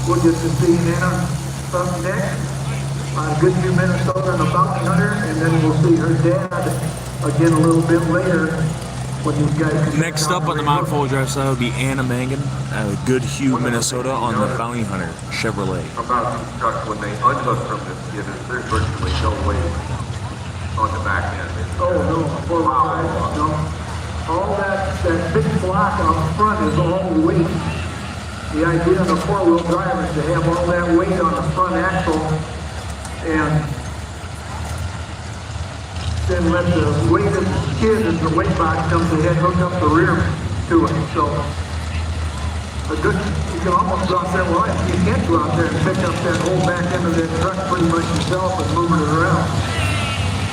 we'll get to see Nana up next. A good few minutes over in the bounty hunter, and then we'll see her dad again a little bit later when these guys come Next down up on the Mount Full Drive side will be Anna Mangan out of Goodhue, Minnesota on the Bounty Hunter Chevrolet. About these trucks when they unhook from the skid is there's virtually no weight on the back end. Oh no, no. All that big block out front is all weight. The idea of a four-wheel drive is to have all that weight on the front axle and then let the weight of the skid as the weight box comes ahead hook up the rear to it. So you can almost go out there, well, you can't go out there and pick up that whole back end of that truck pretty much yourself and move it around.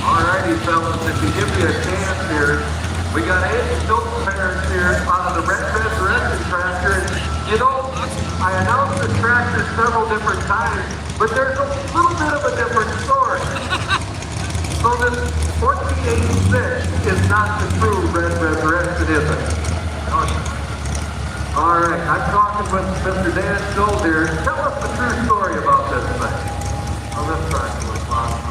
Alrighty, fellas, if you give me a chance here, we got Andy Stokes parents here out of the Red Resurrection tractor. You know, I announced the tractor several different times, but there's a little bit of a different story. So this 1486 is not the true Red Resurrection, is it? Alright, I'm talking with Mr. Dan Stokes here. Tell us the true story about this thing. Well, this tractor was lost.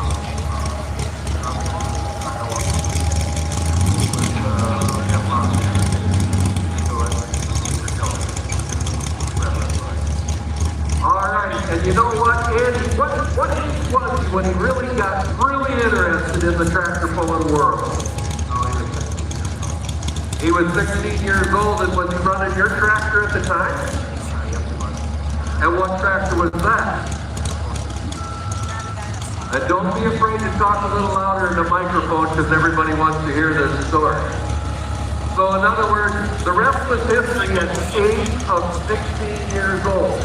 Alright, and you know what, Andy, what age was he when he really got really interested in the tractor pulling world? He was 16 years old and was he running your tractor at the time? And what tractor was that? And don't be afraid to talk a little louder in the microphone because everybody wants to hear this story. So in other words, the rest was history at the age of 16 years old.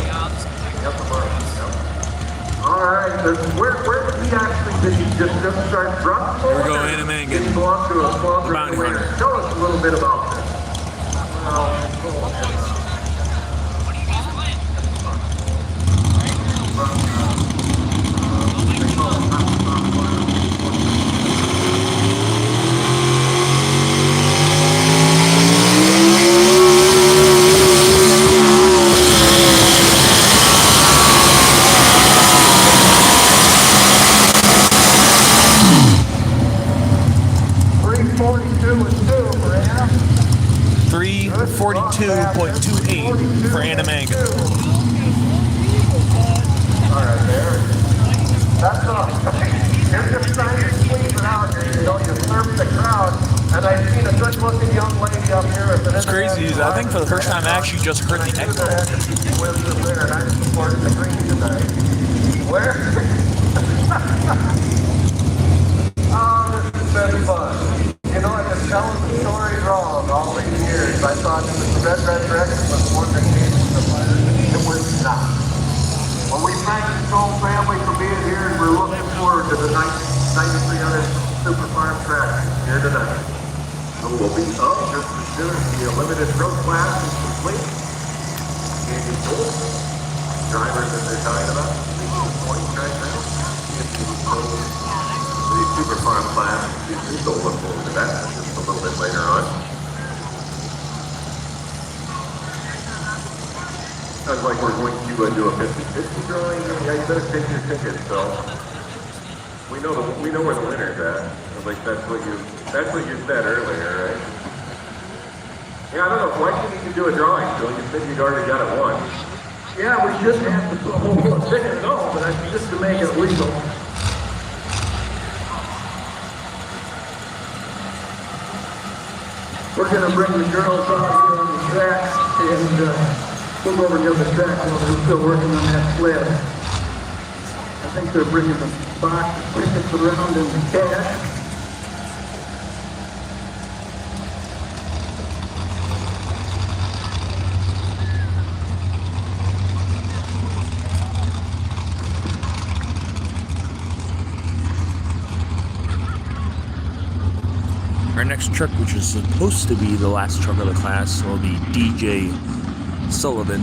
Alright, where did he actually, did he just start drunk? Here we go, Anna Mangan. Did he belong to a sponsor? Bounty Hunter. Tell us a little bit about this. .28 for Anna Mangan. Alright, there. That's all. You're just trying to squeeze it out here, you know, you surf the crowd, and I've seen a good-looking young lady up here. It's crazy, is I think for the first time I actually just heard the echo. And I'm supporting the green tonight. Where? Oh, this has been fun. You know, I've been telling the story wrong all these years. I thought it was the Red Resurrection was one that came from the fire. It was not. Well, we thank the Stone family for being here, and we're looking forward to the 9300 Super Farm tractor here tonight. So we'll be up just as soon as the limited road class is complete. Andy Stokes, drivers that they're talking about, points right now. The Super Farm class, we'll look forward to that just a little bit later on. Sounds like we're going to do a 50-50 drawing. You guys better take your tickets, so we know where the winner's at. At least that's what you said earlier, right? Yeah, I don't know. Why should you do a drawing, Phil? You said you'd already got it won. Yeah, we shouldn't have to put a whole lot of tickets at all, but that's just to make it legal. We're going to bring the girls out here on the track, and we'll go over to the other track while they're still working on that sled. I think they're bringing the box of tickets around in cash. Our next truck, which is supposed to be the last truck of the class, will be DJ Sullivan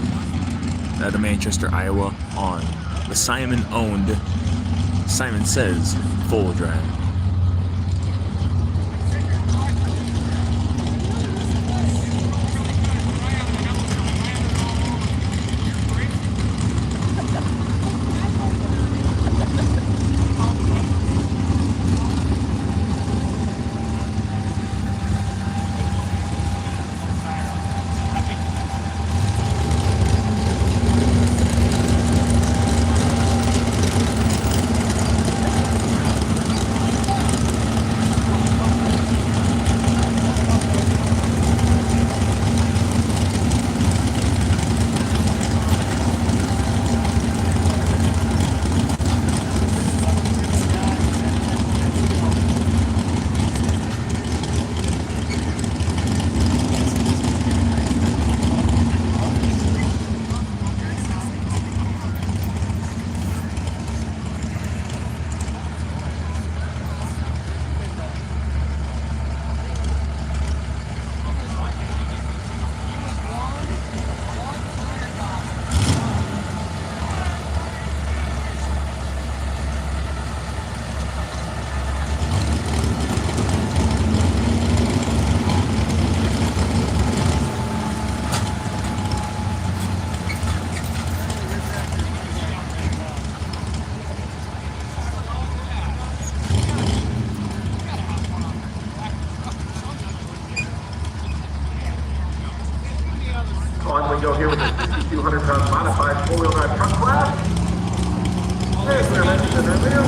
out of Manchester, Iowa, on the Simon-owned Simon Says full drive. Wagner mentioned earlier.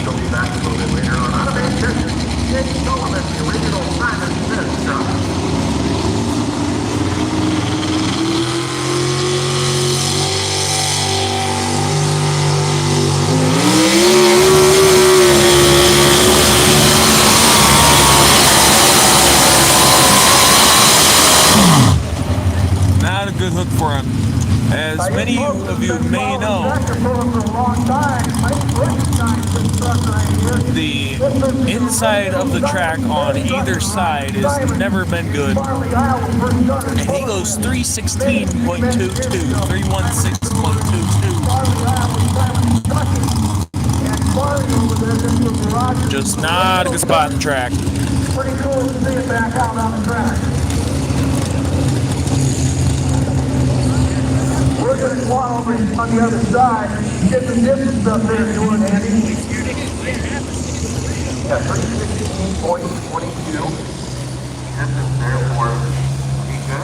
She'll be back a little bit later on. Out of Manchester, Jake Sullivan, the original Simon Smith truck. Not a good hook for him. As many of you may know, the inside of the track on either side has never been good. And he goes 316.22, 316.22. Just not a good spot in the track. Pretty cool to see it back out on the track. We're going to squat over on the other side and get the distance up there if you want, Andy. Yeah, 316.22. Distance there for DJ.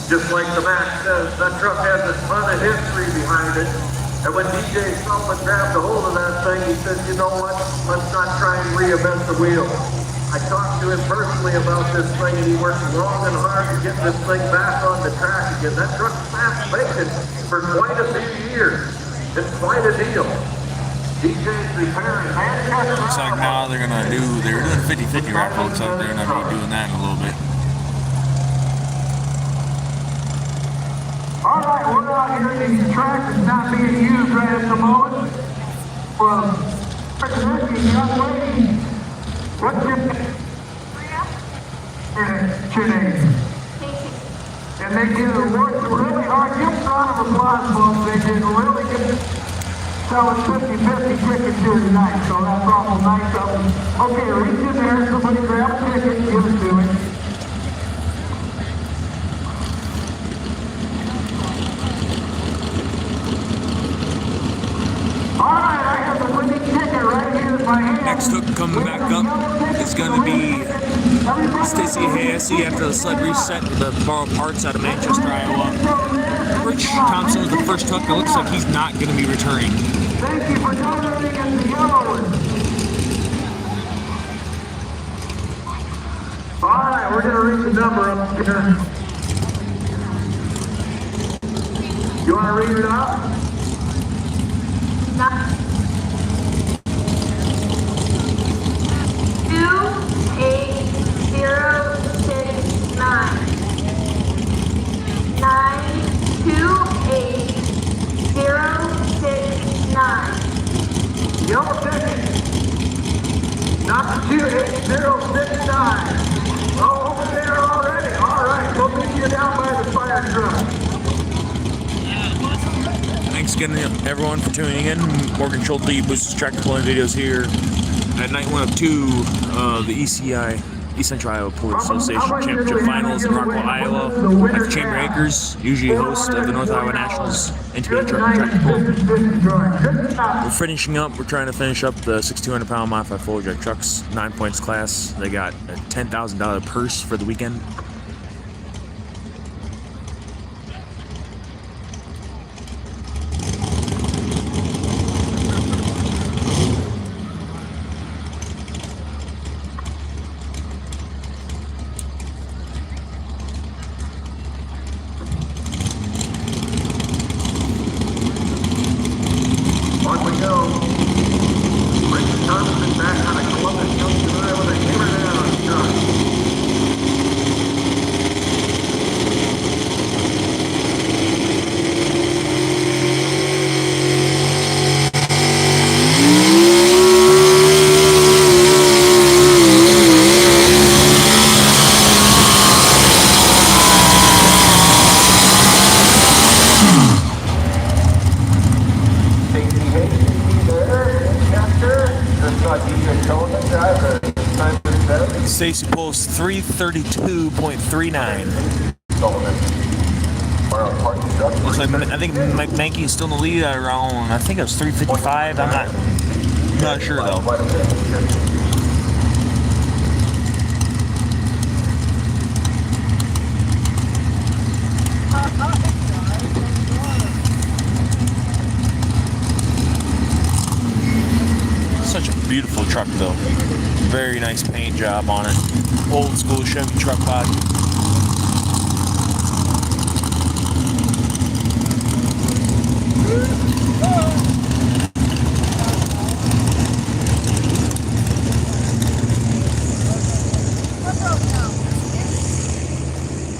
Just like the Mac says, that truck has a ton of history behind it. And when DJ Sullivan grabbed a hold of that thing, he said, you know what, let's not try and reinvent the wheel. I talked to him personally about this thing, and he worked long and hard to get this thing back on the track again. That truck's fast vacant for quite a few years. It's quite a deal. DJ's repairing and Looks like now they're doing 50-50 raffle, so they're gonna be doing that in a little bit. All right, we're out here in the track that's not being used right at the moment. From Ricky, young lady. What's your name? What's your name? And they did work really hard. Give a round of applause, folks. They did really good. Selling 50-50 tickets here tonight, so that's awful nice of them. Okay, reach in there, somebody grab a ticket, give it to him. Alright, I have the winning ticket right here in my hand. Next hook coming back up is going to be Stacy Hayesi after the sled reset with the borrowed parts out of Manchester, Iowa. Rich Thompson was the first hook. It looks like he's not going to be returning. Thank you for donating in the yellow one. Alright, we're going to read the number up here. You want to read it out? 28069. Yellow ticket. Not 28069. Oh, over there already. All right, we'll meet you down by the fire truck. Thanks again, everyone, for tuning in. Morgan Schulte, Boost's Tractor Pulling videos here at night one of two of the ECI, East Central Iowa Pulling Association Championship Finals in Rockwell, Iowa. At Chamber Acres, usually host of the North Iowa Nationals Intermediate Tractor Pull. We're finishing up. We're trying to finish up the 6,200-pound modified full drag trucks 9 points class. They got a $10,000 purse for the weekend. On we go. Richard Thompson back out of Columbus, Junction, Iowa. They hammer down truck. Stacy pulls 332.39. Looks like, I think Mike Mankey is still in the lead at around, I think it was 355. I'm not sure though. truck though. Very nice paint job on it. Old school Chevy truck body.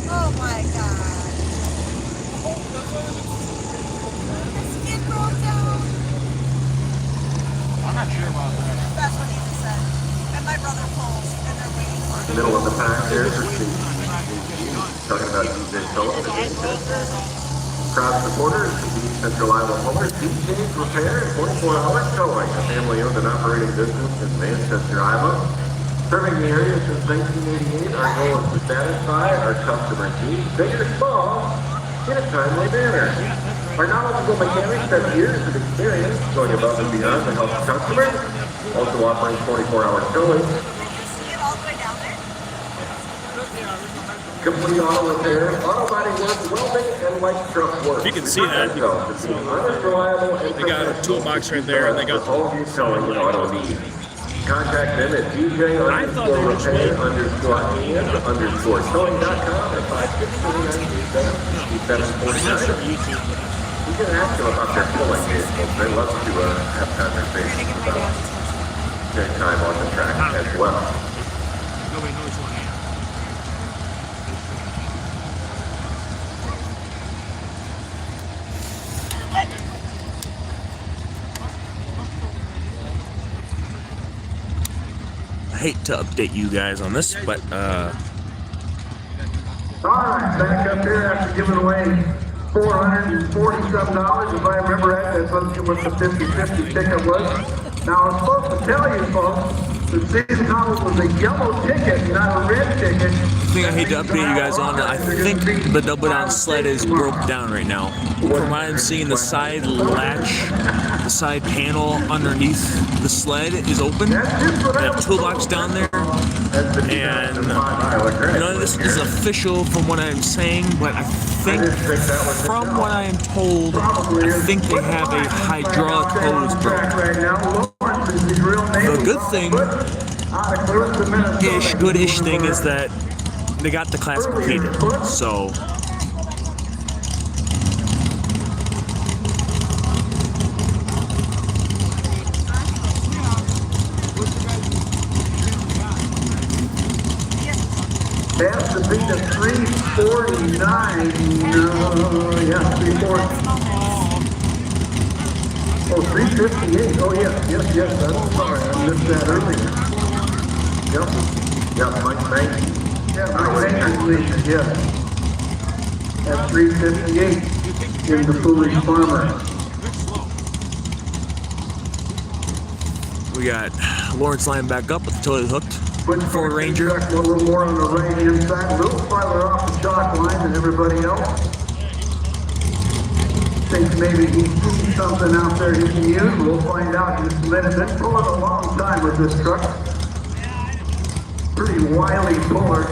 Oh my God. It broke down. I'm not sure about that. That's what he just said. And my brother pulls, and they're waiting for him. Middle of the pack here for Steve. Talking about DJ Sullivan. Across the border is the Central Iowa Motors Deep Change Repair and 24-hour towing. A family-owned and operating business in Manchester, Iowa. Serving the area since 1988, our goal is to satisfy our customers' needs, big or small, in a timely manner. Our knowledgeable mechanics have years of experience going above and beyond to help customers, also offering 24-hour towing. See it all the way down there? Complete auto repair, auto body work, welding, and light truck work. You can see that. They got a toolbox right there, and they got all of your towing and auto needs. Contact them at DJ_repair_and_towing.com at 562-937-4749. You can ask them about their towing vehicles. They love to have conversations about their time on the track as well. Nobody knows who I am. I hate to update you guys on this, but All right, back up here after giving away $440-some, if I remember right, that's what the 50-50 ticket was. Now, I was supposed to tell you folks, the season ticket was a yellow ticket, not a red ticket. the thing I hate to update you guys on, I think the double down sled is broke down right now. From what I'm seeing, the side latch, the side panel underneath the sled is open. They have toolbox down there. And none of this is official from what I'm saying, but I think from what I am told, I think they have a hydraulic hose broke. The good thing, good-ish thing is that they got the classificated, so. Has to be the 349, yeah, 340. Oh, 358, oh yes, I'm sorry, I missed that earlier. Yep. Yep, Mike, thank you. Yeah, my please, yes. At 358 in the Foolish Farmer. We got Lawrence line back up with the toilet hooked. Ford Ranger. A little more on the right hand side, a little farther off the chalk line than everybody else. Thinks maybe he's seen something out there he can use. We'll find out in just a minute. Been pulling a long time with this truck. Pretty wily puller.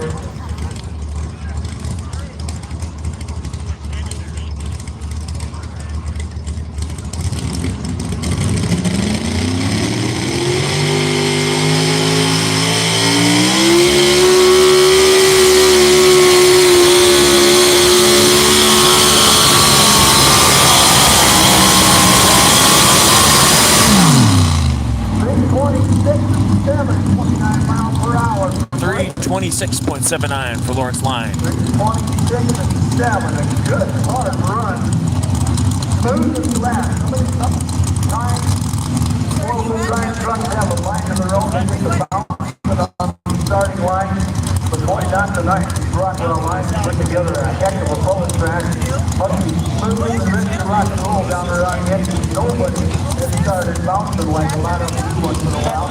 .79 for Lawrence line. 26 and 7, a good hard run. Smooth and flat. Sometimes four-wheel drive trucks have a line of their own. They make a bounce on the starting line. But boy, not tonight. These Rockwell lines put together a heck of a bullet track. Must be smooth and ready to rock and roll down there on the edge. Nobody has started bouncing like a lot of them do once in a while.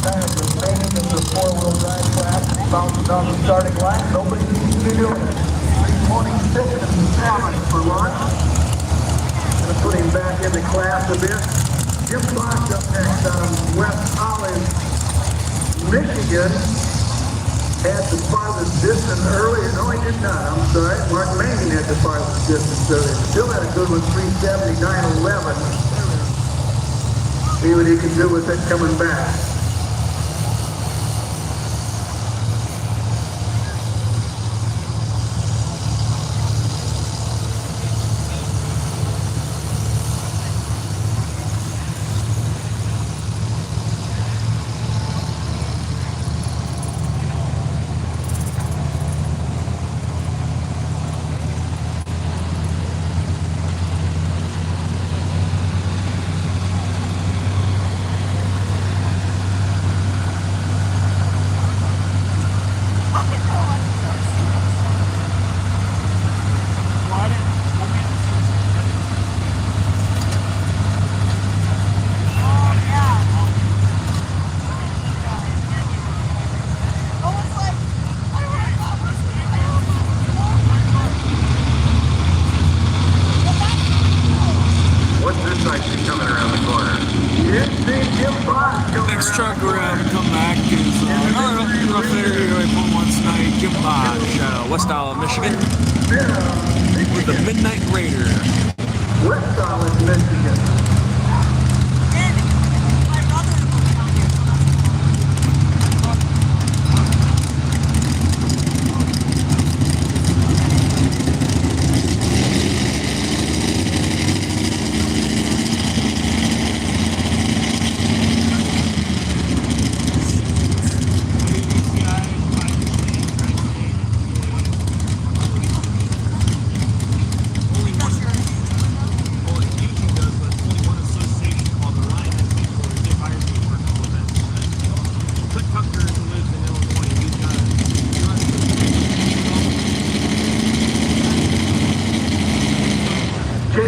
Kind of the same as the four-wheel drive track, bounces on the starting line, nobody seems to be doing it. 326 and 7 for Lawrence. Gonna put him back into class a bit. Jim Fox up next on West Olive, Michigan. Had the farthest distance earlier. No, he did not. I'm sorry. Mark Mangan had the farthest distance earlier. Still had a good one, 379.11. See what he can do with it coming back. What's this I see coming around the corner? Next truck we're having come back is another rough area right from once night, Jim Bosch, West Isle, Michigan, with the Midnight Raider. West Isle, Michigan. And my brother will come here.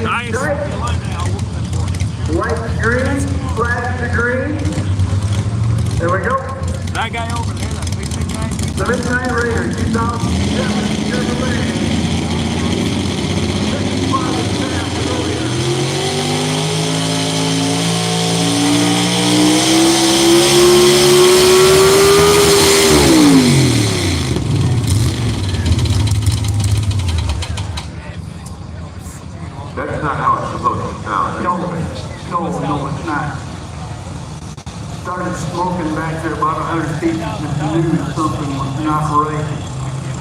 Nice. Light green, flash to green. There we go. That guy over there, that big guy. The Midnight Raider, 2007 Chevrolet. Second spot is fast earlier. That's not how it's supposed to sound. No, it's not. Started smoking back there about 100 feet. Just knew something was not right.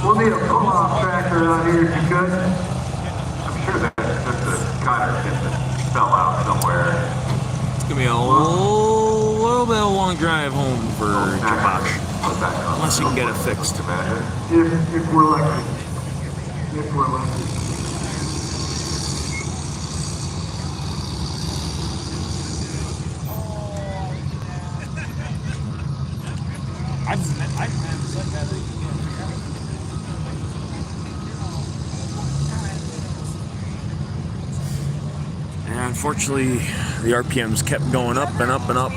We'll need a pull-off tractor out here if you could. I'm sure that's just a Connor kit that fell out somewhere. It's gonna be a little bit of a long drive home for Jim Bosch, unless you can get it fixed. If we're lucky. If we're lucky. And unfortunately, the RPMs kept going up and up and up.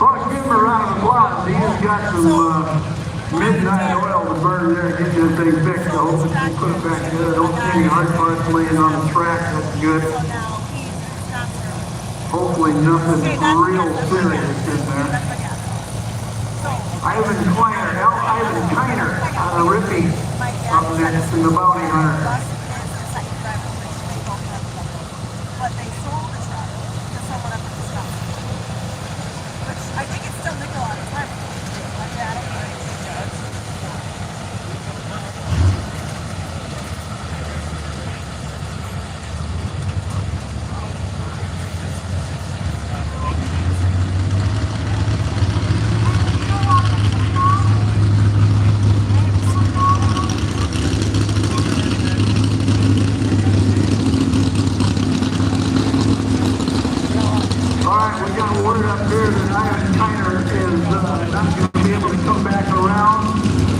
Well, give him a round of applause. He's got some midnight oil to burn there to get this thing fixed. I hope that you put it back together. Don't see any hard parts laying on the track. That's good. Hopefully nothing real serious in there. Ivan Kiner out of Rippy up next in the bounty hunter. But they sold the truck to someone up at the stop. Which I think it's still nickel on its time. Like that, Alright, we got word up here that Ivan Kiner is not going to be able to come back around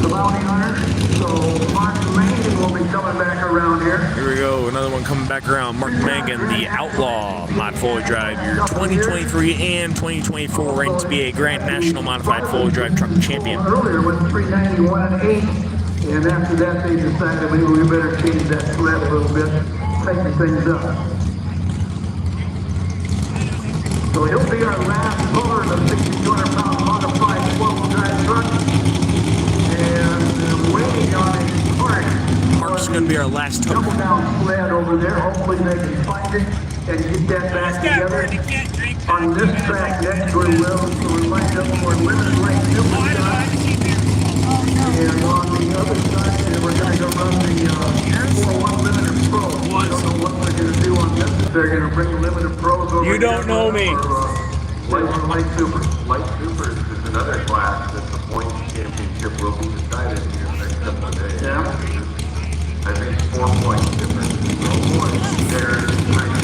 the bounty hunter. So Mark Mangan will be coming back around here. Here we go, another one coming back around. Mark Mangan, the Outlaw Mod 4 Drive, your 2023 and 2024 ranked to be a Grand National Modified 4 Drive Truck Champion. Earlier with 391 and 8, and after that they decided maybe we better change that sled a little bit, tighten things up. So he'll be our last puller of the 6,200-pound modified 12-wheel drive truck. And waiting on a part. Mark's going to be our last token. Double down sled over there. Hopefully they can find it and get that back together. On this track next we will, so we might have more limited length super shots. And on the other side, we're going to go run the 4-1 Limited Pro. I don't know what they're going to do on this. If they're going to bring Limited Pros over. You don't know me. Light Supers. Light Supers is another class that the point championship will be decided here in the next couple of days. Yeah. I think 4 points difference. No points there tonight.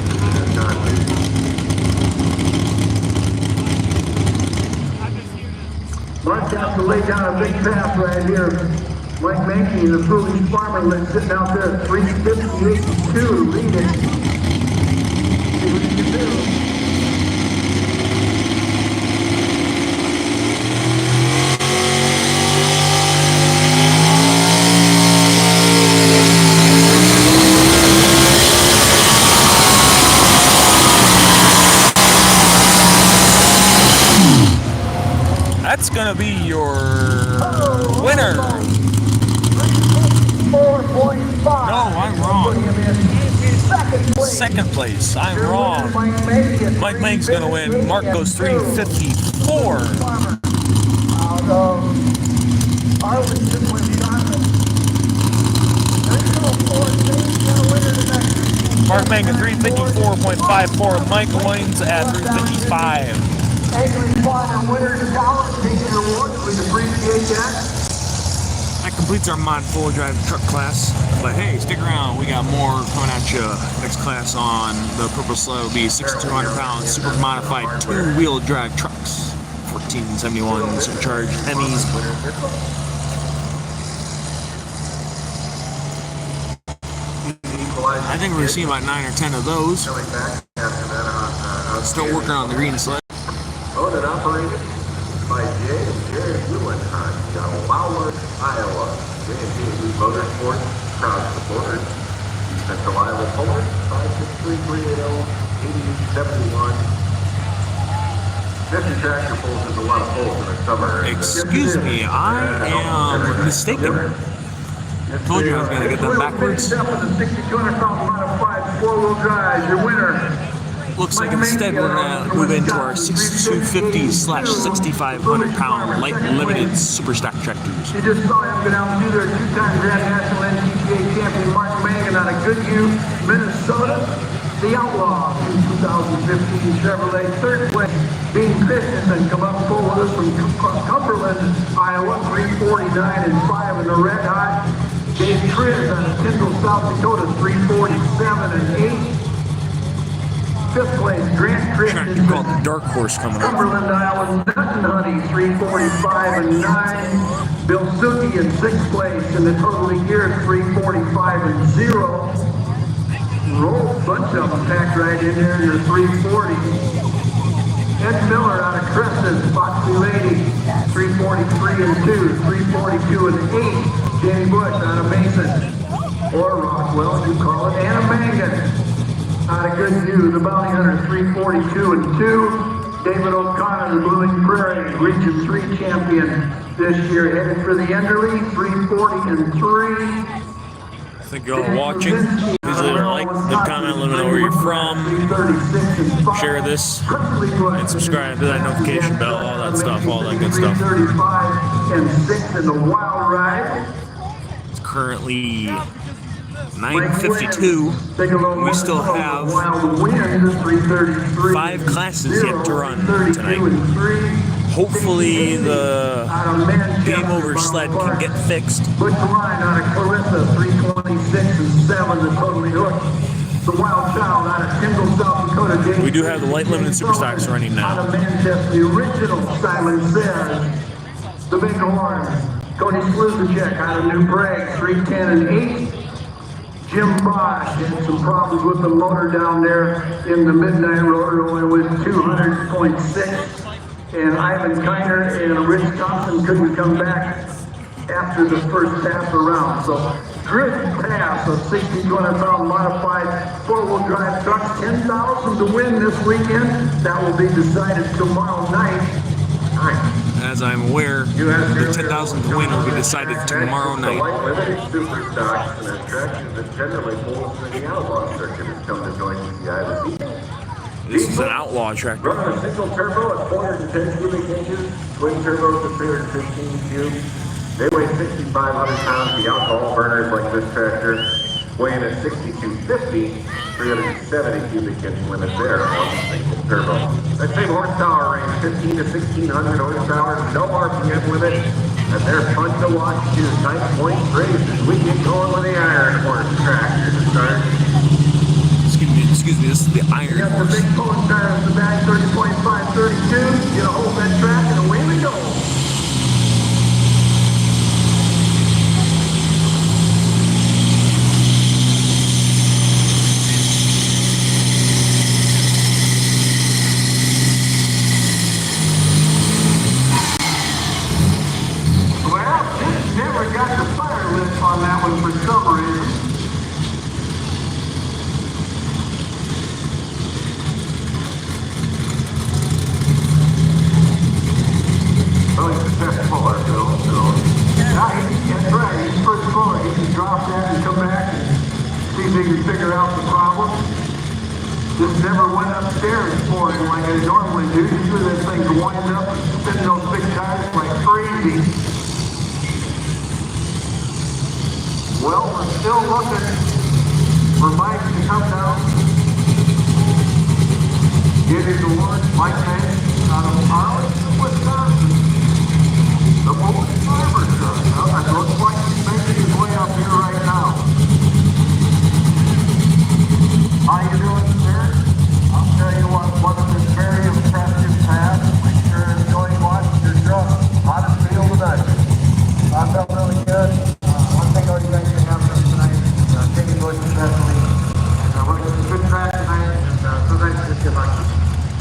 Mark has to lay down a big pass right here. Mike Mankey, the foolish farmer, sitting out there at 3:58.2, leading. See what he can do. That's gonna be your winner. 4.5. No, I'm wrong. Second place. I'm wrong. Mike Mank's gonna win. Mark goes 3:54. Out of Arlington, Wisconsin. Mark Mank at 3:54.54. Mike wins at 3:55. Angry Farmer Winners College taking awards. We appreciate that. That completes our mod full drive truck class. But hey, stick around. We got more coming at you. Next class on the purple sled will be 6,200-pound super modified two-wheel drive trucks. 1471 supercharged Hemis. I think we're gonna see about 9 or 10 of those. Still working on the green sled. Owned and operated by Jay and Jerry Lewin on Wowler, Iowa. J&J Motorsports, proud supporters. Central Iowa Puller, 563-380-8871. 50 tractor pulls is a lot of pulls in the summer. Excuse me, I am mistaken. Told you I was gonna get them backwards. 6,200-pound modified 4-wheel drive, your winner. Looks like instead we're gonna move into our 6,250/6,500-pound light limited super stock tractors. You just saw him go down and do their 2-time Grand National NTPA champion Mark Mangan out of Goodhue, Minnesota. The Outlaw in 2015 Chevrolet. Third place, Bean Christensen come up full with us from Cumberland, Iowa, 349 and 5 in the red hot. Dave Triz out of Tyndall, South Dakota, 347 and 8. Fifth place, Grant Christensen. Called the Dark Horse coming up. Cumberland, Iowa, Nutton Honey, 345 and 9. Bill Suki in sixth place in the total year, 345 and 0. Roll, bunch of them packed right in there, your 340. Ed Miller out of Crescent, Foxy Lady, 343 and 2, 342 and 8. Jamie Bush out of Mason, or Rockwell, you call it. Anna Mangan out of Goodhue, the Bounty Hunter, 342 and 2. David O'Connor, the Blooming Prairie, Region 3 champion this year, headed for the Enderley, 340 and 3. Thank you all for watching. Please leave a like, leave a comment, let me know where you're from. Share this and subscribe to that notification bell, all that stuff, all that good stuff. 335 and 6 in the Wild Ride. It's currently 9:52. We still have 5 classes yet to run tonight. Hopefully the game over sled can get fixed. Butch Line out of Clarissa, 326 and 7, the totally hooked. The Wild Child out of Tyndall, South Dakota. We do have the light limited super stocks running Out now. of Manchester, the original Simon Says. The Big Horn, Cody Sluzacek out of New Prague, 310 and 8. Jim Bosch had some problems with the motor down there in the midnight rotor, only with 200.6. And Ivan Kiner and Rich Thompson couldn't come back after the first half around. So Grid Pass, a 6,200-pound modified four-wheel drive truck, $10,000 to win this weekend. That will be decided tomorrow night. As I'm aware, the 10,000 to win will be decided tomorrow night. Light limited super stocks and attractions that generally pull us in the outlaw circuit has come to join UCI this evening. This is an outlaw tractor. Running a single turbo at 410 cubic inches, twin turbos at 315 cubes. They weigh 6,500 pounds. The alcohol burners like this tractor weighing at 6,250, 370 cubic inch limit there on the single turbo. That same horsepower range, 15 to 1,600 horsepower, no RPM limit, and they're fun to watch too. Nice point races. We get going with the Iron Horse tractor to start. Excuse me, this is the Iron You got the Horse. big pulling tires in the back, 30.5, 32. Get a hold of that track and away we go. Well, this never got the fire lit on that one for some reason. Oh, he's a test puller, Bill. That's right. He's first puller. He can drop that and come back and see if he can figure out the problem. Just never went upstairs for him like I normally do. Usually that thing's wind up and spinning those big tires like crazy. Well, we're still looking for Mike to come down. Get his award, Mike Mann, out of Arlington, Wisconsin. The Bullet Farmer truck. Well, it looks like he's making his way up here right now. How you doing, sir? I'll tell you what of this very impressive pass. We sure enjoyed watching your truck. How did it feel tonight? I felt really good. One thing all you guys can have for us tonight, Jamie Bush especially. We're going to good track tonight, and sometimes just get lucky.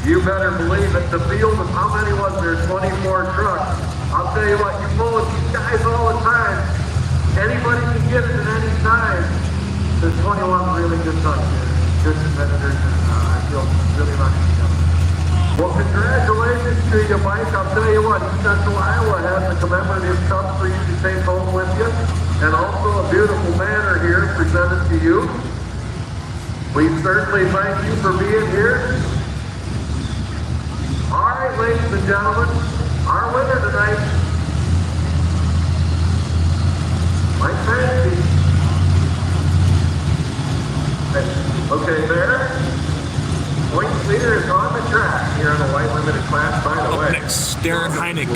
You better believe it. The field of how many was there? 24 trucks. I'll tell you what, you pull with these guys all the time. Anybody can get it at any time. There's 21 really good trucks here. Good competitors, and I feel really lucky. Well, congratulations to you, Mike. I'll tell you what, East Central Iowa has a commemorative cup for you to take home with you, and also a beautiful banner here presented to you. We certainly thank you for being here. All right, ladies and gentlemen, our winner tonight, Mike Francie. Okay, there. Point leader is on the track here in the light limited class, by the way. Up next, Darren Heineck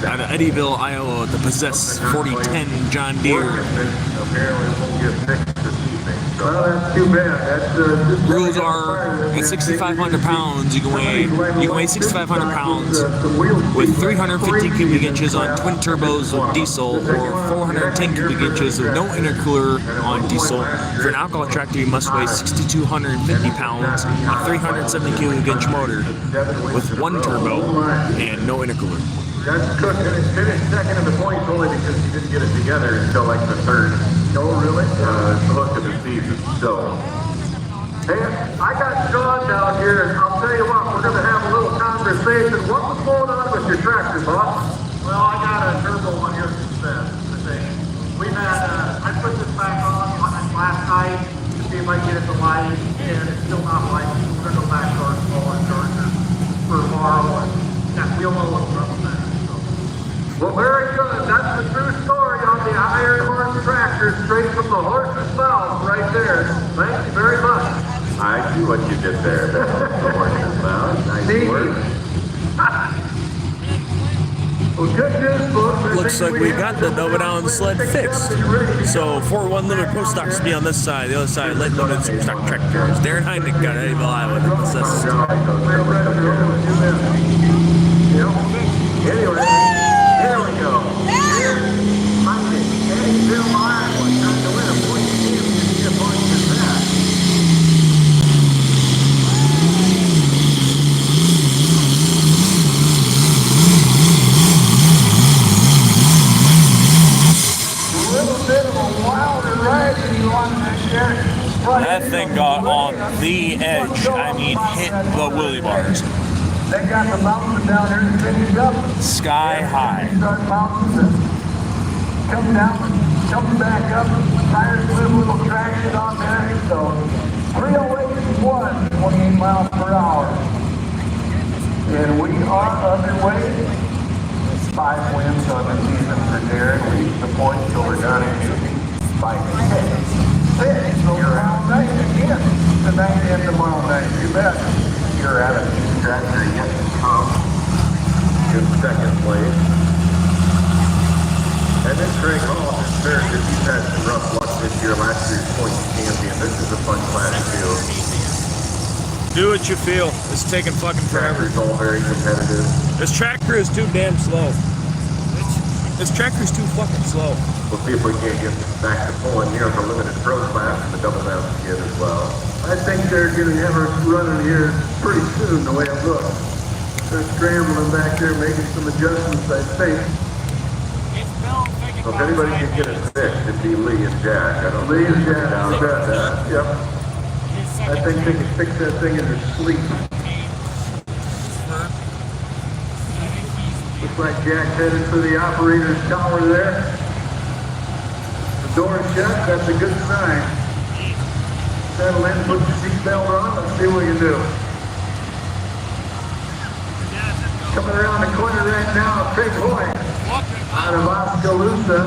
out of Eddyville, Iowa, the Possess 4010 John Deere. Apparently won't get fixed this evening. Well, that's too bad. That's Rules are at 6,500 pounds, you can weigh 6,500 pounds with 350 cubic inches on twin turbos with diesel or 410 cubic inches with no intercooler on diesel. For an alcohol tractor, you must weigh 6,250 pounds, a 370 cubic inch motor with one turbo and no intercooler. That's Cook finished second in the points only because he didn't get it together until like the third. Oh, really? The hook of the season. So, hey, I got Sean down here, and I'll tell you what, we're going to have a little conversation. What was going on with your tractor, boss? Well, I got a turbo one here from the thing. We've had, I put this back on last night to see if I can get it to light, and it's still not lighting. We're going to go back to our smaller charger for tomorrow, and we'll know what's up with that. Well, very good. That's the true story on the Iron Horse tractor, straight from the horse's mouth right there. Thank you very much. I see what you did there. That's the horse's mouth. Nice work. well, good news, folks. Looks like we got the double down sled fixed. So 4-1 limited pro stocks to be on this side. The other side, light limited super stock tractors. Darren Heineck got Eddyville, Iowa. The Possess. Anyway, there we go. Here's Monday. Eddyville, Iowa. Trying to win a point game. You get a bunch of that. A little bit of a wilder ride That thing got on the edge. I mean, hit the wheelie bars. They got the mountain down there to finish up. Sky high. Start mountains and come down, come back up. Tires with a little traction on there. So 308.1, 28 miles per hour. And we are underway. 5 wins on the season for Darren. We reached the point, so we're down in by 6. So round night again. Tonight and tomorrow night. You bet. You're at a tractor yet to come in second place. And then Craig Hall has turned that he's had some rough luck this year, last year's point champion. This is a fun class too. Do what you feel. It's taking fucking forever. Tractor's all very competitive. This tractor is too damn slow. This tractor's too fucking slow. We'll see if we can't get back to pulling here on the limited pro class and the double down skid as well. I think they're going to have her running here pretty soon, the way it looks. They're scrambling back there, making some adjustments, I think. So if anybody can get it fixed, it'd be Lee and Jack. I don't Lee and think Jack, down about that. Yep. I think they can fix that thing in their sleep. Looks like Jack's headed for the operator's tower there. The door's shut, that's a good sign. Settle in, put your seatbelt on, let's see what you do. Coming around the corner right now, Craig Hoy, out of Oskaloosa.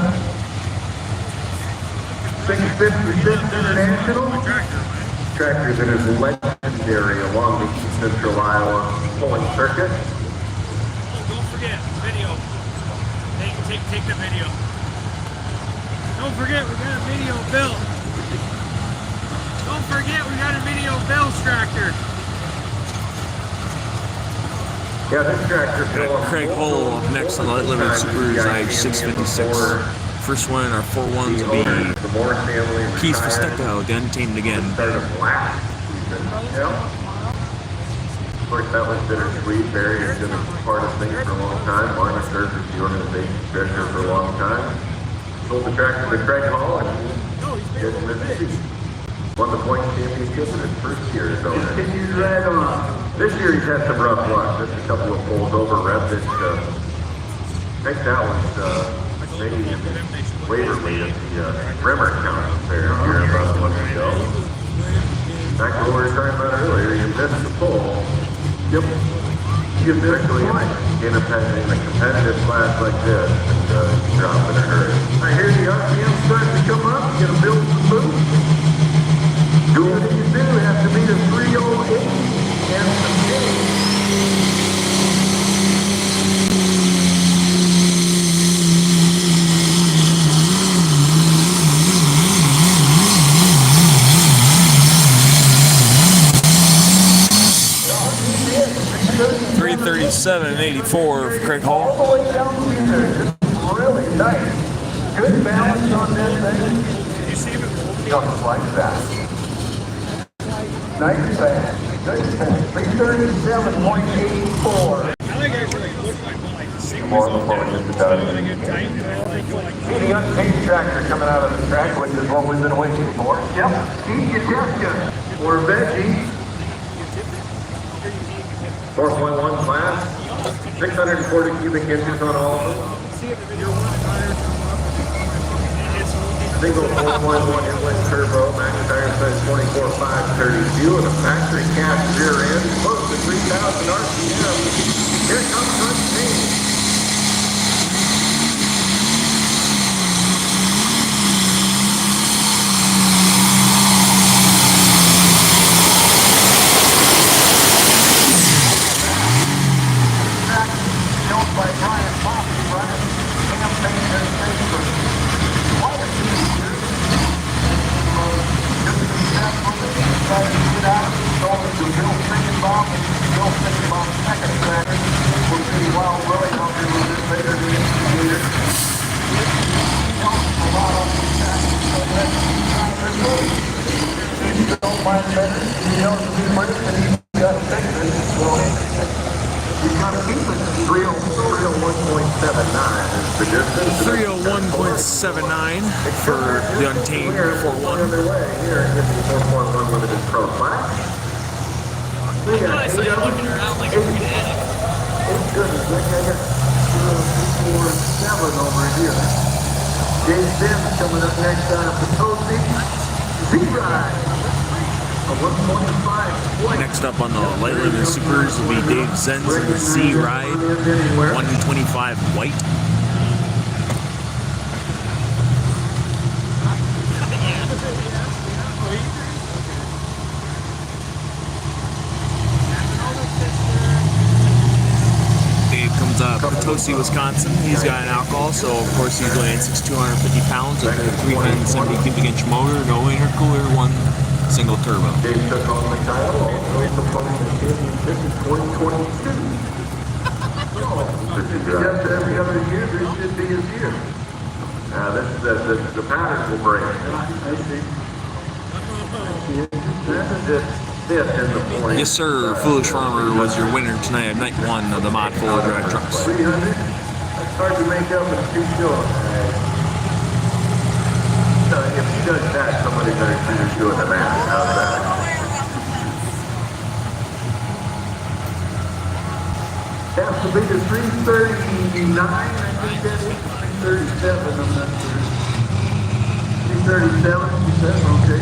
656 International. Tractors in his legendary along the East Central Iowa pulling circuit. Don't forget, video. Take the video. Don't forget, we got a video of Bill. Don't forget, we got a video of Bill's tractor. Yeah, this tractor. Got Craig Hull up next on the limited supers, age 656. First one in our 4-1s will be Keith Festeco, the Untamed again. Started last season. Yep. Of course, that was bittersweet. Barry has been a part of things for a long time. Martin served as the organization treasurer for a long time. Sold the tractor to Craig Hall and didn't miss a seat. Won the point championship in his first year as owner. Continues right on. This year he's had some rough luck. Just a couple of pulls over reps. I think that was maybe in Waverly at the Bremer County Fair here about a month ago. Back to what we were talking about earlier, you missed the pull. Yep. You missed the point. In a competitive class like this, and you drop in a hurry. I hear the RPM starting to come up. You're going to build some boots. Do what you do. Have to beat a 308 and some days. 337.84 for Craig Hall. All the way down here. Really nice. Good balance on that thing. Just like that. Nice fast. Good fast. 337.84. More before we get to done. The untamed tractor coming out of the track, which is what we've been waiting for. Yep. Keith Yateska. Or Veggie. 4.1 class, 640 cubic inches on all of them. Single 4.1 inlet turbo, max tire size 24.532, and a factory cast rear end, close to 3,000 RPM. Here comes Untamed. The distance 301.79 for the Untamed 4-1. underway here in 54.1. We got I saw 8 you of them. looking around like a freaking addict. Oh, goodness, I got 2, 4, 7 over here. Dave Sims coming up next on Potosi. Z-Ride. A 125. Next up on the light limit supers will be Dave Zen's and the Z Ride 125 white. Dave comes up Potosi, Wisconsin. He's got an alcohol, so of course he's weighing 6,250 pounds with a 370 cubic inch motor, no intercooler, one single turbo. Dave took home the title, also proposed the championship in 2022. This is Just every other year, this should be his year. the pattern will break. I see. This is just fifth in the point. Yes, sir. Foolish Farmer was your winner tonight of night one of the Mod 4-Drive Trucks. 300. That's hard to make up in 2 short. So if he does that, somebody better finish doing the math. How's that? Has to be the 339, I think that is. 337, I'm not sure. 337, you said, okay.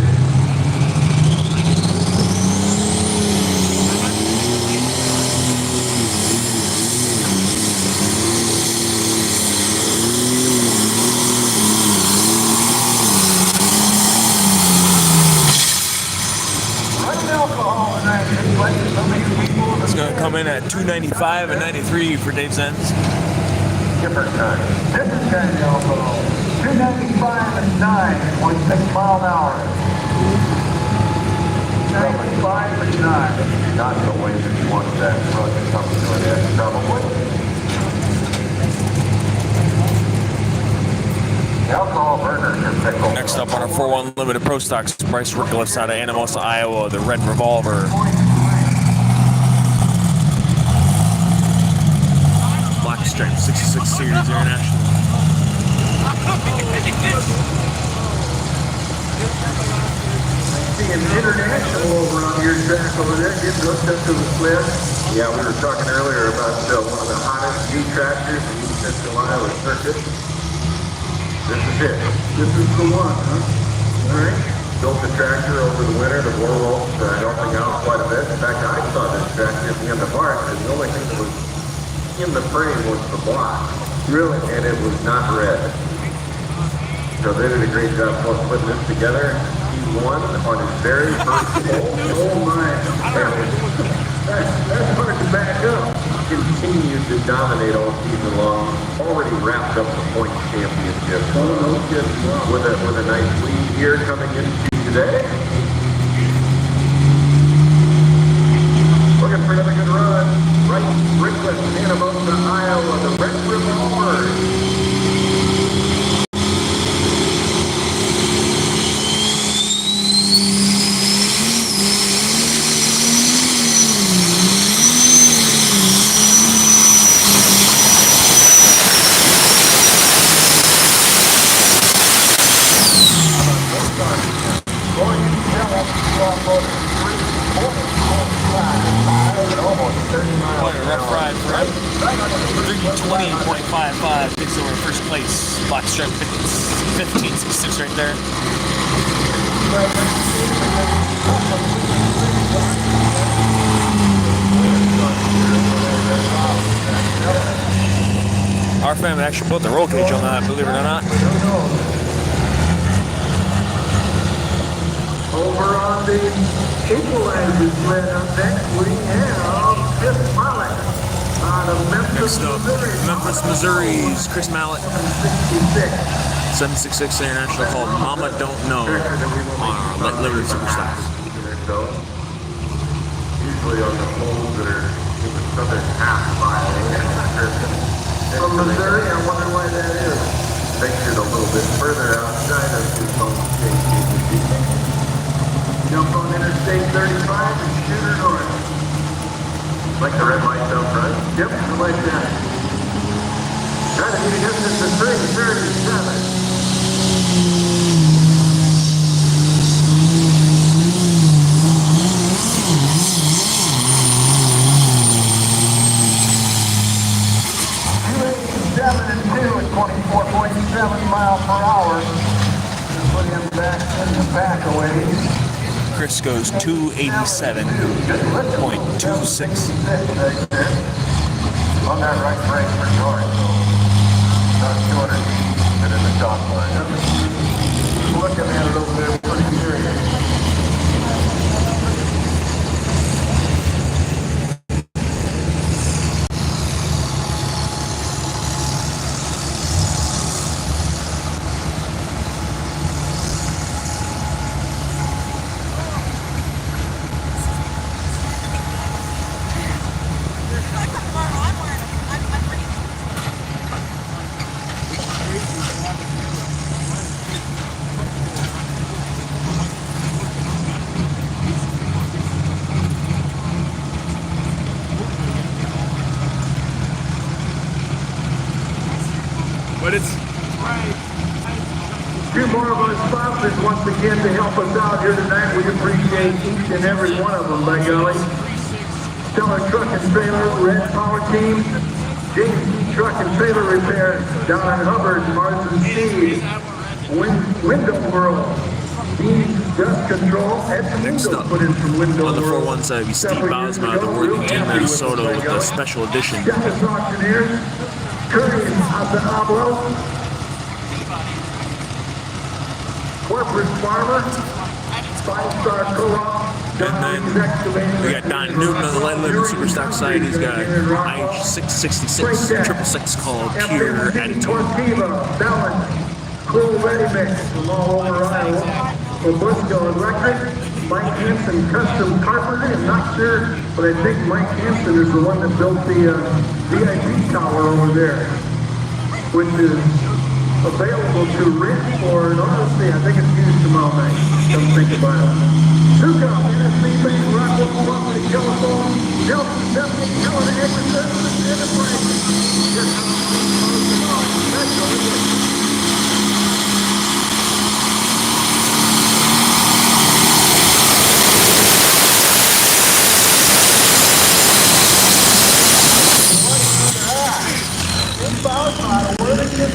It's going to come in at 295 and 93 for Dave Zen's. Different time. This is kind of alcohol. 295 and 9.6 mile an hour. 95 and 9. Not the way that you want that truck to come to an end, probably. Alcohol burners are pickle. Next up on our 4-1 Limited Pro Stocks, Bryce Rickless out of Anamosa, Iowa, the Red Revolver. Black Stripe 66 Series International. See an international over on your track over there, getting hooked up to the sled. Yeah, we were talking earlier about one of the hottest new tractors in East Central Iowa circuit. This is it. This is the one, huh? All right. Built the tractor over the winter. The Warwolf helping out quite a bit. In fact, I saw this tractor at the end of March, and the only thing that was in the frame was the block. Really? And it was not red. So they did a great job putting this together. He won on his very first hole. Oh my. That's hard to back up. Continued to dominate all season long. Already wrapped up the point championship. Oh, no kidding. With a nice lead here coming into today. Looking for another good run. Right, Rickless, Anamosa, Iowa, the Red Revolver. Rough ride for 320.55 takes over first place. Black Stripe 1566 right there. Our family actually put the roll cage on that, believe it or not. Over on the equalizer sled up next, we have Chris Mallet out of Memphis, Next up, Missouri. Memphis, Missouri's Chris Mallet, 66. 766 International called Mama Don't Know on our Light Liberty Superstocks. Usually on the poles that are in the southern half mile. From Missouri, I wonder why that is. Pictured a little bit further outside of his home state. Jump on Interstate 35 and shoot her north. Like the red lights out front. Yep, I like that. Trying to beat a distance of 337. Chris goes 287.26. On that right brake for short, so not 200 feet and in the top line. Looking at it over there, pretty serious. But it's Few more of our sponsors once again to help us out here tonight. We appreciate each and every one of them, by golly. Stellar Truck and Trailer, Red Power Team, JC Truck and Trailer Repair, Don Hubbard, Martin Steve, Window World, Dean's Dust Control, Ed next Window up put in from Window on the World. 4-1 side, we Steve Bosma of the Worthington, Minnesota with the special edition. Dallas Auctioneers, Curry of the Oblo, Corporate Farmer, Five Star Co-op, And then we got Don Newton on the light limited super stock side. He's got IH666 666 called Pure Attitude. Tortiva, Balance, Cool Ready Mix from all over Iowa. Obusco Electric, Mike Hansen Custom Carpentry. I'm not sure, but I think Mike Hansen is the one that built the VIP tower over there, which is available to rent for, and honestly, I think it's used tomorrow night. Come think about it. Tuco, NSC Bank, Rockwell, Property, Telephone, Nelson, Stephanie, Helen, Edmonton, and the Frank. Just how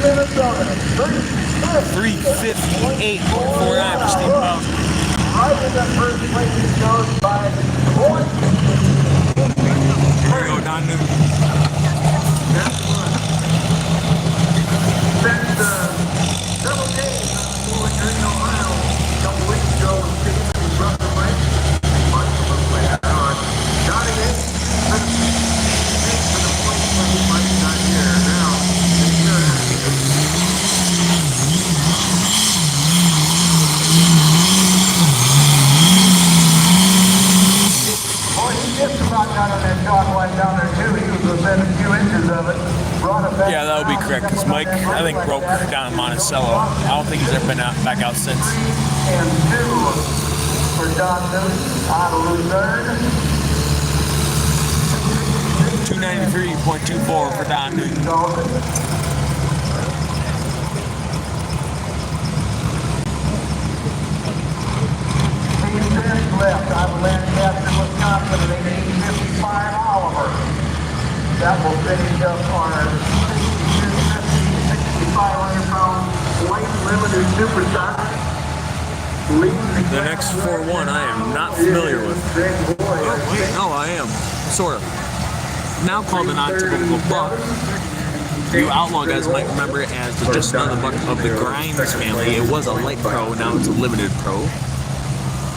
Minnesota. 358.49 for Steve Bosma. Right in the first place it goes by point. Here we go, Don Newton. Spent several days in Ohio, a couple weeks ago with Steve and his brother Mike. Mike was later on. Got it in. Thanks for the point, Mike's not here now. Just about got on that chalk line down there too. He was within a few inches of it. Brought it back. Yeah, that would be correct, because Mike, I think, broke down in Monticello. I don't think he's ever been back out since. And 2 for Don Newton out of Luzerne. 293.24 for Don Newton. Left out of Lancaster, Wisconsin at 1855 Oliver. That will finish up our 6,500-pound light limited super stock. The next 4-1 I am not familiar with. No, I am. Sort of. Now called the non-typical buck. You outlaw guys might remember it as just another buck of the Grimes family. It was a light pro, now it's a limited pro.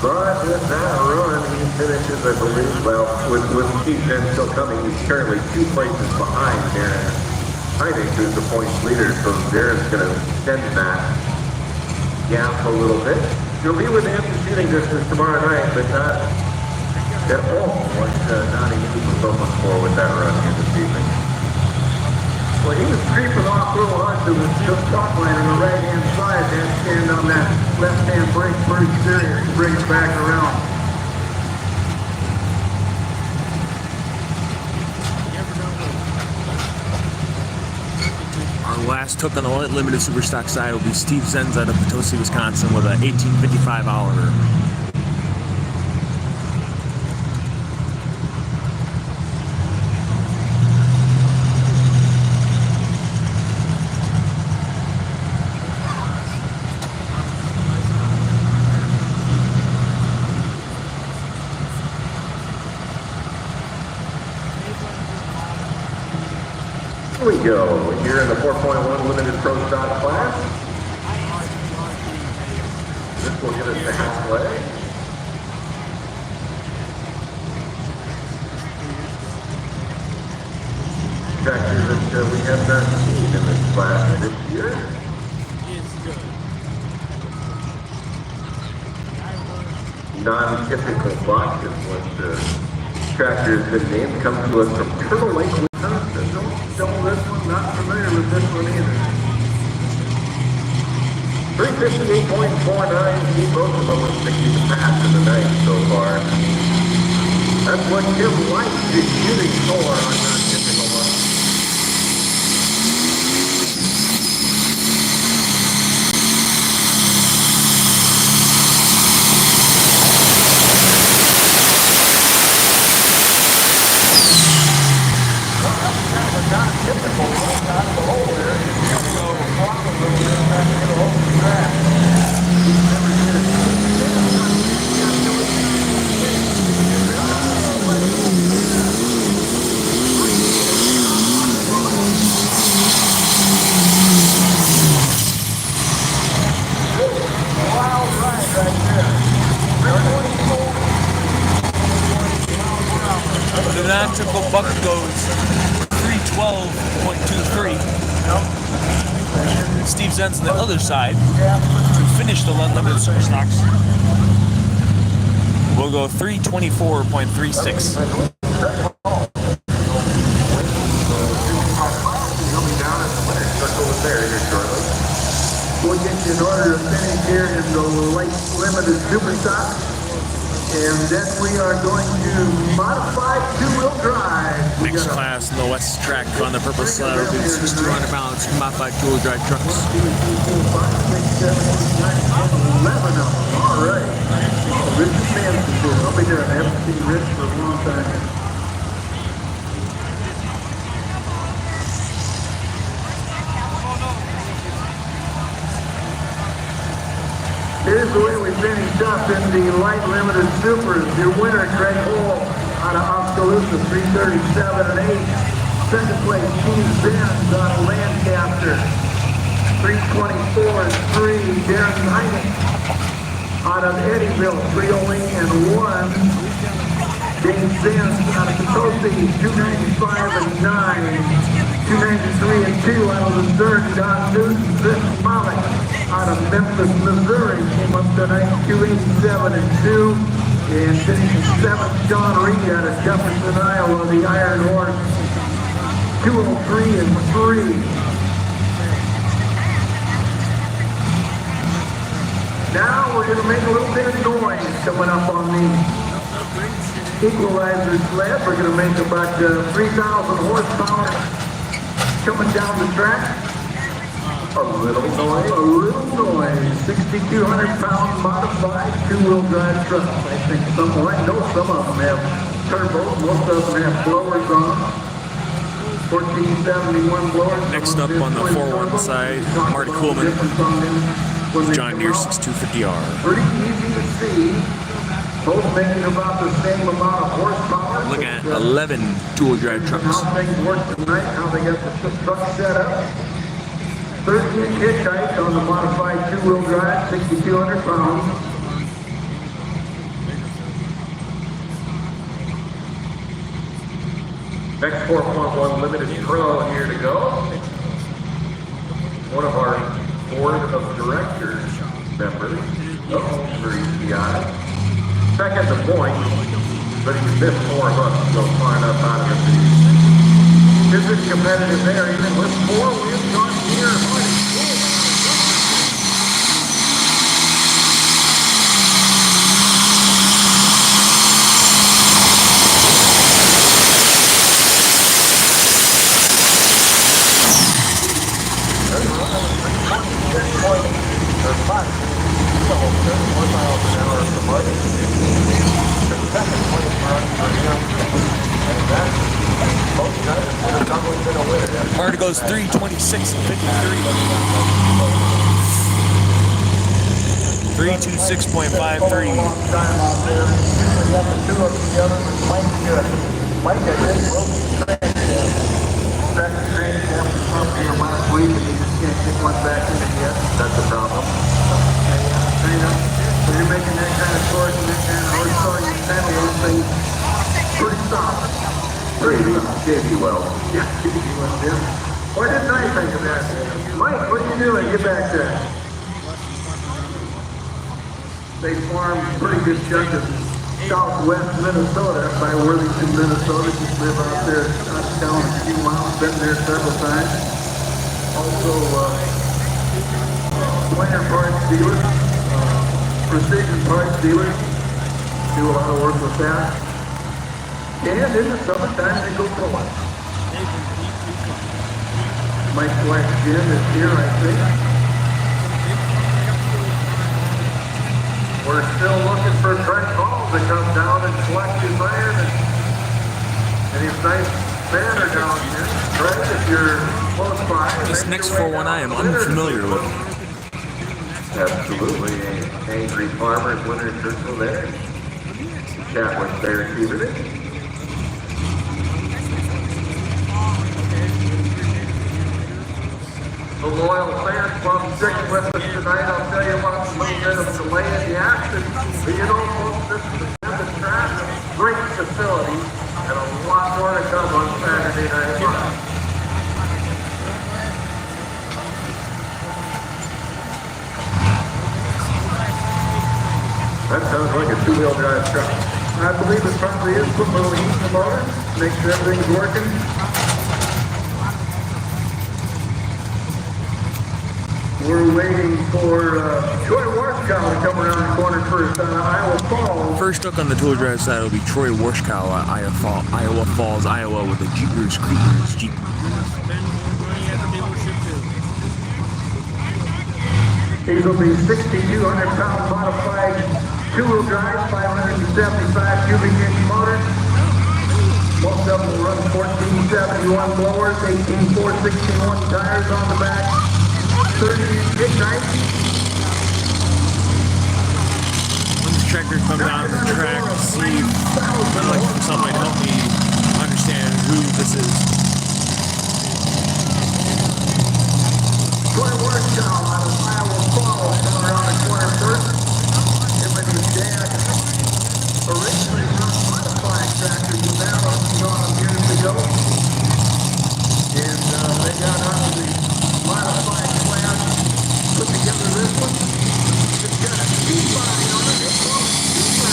But with that run, he finishes, I believe, well, with Steve Zen still coming, he's currently 2 places behind Darren. I think who's the points leader, so Darren's going to extend that gap a little bit. He'll be within the shooting distance tomorrow night, but not at all what Donnie was hoping for with that run here this evening. Well, he was creeping off real hard to the stock line on the right-hand side, and stand on that left-hand brake pretty serious to bring it back around. Our last hook on the light limited super stock side will be Steve Zenz out of Potosi, Wisconsin with a 1855 Oliver. Here we go. Here in the 4.1 limited pro stock class. This will get us to halfway. Tractor that we have not seen in this class this year. Non-typical box is what the tractor has been named. Comes to us from Turtle Lake, Wisconsin. Don't this one, not familiar with this one either. 358.49, he both of them with 60 to pass in the night so far. That's what Tim likes, is shooting for on non-typical ones. The non-typical bucket goes 312.23. Steve Zen's on the other side to finish the unlimited super stocks. We'll go 324.36. We'll get you in order to finish here in the light limited super stock. And then we are going to modify two-wheel drive. Next class in the West track on the purple side will be the 6,200 pounds modified two-wheel drive trucks. 11 of them. All right. Oh, Rich Manson. I'll be there. I haven't seen Rich for a long time. Here's the way we finished up in the light limited supers. Your winner, Craig Hall, out of Oskaloosa, 337 and 8. Second place, Steve Zenz out of Lancaster, 324 and 3. Darren Hynek out of Eddyville, 308 and 1. James Zenz out of Potosi, 295 and 9. 293 and 2 out of Missouri. Don Newton, Chris Malik out of Memphis, Missouri, came up tonight 287 and 2. And finishing 7th, Sean Reed out of Jefferson, Iowa, the Iron Horse, 203 and 3. Now we're going to make a little bit of noise coming up on the equalizer sled. We're going to make about 3,000 horsepower coming down the track. A little noise. 6,200 pound modified two-wheel drive truck. I think some, well, I know some of them have turbos. Most of them have blowers on. 1471 blowers. Next up on the 4-1 side, Marty Coolman, John Deere 6250R. Pretty easy to see. Both making about the same amount of horsepower. Looking at 11 two-wheel drive trucks. How things work tonight, how they got the truck set up. 13-inch hitch height on the modified two-wheel drive, 6,200 pounds. Next 4.1 limited pro here to go. One of our board of directors members for ECI. Second to point, but he missed 4 of us, so far enough out of the field. This is competitive there, even with 4 wins on here. Marty goes 326 and 53. 326.53. Mike, I think, will be trained. see him last week, and he just can't get one back in it yet. That's the problem. You know, so you're making that kind of torque and that kind of horsepower, you can handle those things pretty solid. Pretty well. Yeah, yeah. What did I think of that? Mike, what are you doing? Get back there. They farm pretty good chunk of southwest Minnesota by Worthington, Minnesota. Just live out there down a few miles, been there several times. Also, Planer parts dealer, precision parts dealer. Do a lot of work with that. And in the summertime, they go pulling. Mike Black Jim is here, I think. We're still looking for Trent Hall to come down and collect his iron and his nice banner down here. Trent, if you're close by. This next 4-1 I am unfamiliar with. Absolutely. Angry Farmers Winter Circle there. Chat with Bear Keevan. The loyal fans from sticking with us tonight. I'll tell you what, a little bit of delay in the action. But you know, folks, this is the track, great facility, and a lot more to come on Saturday Night Live. That sounds like a two-wheel drive truck. I believe it probably is. Put a little heat in the motor, make sure everything's working. We're waiting for Troy Warskow to come around the corner first on Iowa Falls. First look on the tool drive side will be Troy Warskow at Iowa Falls, Iowa with a Jeepers Creepers Jeep. These will be 6,200 pound modified two-wheel drive, 575 cubic inch motors. Most of them will run 1471 blowers, 18,461 tires on the back, 30-inch ignite. When this tractor comes down the track, see, I'd like somebody to help me understand who this is. Troy Warskow out of Iowa Falls coming around the corner first. Him and his dad originally run modified tractors with that on years ago. And they got out of the modified class, put together this one. It's got a T-body on it. It's called Ecipa.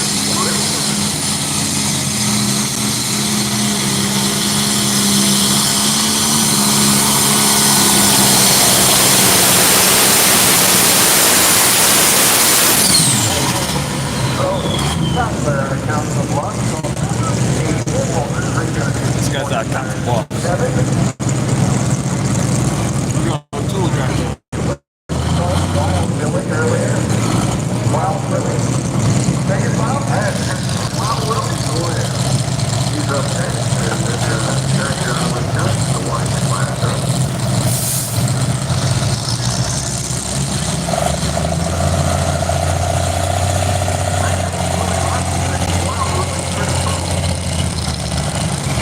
This guy's out Council Bluffs. We're going to tool drive. He's up next, and then Jack John was just the one class up.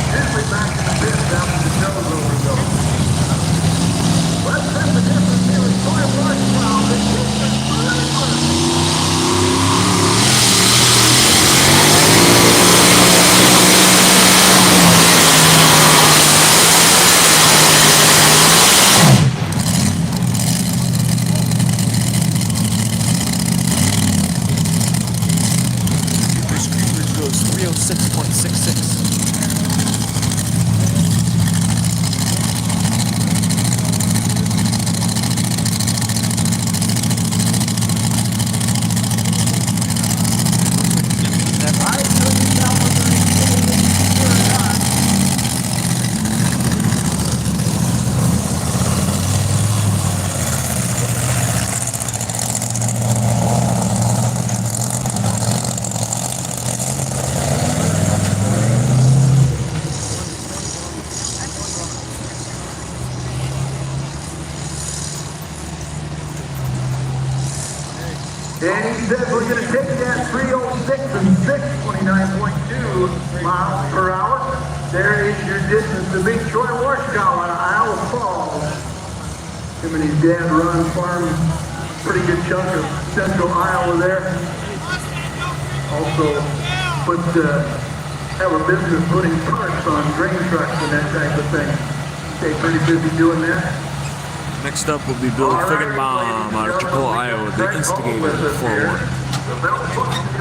Usually back in the pit down to the nose over the goes. Let's set the difference here with Troy Warskow. The kids are Jeepers Creepers goes 306.66. And he says we're going to take that 306 and 629.2 miles per hour. There is your distance to beat Troy Warskow out of Iowa Falls. Him and his dad run farm pretty good chunk of central Iowa there. Also have a business putting parts on grain trucks and that type of thing. Stay pretty busy doing that. Next up will be Bill Figgenbaum out of Chipola, Iowa, the instigator for work. The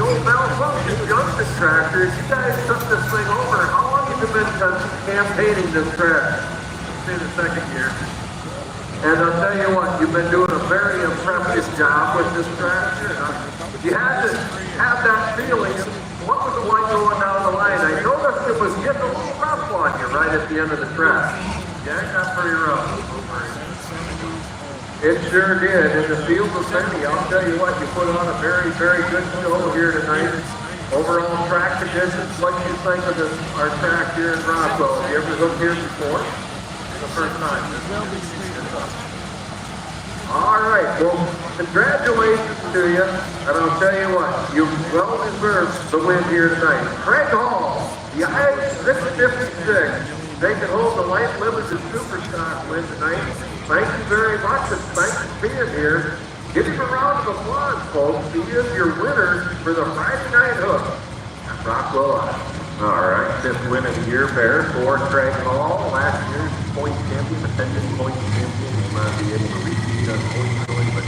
old malfunction Johnson tractor. You guys took this thing over. How long have you been campaigning this tractor? It's in the second year. And I'll tell you what, you've been doing a very impressive job with this tractor. You had to have that feeling. What was it like going down the line? I noticed it was getting a little rough on you right at the end of the track. Yeah, it got pretty rough. It sure did. In the field of Benny, I'll tell you what, you put on a very, very good show here tonight. Overall track conditions, what do you think of this, our track here in Rockwell? Have you ever looked here before? It's the first time. All right, well, congratulations to you. And I'll tell you what, you well deserved the win here tonight. Craig Hall, the I-656. They can hold the light limited superstock win tonight. Thank you very much, and thanks for being here. Give him a round of applause, folks. He is your winner for the Friday Night Hook at Rockwell, Iowa. All right, fifth win of the year there for Craig Hall. Last year's point champion, attendance point champion. He might be able to repeat on point filling, but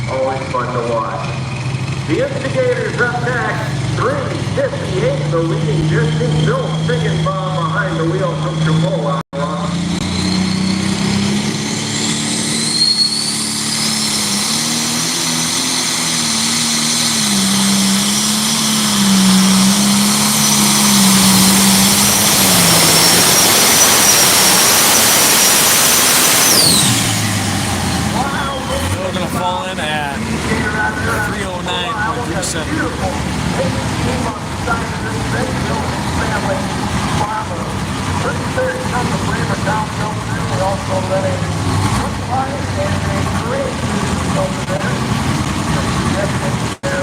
always fun to watch. The instigators up next. 3:58, the leading distance. Bill Figgenbaum behind the wheel from Chipola. We're going to fall in at 309.37.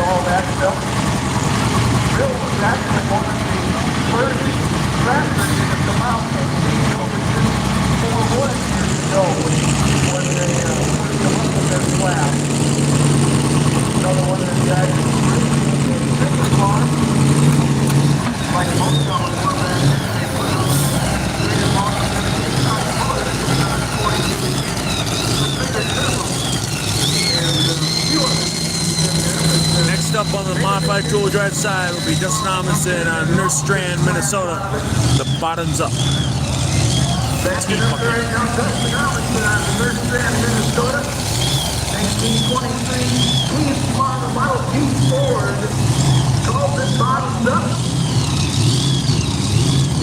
All that stuff. Bill was actually one of the first tractors to come out and see over 4 years ago when they first come up with their class. Another one of the guys who was super farm. Like most of them were back then, they put on bigger farm than they did on color. It was not 40 years. Bigger turbo. And few of them. Next up on the modified tool drive side will be Dustin Amundsen out of Nurse Strand, Minnesota. The bottoms up. Dustin Amundsen out of Nurse Strand, Minnesota. 1923 Keith Model Keith Ford called it bottoms up.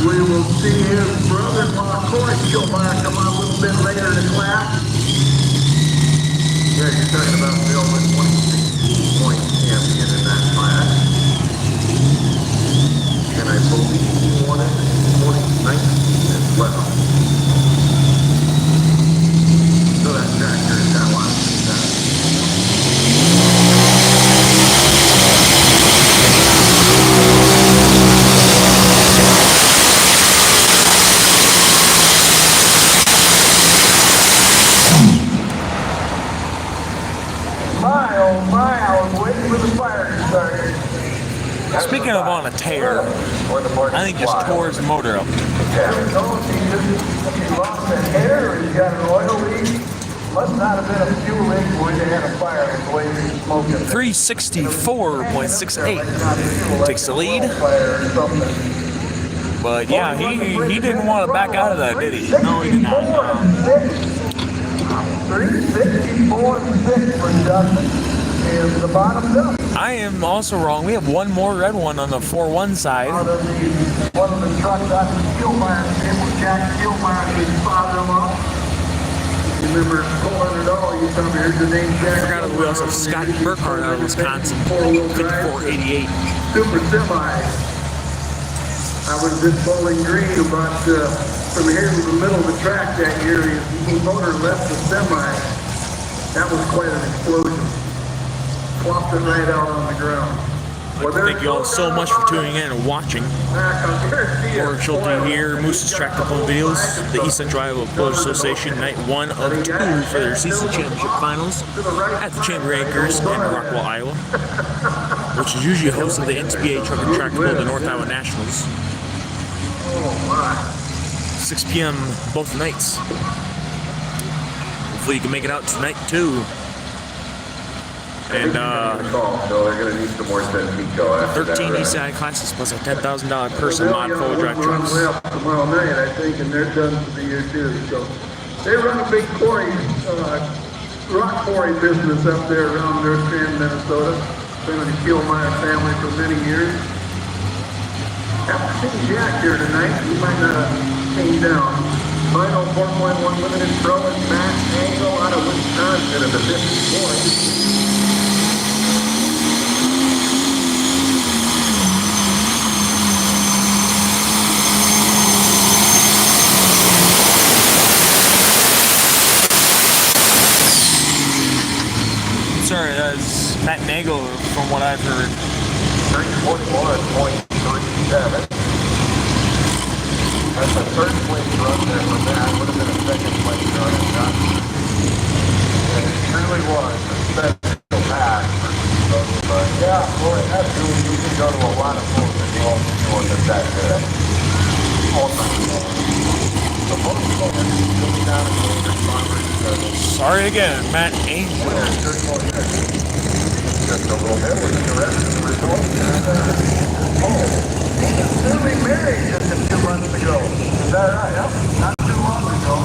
We will see his brother-in-law Corey Kilmeyer come out a little bit later in the class. Yeah, you're talking about Bill with 2016 point champion in that class. And I believe he won it in 2019 as well. So that tractor has got a lot of success. I was waiting for the fire to start. Speaking of on a tear, I think just tore his motor up. He lost a hair or he got an oil leak. Must not have been a fuel leak where they had a fire the way he was smoking. 364.68 takes the lead. But yeah, he didn't want to back out of that, did he? No, he did not. 364.6 for Dustin. Is the bottom up. I am also wrong. We have one more red one on the 4-1 side. One of the trucks out of Kilmeyer's name was Jack Kilmeyer, his father-in-law. You remember $400, you come here, the name Jack. I forgot we also have Scott Burkhardt out of Wisconsin, 5488. Super semi. I was in Bowling Green about from here to the middle of the track that year. His motor left the semi. That was quite an explosion. Flopped it right out on the ground. I'd like to thank you all so much for tuning in and watching. Warwick Schulte here, Moose's Tractor Pull videos, the East Central Iowa Pullers Association, night 1 of 2 for their season championship finals at the Chamber Acres in Rockwell, Iowa, which is usually host of the NTPA Truck and Tractor Pull, the North Iowa Nationals. 6 p.m. both nights. Hopefully you can make it out tonight too. And 13 ECI classes plus a $10,000 person mod four-wheel drive trucks. Tomorrow night, I think, and they're done for the year too. So they run a big quarry, rock quarry business up there around North Grand, Minnesota. Been in the Kielmeyer family for many years. Haven't seen Jack here tonight. He might not have came down. Final 4.1 limited pro and Matt Angle out of Wisconsin at the 54. Sorry, that's Matt Nagel from what I've heard. 341.37. That's a third place run there for that. Would have been a second place run in Johnson. And it truly was a special pass for those. But yeah, boy, that's who you can go to a lot of pools and you won't see one that's that good. All time. So both players will be down in the leader farmers. Sorry again, Matt Angel. Just a little bit. We're the rest of the results. Newly married just a few months ago. Is that right? Yep. Not too long ago.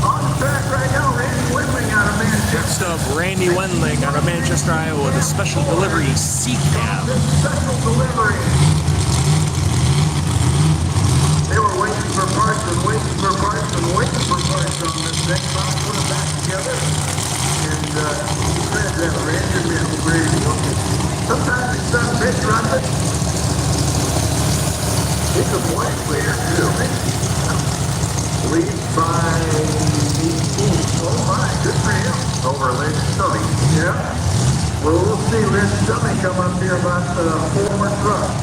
On the track right now, Randy Wendling out of Manchester. Next up, Randy Wendling out of Manchester, Iowa, with a special delivery Ecipa. Special delivery. They were waiting for parts and waiting for parts and waiting for parts on this thing. So I put them back together. And he said that Randy is great. Sometimes it's done bitch running. He's a point leader too. Leads by 18. Oh my, good for him. Over Lynn Stubby. Yeah. Well, we'll see Lynn Stubby come up here about 4 more trucks.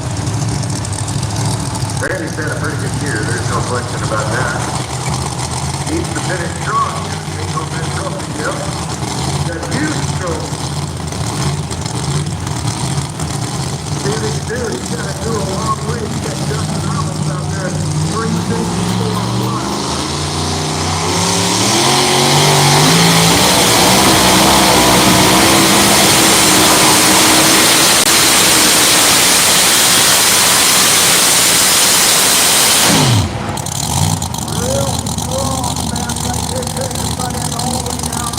Randy's had a pretty good year. There's no question about that. Needs to finish strong. Ain't no big trophy, yep. Got huge trophy. He's got to do a long way. He's got Justin Rollins out there at 364 Real strong, man. Right there, take the front end all the way down.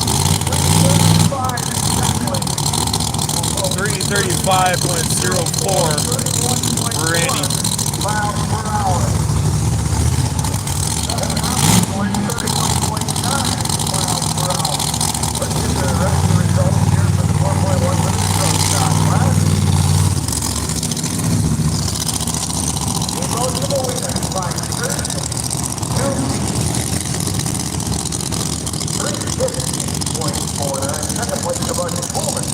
335.04 for Randy. Miles per hour. 31.9 miles per hour. Let's get the rest of the results here for the 4.1 limited pro stock. Last. He goes to the winner by 350.49. Second place to Buddy Pullman.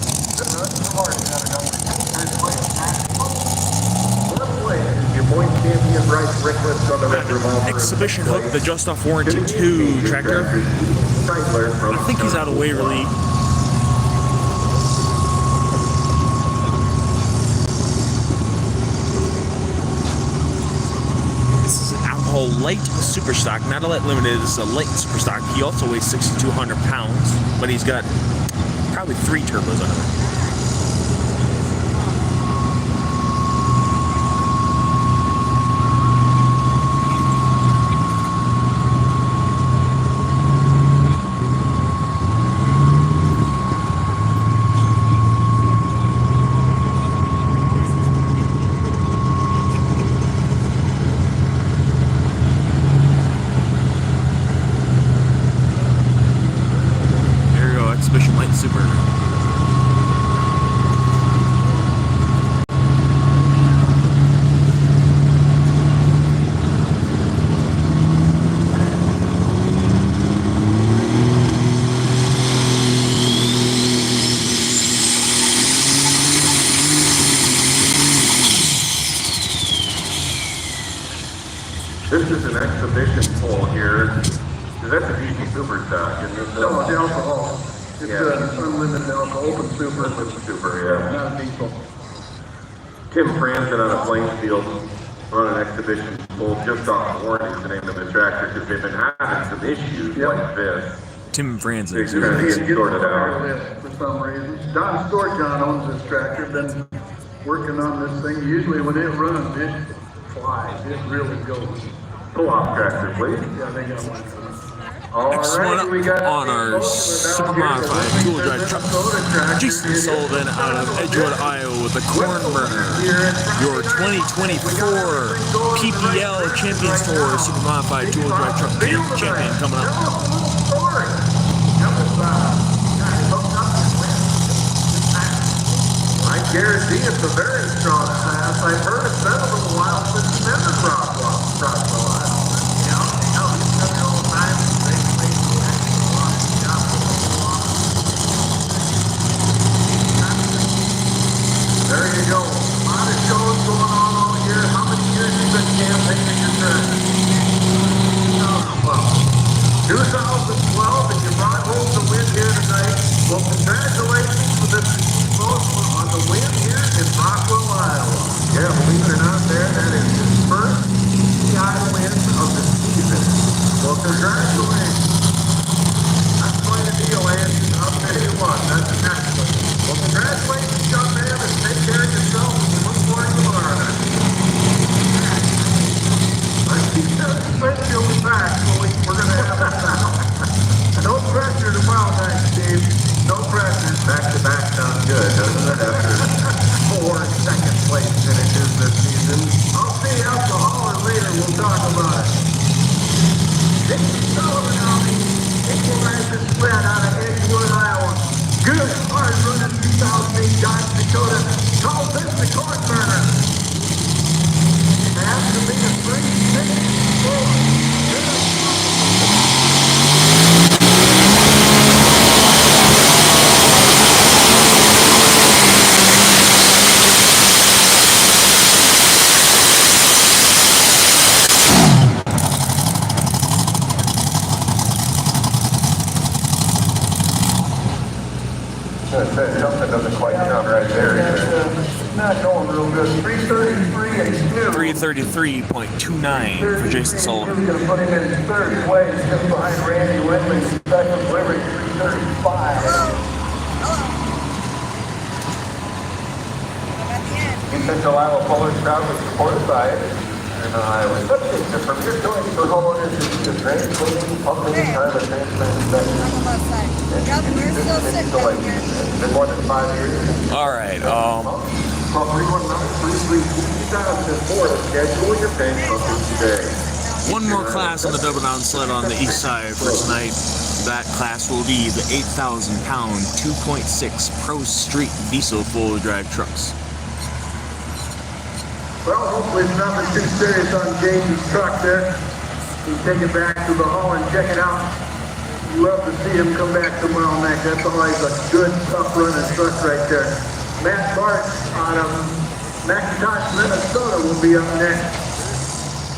Your point champion, Bryce Rickless on the red revolver. Exhibition Hook, the Just Off Warranty 2 tractor. I think he's out of Waverly. This is an alcohol light super stock, not a light limited. This is a light super stock. He also weighs 6,200 pounds, but he's got probably 3 turbos on it. Exhibition Light Super. This is an exhibition pull here. That's a diesel super stock, isn't it? No, it's alcohol. It's Yeah. unlimited alcohol, open super. Super, yeah. Not a diesel. Tim Franzen on a playing field on an exhibition pull just off warning is the name of the tractor because they've been having some issues like this. Tim Franzen. They're trying to get sorted out. For some reason. Don Storjohn owns this tractor, been working on this thing. Usually when it runs, it flies. It really goes. Pull off tractor, please. Yeah, they got one. Next one up we got on our super modified dual drive truck, Jason Sullivan out of Edgewood, Iowa with the corn burner. Your 2024 PPL Champions Tour super modified dual drive truck champion coming up. I guarantee it's a very strong class. I've heard it's been a little while since it's been in Rockwell, Iowa. He's done it all the time. There you go. A lot of shows going on all year. How many years have you been campaigning your turn? 2012. 2012, and you brought home the win here tonight. Well, congratulations to this both on the win here in Rockwell, Iowa. Yeah, believe it or not, that is his first PI win of the season. Well, congratulations. That's quite a deal, Andy. I'll tell you what, that's excellent. Well, congratulations, young man, and take care of yourself. We look forward to tomorrow night. I see you'll be back, so we're going to have no pressure tomorrow night, Steve. No pressure. Back-to-back sounds good, doesn't it? After 4 second-place finishes this season. I'll see you out the holler later. We'll talk about it. Jason Sullivan on the equalizer sled out of Edgewood, Iowa. Good, hard-running 2008 Dodge Dakota. Call this the corn burner. It has to be a 364. Something doesn't quite sound right there. Not going real good. 333 and 2. 333.29 for Jason Sullivan. He's going to put him in third place, just behind Randy Whitley, second delivery, 335. East Central Iowa Polar Crowd was supported by Iowa Substation from your choice for homeowners who need a drain cleaning, pumping, and tire management inspection. Yep, we're still sitting down here. It's been more than 5 years. All right. Call 319-333-2004 to schedule your paint pumping today. One more class on the double down sled on the east side for tonight. That class will be the 8,000-pound 2.6 Pro Street diesel full drive trucks. Well, hopefully it's nothing too serious on Jason's truck there. He's take it back to the hall and check it out. Love to see him come back tomorrow night. That's always a good, tough running truck right there. Matt Bart out of McIntosh, Minnesota will be up next.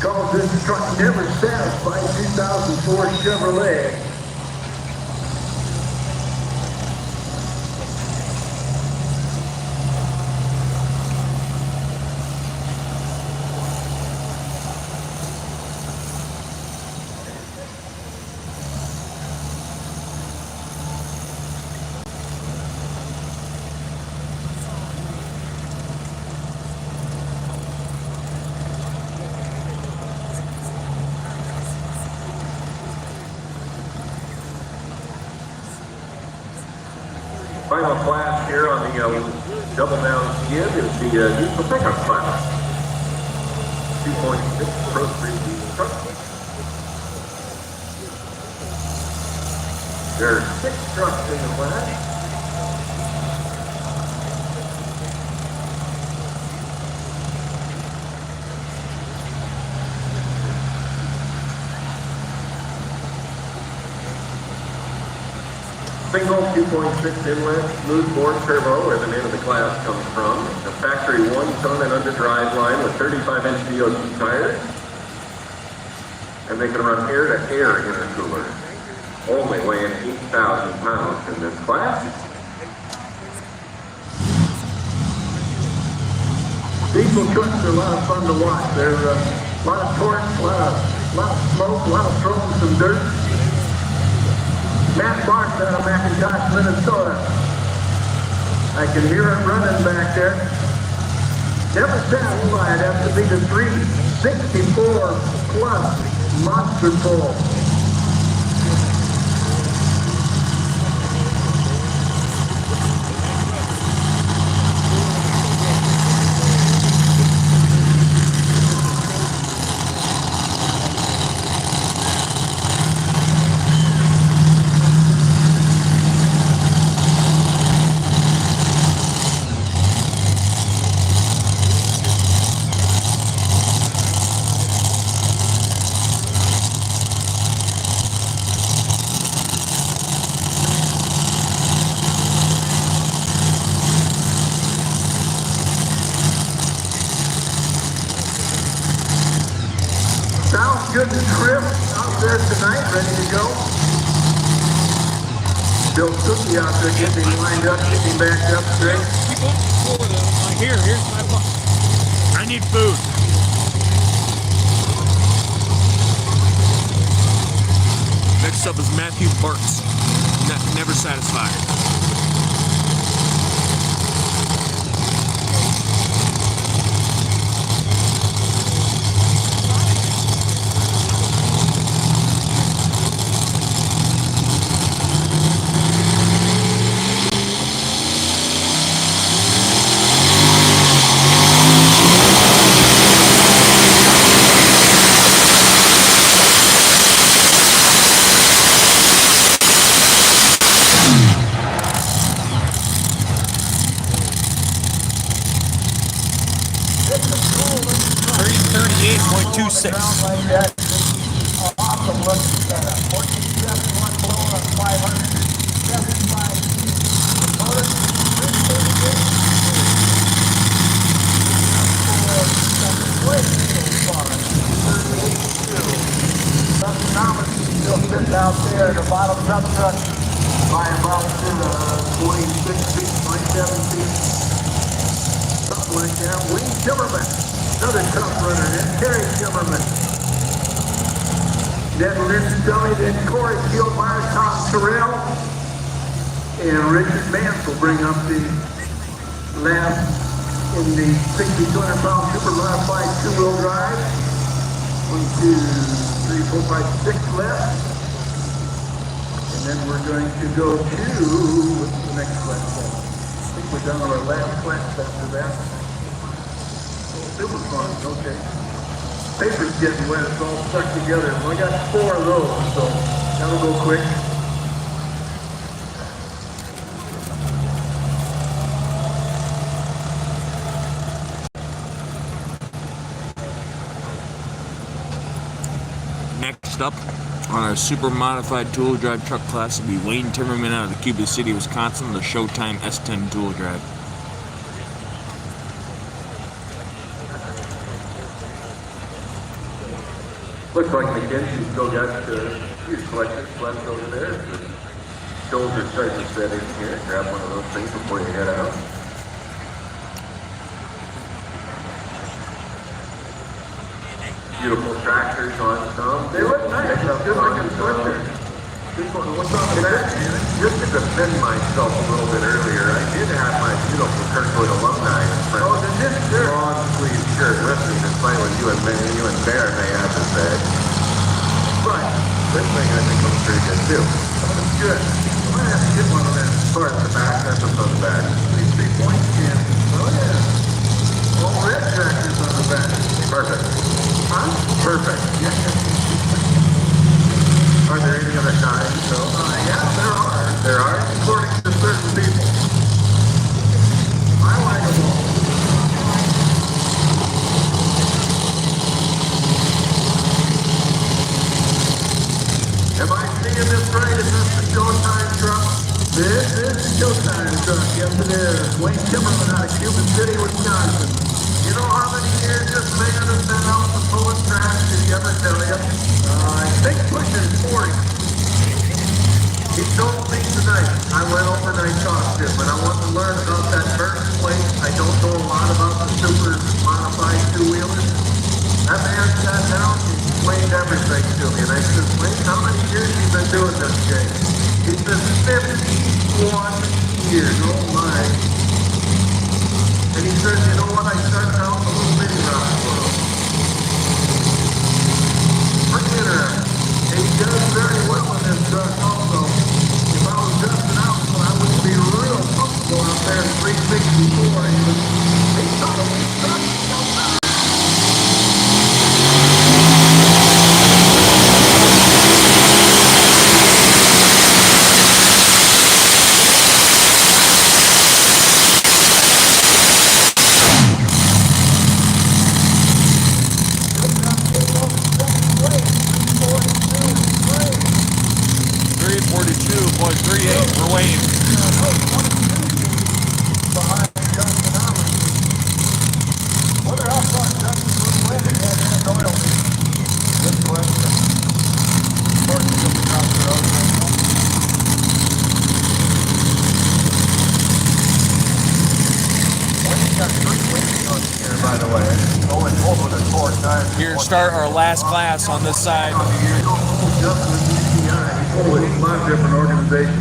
Calls this truck Never Satisfied 2004 Chevrolet. Final class here on the double down skid is the diesel pickup class. 2.6 Pro Street diesel truck. There are 6 trucks in the class. Single 2.6 inlet, smooth bore turbo, where the name of the class comes from. A factory 1 ton and under drive line with 35-inch DOT tires. And they can run air-to-air intercoolers, only weighing 8,000 pounds in this class. Diesel trucks are a lot of fun to watch. They're a lot of torque, a lot of smoke, a lot of throwing some dirt. Matt Barnes out of McIntosh, Minnesota. I can hear it running back there. Never satisfied after the 364 plus monster pull. Sounds good and crisp out there tonight, ready to go. Bill Cookie out there getting him lined up, getting him back up straight. Keep on forward though. Here's my box. I need food. Next up is Matthew Bartz. Never satisfied. .26. Like that. Awesome looking setup. 1471 blower on 575 motor. 38.2. Something Thomas still sitting out there in the bottom dump truck by about 26 feet, 27 feet. Something like that. Wayne Timmerman. Another tough runner, then Terry Zimmerman. Then Lindsey Dummy, then Corey Fieldmeyer, Tom Terrell, and Richard Mance will bring up the last in the 6,200-pound super modified two-wheel drive. 1, 2, 3, 4, 5, 6 left. And then we're going to go to what's the next platform? I think we're done on our last class after that. Super fun, okay. Paper's getting wet, it's all stuck together. Well, I got 4 of those, so that'll go quick. Next up on our super modified two-wheel drive truck class will be Wayne Timmerman out of the Cuba City, Wisconsin, the Showtime S10 two-wheel drive. Looks like McKenzie's still got huge collections left over there. The shoulders starting to set in here. Grab one of those things before you head out. Beautiful tractors on some. They look nice. Just like a Swifter. What's on the back? Just to defend myself a little bit earlier, I did have my beautiful Kirkwood alumni in front. Oh, did this? Sure. Long sleeve shirt with me, despite what you and Bear may have to say. But this thing I think looks pretty good too. That's good. I might have to get one of them. Towards the back, that's what's on the back. These 3 points can. Oh, yeah. All red tractors on the back. Perfect. Huh? Perfect. Are there any other kinds? So, Yeah, there are. there are? According to certain people. I like them all. Am I seeing this right? Is this the Showtime truck? This is the Showtime truck. Yes, it is. Wayne Timmerman out of Cuba City, Wisconsin. You know how many years this thing has been out the pulling track? Did you ever ever tell you. I think pushing 40. He told me tonight. I went over and I talked to him, but I want to learn about that first plate. I don't know a lot about the super modified two-wheelers. That man sat down and explained everything to me. And I said, Wayne, how many years have you been doing this, Jay? He says, 51 years. Oh, my. And he says, you know what? I started out in a little mini Rockwell. Pretty interesting. And he does very well in this truck also. If I was dusting out, I would be real comfortable out there in 364. He thought it was truck. Here, start our last class on this side. Oh, it's a lot of different organizations.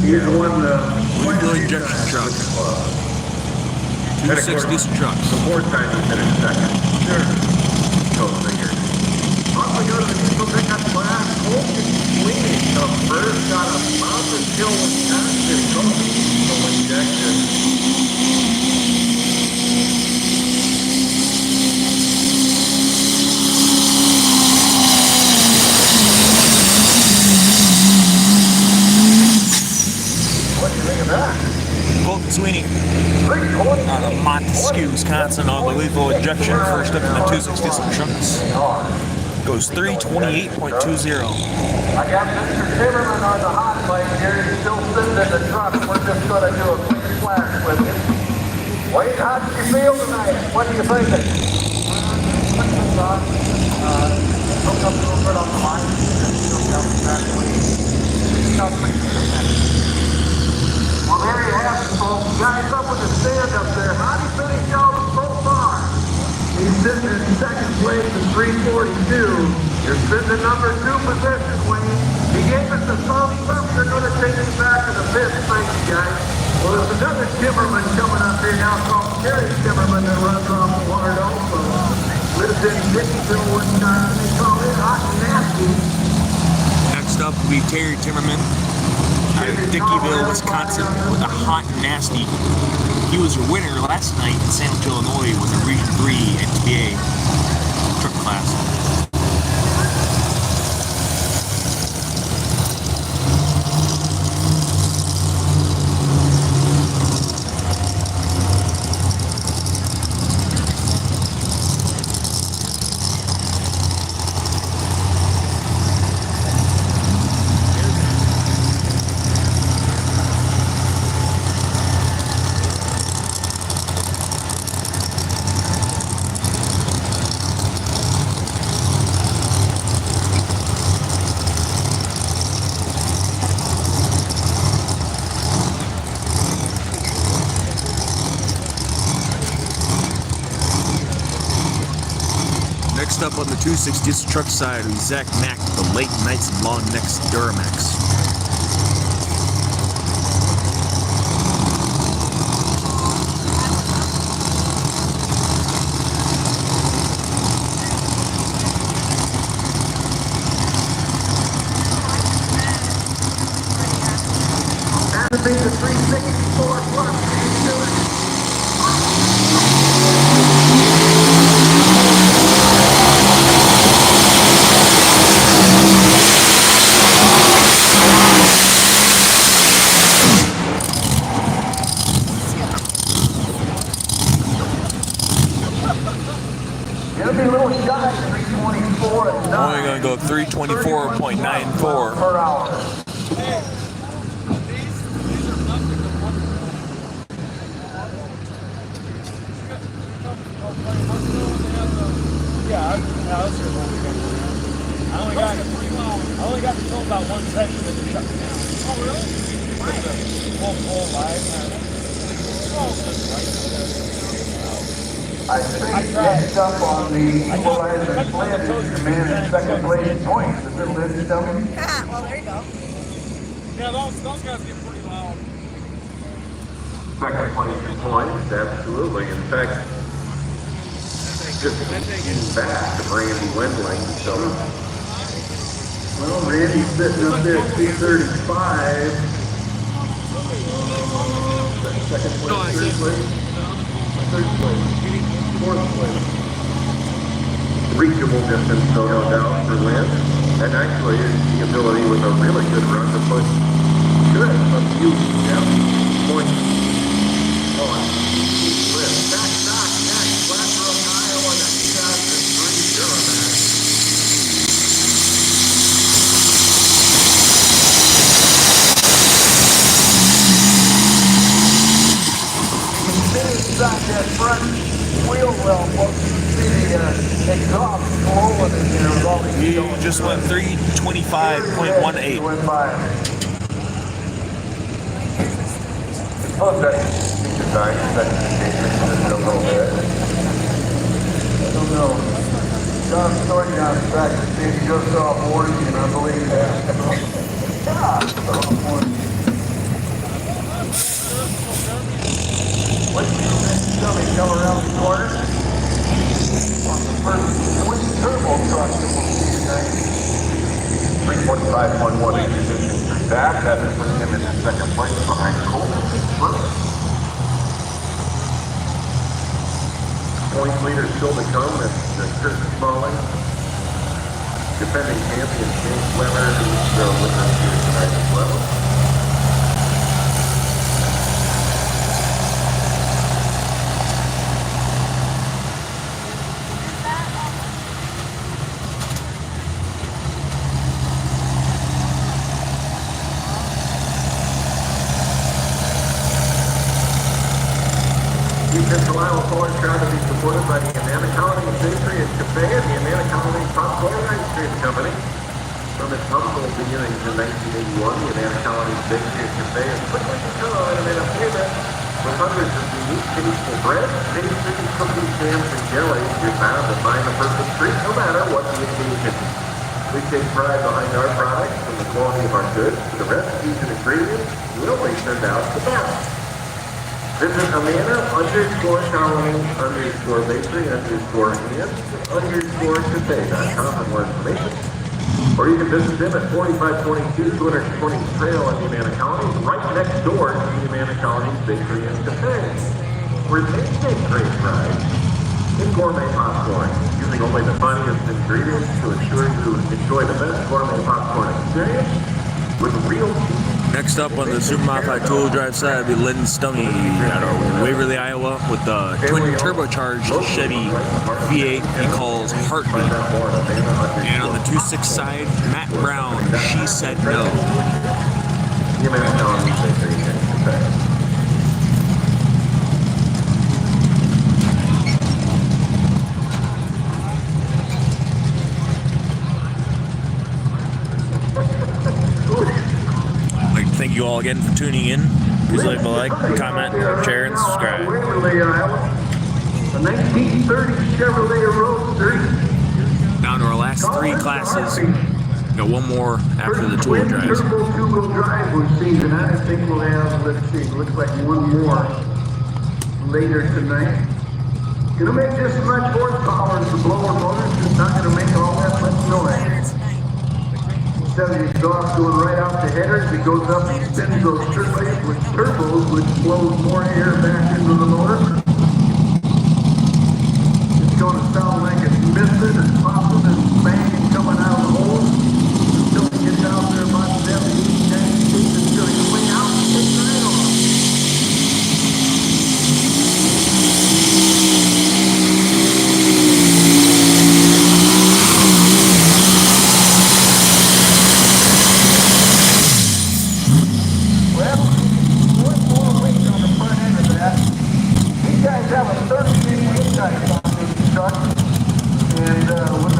He's the one, Rockwell injection truck. 2.6 diesel trucks. The more time you finish second. Sure. Go figure. Also goes to diesel pickup class. Colton Sweeney comes first. Got a Mountain Hill, Wisconsin. Goes to diesel injection. Colton Sweeney out of Montesquieu, Wisconsin, on the lethal injection. First up in the 2.6 diesel trucks. Goes 328.20. I got Mr. Timmerman on the hot plate here. He's still sitting in the truck. We're just going to do a quick flash with him. Wayne, how did you feel tonight? What are you thinking? Hooked up a little bit on the line. Well, there you have it, folks. Guys up with the stand up there. How do you finish y'all so far? He's sitting in second place at 342. You're sitting in number 2 position, Wayne. He gave us the thumbs up. They're going to take us back to the 5th. Thank you, guys. Well, there's another Timmerman coming up here now called Terry Timmerman that runs off the water also. Lives in Dickieville, Wisconsin. They call it Hot and Nasty. Next up will be Terry Timmerman out of Dickieville, Wisconsin, with a hot and nasty. He was a winner last night in Sandwich, Illinois, with a Region 3 NTPA truck class. Next up on the 2.6 diesel truck side is Zach Mack, the Late Nights and Long Necks Duramax. That would be the 364 plus. It'll be a little shy, 324 at 9. Only going to go 324.94 per hour. Yeah, I was here. only got to fill about one section of the truck now. Oh, really? Full line. I think next up on the equalizer sled is the man in second place in points. Is it Lynn Stummy? Ah, well, there you go. Yeah, those guys get pretty loud. Second place in points, absolutely. In fact, just back to Randy Wendling. So, Well, Randy's sitting up there at 235. Second place, third place. Third place. Fourth place. reachable distance, so no doubt for Lynn. And actually, the ability with a really good run to push good a few points on Lynn. Back next, Flatbrook, Iowa, 2003 Duramax. Inside that front wheel well, folks, you see the exhaust blowing in there with all the heat. You just went 325.18. Went by. Oh, that's design, that's a little bit. I don't know. John Story down the track to see if he goes off warranty, and I believe that. Coming around the corner on the first twin turbo truck that we'll see tonight. 345.18 position back. That puts him in second place behind Cole. Point leader still to come. That's Chris Smalling. Defending champion James Weber, who's with us here tonight as well. Central Iowa Ford proud to be supported by the Amana Colony Bakery and Cafe and the Amana Colony Popcorn Ice Cream Company. From its humble beginnings in 1981, the Amana Colony Bakery and Cafe has quickly become an Amana favorite with hundreds of unique tasteful breads, pastries, cookies, jams, and jellies. You're bound to find the perfect treat no matter what the occasion. We take pride behind our products, from the quality of our goods to the recipes and ingredients. We always send out the best. Visit Amana _Colony _Bakery _Cafe.com for more information. Or you can visit them at 4522 220 Trail in the Amana Colony, right next door to the Amana Colony Bakery and Cafe, where they take great pride in gourmet popcorn, using only the finest ingredients to ensure you enjoy the best gourmet popcorn experience with real cheese. Next up on the Super Modified Tool Drive side will be Lynn Stummy out of Waverly, Iowa, with the twin turbocharged Chevy V8 he calls Heartbeat. And on the 2.6 side, Matt Brown, She Said No. Thank you all again for tuning in. Please leave a like, comment, share, and subscribe. Waverly, Iowa. A 1930 Chevrolet Roadster. Down to our last three classes. Got one more after the tool drives. Turbo two-wheel drive we've seen tonight. I think we'll have, let's see, looks like one more later tonight. It'll make just as much horsepower as the blower motor. It's not going to make all that much noise. Instead of the exhaust going right out the headers, it goes up and spins those turbos with turbos, which blows more air back into the motor. It's going to sound like it's missing and popping and banging coming out of the hole. Until it gets out there about 70, 90 feet, it's going to clean out and take the rail off. Have a 30-feet weight size on this truck, and with the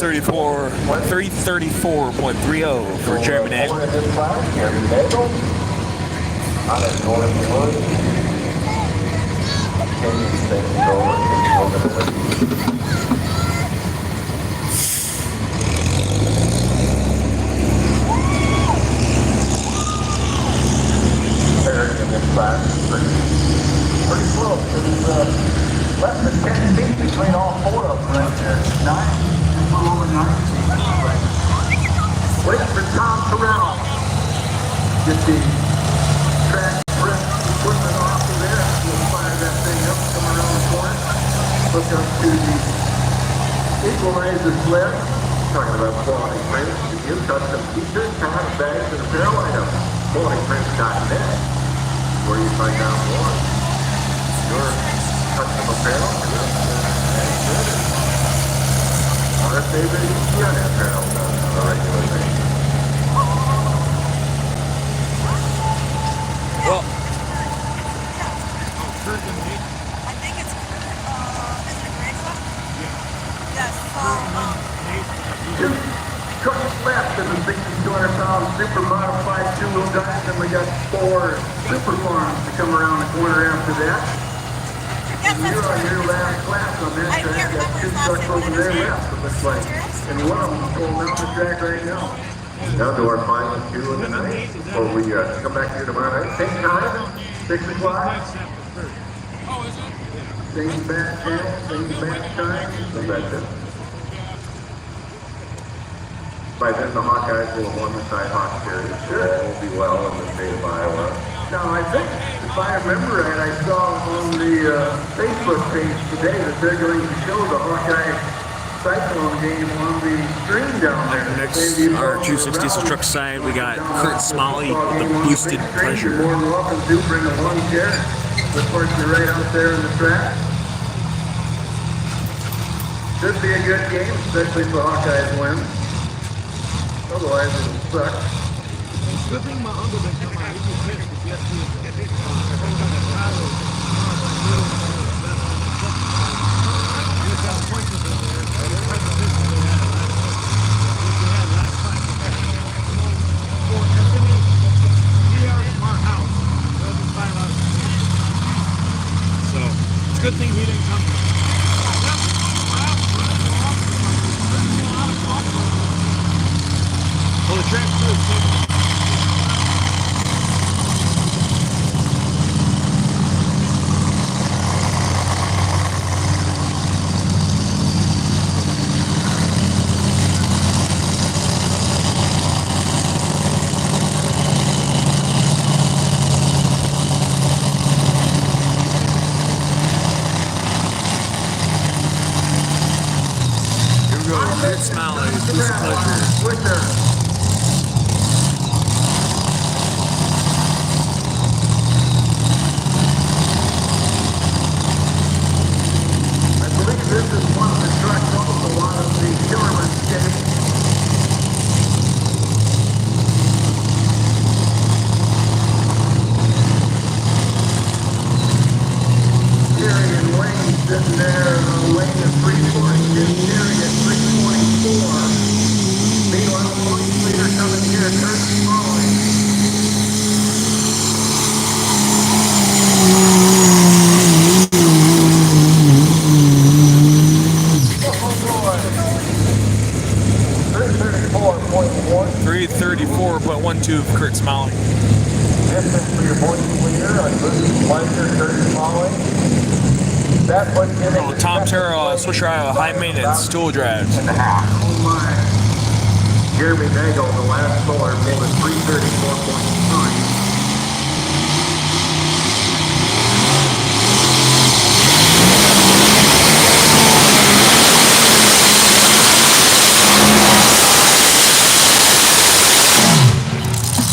334.30 for Jeremy Nagel. Jeremy Nagel. Out of Northwood. Pairing in this class is pretty close. It's less than 10 feet between all four of them right there. 9, a little over 9 feet. Waiting for Tom Terrell. Get the track equipment off of there. We'll fire that thing up, come around the corner. Look up to the equalizer slip. Talking about quality prints. You custom t-shirts, hats, bags, and apparel items. QualityPrints.net, where you find out more. Your custom apparel. Our favorite Indiana apparel on a regular basis. Well, I think it's, is it a grade one? Yes, so, Two trucks left in the 6,200-pound super modified two-wheel drive, and we got 4 super farms to come around the corner after that. yes, You're on that's your true. last class on that I track. can't Got remember 2 his last trucks name. over What there is it? left, it looks like. And one of them is going down the track right now. Down to our final 2 of the night before we come back here tomorrow night. Same time, 6 o'clock. Same back channel, same back time. So that's it. By then, the Hawkeyes will have won the Cyhawk series. Sure. All will be well in the state of Iowa. Now, I think, if I remember right, I saw on the Facebook page today that they're going to show the Hawkeye Cyclone game on the screen down there. next, our 260 diesel truck side, we got Kurt Smalley with the boosted You're Pleasure. more than welcome to bring a lawn chair. Of course, you're right out there in the track. Should be a good game, especially if the Hawkeyes win. Otherwise, it'll suck. Good thing my uncle didn't come out. He was pissed to get So, it's a good thing he didn't come. Well, the track's good. Here we go, Kurt Smalley, boosted Pleasure. I believe this is one of the trucks also out of the Killerman state. Jerry and Wayne sitting there, Wayne at 346, Jerry at 324. Meanwhile, the police leader coming here, Kurt Smalley. Oh, 334.12 for Kurt Smalley. Distance for your voice leader on Boosted Pleasure, Kurt Smalley. That's what's giving Oh, Tom Terrell, Swisher Iowa, high maintenance, tool drives. and a half. Oh my. Jeremy Nagel, the last scorer, pulled a 334.9.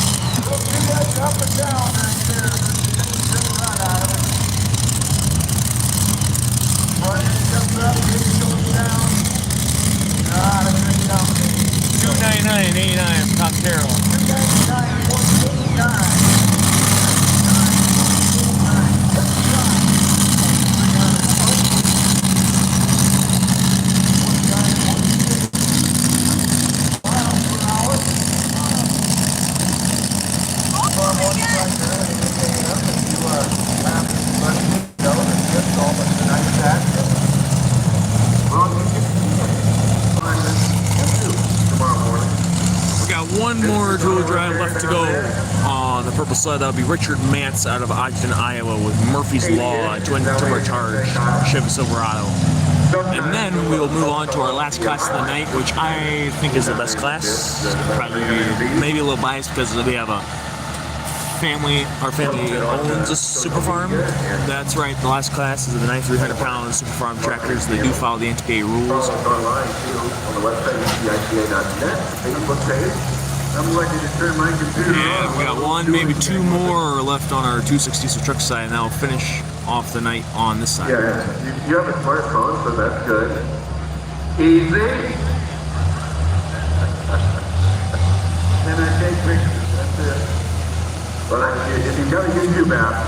Up and down right there. Just run out of it. Front end comes up, it goes down. Ah, that's a good company. 299.89 from Tom Terrell. 299.89 purple sled, that would be Richard Mance out of Ogden, Iowa, with Murphy's Law, twin turbocharged Chevy Silverado. And then we will move on to our last class of the night, which I think is the best class. Probably maybe a little biased because we have a family. Our family owns a super farm. That's right. The last class is the 9,300-pound super farm tractors. They do follow the NTPA rules. Online too on the website ecipa.net, Facebook page. I'm lucky to turn my computer And on. we got one, maybe two more left on our 260 truck side, and that will finish off the night on this side. Yeah, you have a smartphone, so that's good. Easy. And I take pictures. That's it. But if you got a YouTube app,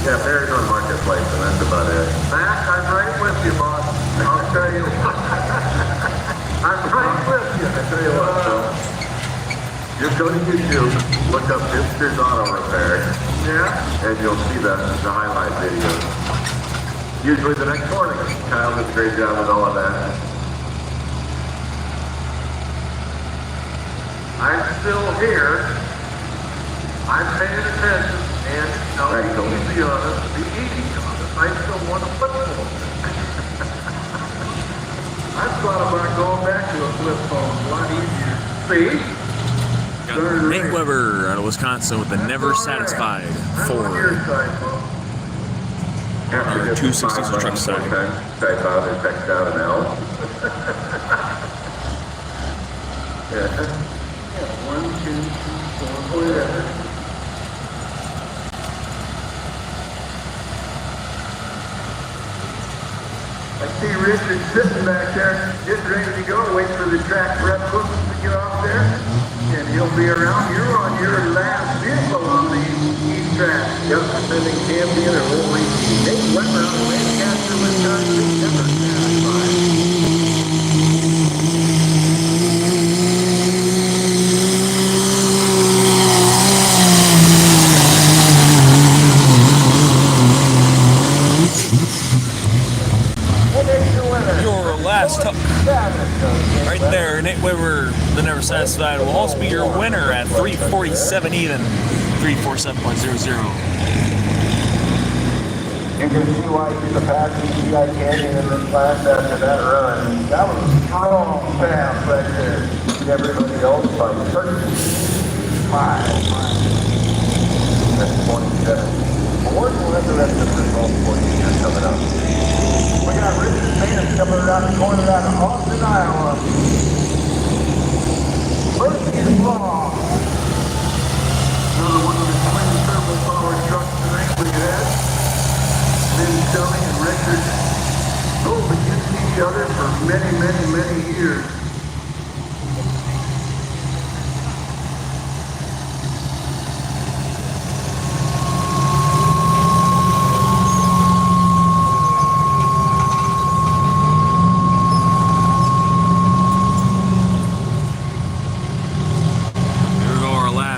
yeah, Barry's on Marketplace, and that's about it. Mac, I'm right with you, boss. I'll tell you. I'm right with you. I tell you what, so just go to YouTube, look up Hipster's Auto Repair, Yeah? and you'll see the highlight videos. Usually the next morning. Kyle does a great job with all of that. I'm still here. I'm paying attention. And no, Right, so- be easy on us. Be easy on us. I still want to flip phone. I've thought about going back to a flip phone. A lot easier. See? Got Nate Weber out of Wisconsin with the Never Satisfied I'm on your Ford. side, folks. After Our just 260 5 truck buttons, side. one time, type out or text out an L. Yeah. Yeah, 1, 2, 3, 4, whatever. I see Richard sitting back there, getting ready to go, wait for the track prep equipment to get off there, and he'll be around. You're on your last vehicle on the east track. Yep, sending champion or old Nate Weber out of Lancaster, Wisconsin, Never Satisfied. Your last hook. Right there, Nate Weber, the Never Satisfied, will also be your winner at 347 even. 347.00. You can see why he's a passing GI Canyon in this class after that run. That was a strong pass right there. Everybody else by 35 miles. That's 27. We're going to have the rest of the results for you here coming up. We got Richard Mann coming around the corner out of Austin, Iowa. Murphy's Law. Another one of the twin turbo powered trucks tonight we had. Lynn Shelley and Richard drove against each other for many, many, many years.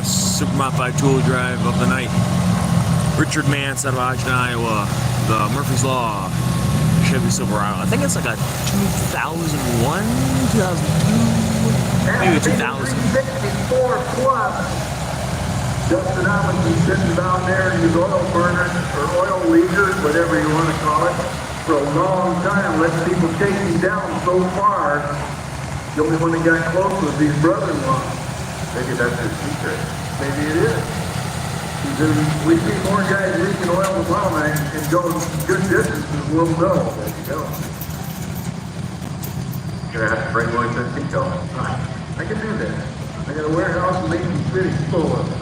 Super Modified Tool Drive of the night. Richard Mance out of Ogden, Iowa. The Murphy's Law Chevy Silverado. I think it's like a 2001, 2002, maybe 2000. 64 plus. Justin Robinson sitting down there in his oil burners or oil leakers, whatever you want to call it, for a long time. Let people chase him down so far. The only one that got close was his brother-in-law. Maybe that's his secret. Maybe it is. We see more guys leaking oil with Walmart and going good distances, we'll know. There you go. You're gonna have to bring one to Tico. I can do that. I got a warehouse in Lincoln City full of them.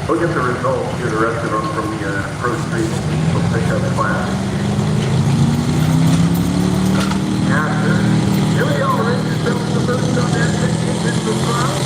Look at the results. Get the rest of them from the Pro Street Diesel pickup class. After, here we go, ready to sell the first on that 16-inch front.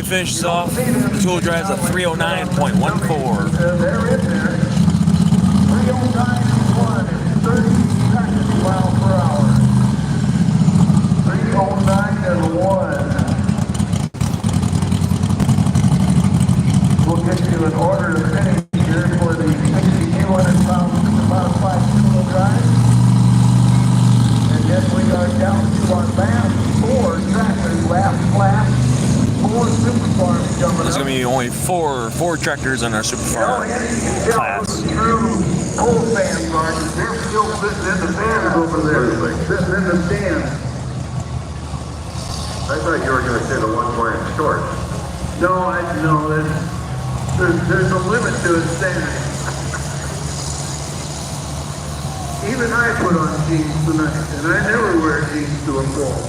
finishes off. The tool drives a 309.14. They're in there. 309.1 and 30 miles per hour. 309.1. We'll get you an order to finish here for the 6,200-pound modified two-wheel drive. And then we are down to our last 4 tractors, last class, 4 super farms coming There's up. going to be only four tractors in our super farm class. True old fans are, they're still sitting in the stands over there, sitting in the stands. I thought you were going to say the one playing short. No, there's a limit to insanity. Even I put on jeans tonight, and I never wear jeans to a fault.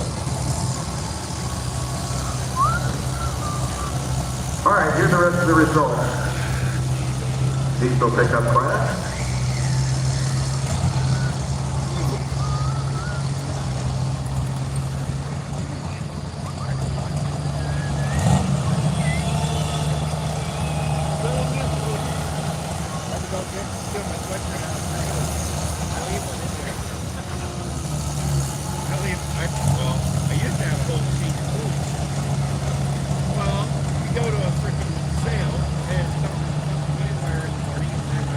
All right, here's the rest of the results. Diesel pickup class. I used to have a whole sheet of food. Well, you go to a freaking sale and something anywhere in the morning, and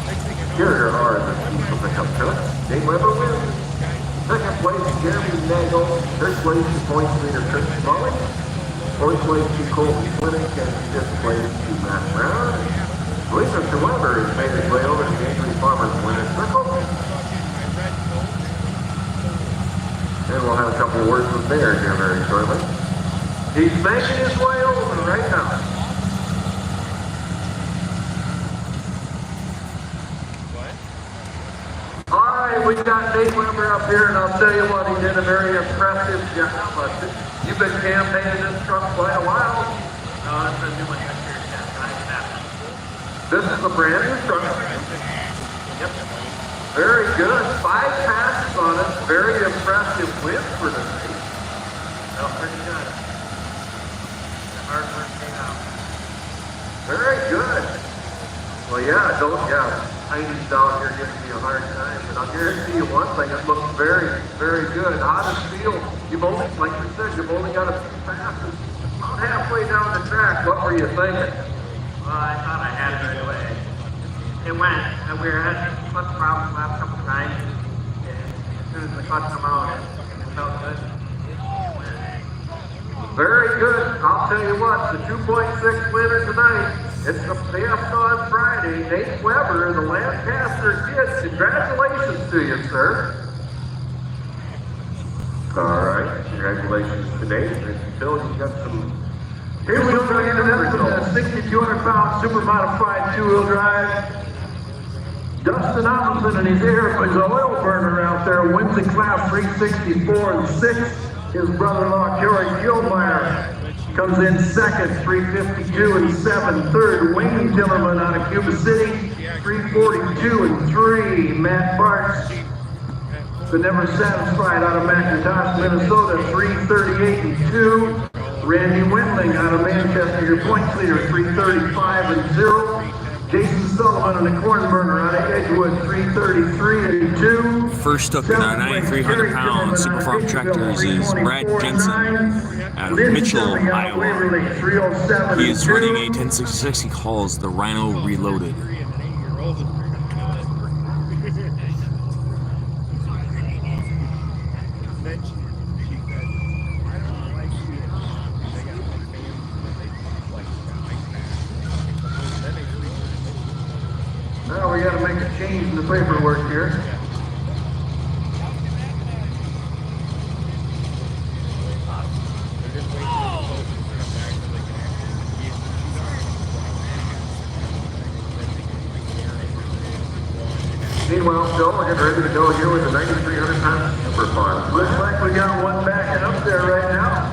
next thing you know, Here are the diesel pickup trucks. Dave Weber wins. Second place, Jeremy Nagel. Third place, points leader Chris Smalley. Fourth place to Colton Clinic, and fifth place to Matt Brown. Lisa Weber has made his way over to the Angry Farmers Winner's Circle. And we'll have a couple of words with Bear here very shortly. He's making his way over right now. All right, we got Dave Weber up here, and I'll tell you what, he did a very impressive job. You've been campaigning this truck quite a while. No, that's a new one next year. This is a brand new truck. Yep. Very good. 5 passes on it. Very impressive win for tonight. Felt pretty good. The hard work paid out. Very good. Well, Heidi's down here giving me a hard time, but I'll guarantee you one thing, it looks very, very good. How does it feel? You've only, like you said, you've only got a few passes. About halfway down the track, what were you thinking? Well, I thought I had it right away. It went, and we were having clutch problems the last couple of times, and as soon as the clutch come out, it felt good. Very good. I'll tell you what, the 2.6 winner tonight, it's the best on Friday. Nate Weber, the Lancaster kid. Congratulations to you, sir. All right, congratulations to Nate. And Bill, you got some... Here we go again, that's the 6,200-pound super modified two-wheel drive. Dustin Allison and his oil burner out there wins the class 364 and 6. His brother-in-law, Joey Gilmeyer, comes in second, 352 and 7. Third, Wayne Tillerman out of Cuba City, 342 and 3. Matt Bartz, the Never Satisfied out of McIntosh, Minnesota, 338 and 2. Randy Wendling out of Manchester, your points leader, 335 and 0. Jason Sullivan and the corn burner out of Edgewood, 333 and 2. First up in our 9,300-pound Super Farm tractors is Brad Jensen out of Mitchell, Iowa. He is running a 1066 he calls the Rhino Reloaded. Now we got to make a change in the paperwork here. Meanwhile, Phil, we're getting ready to go here with the 9,300-pound Super Farm. Looks like we got one backing up there right now.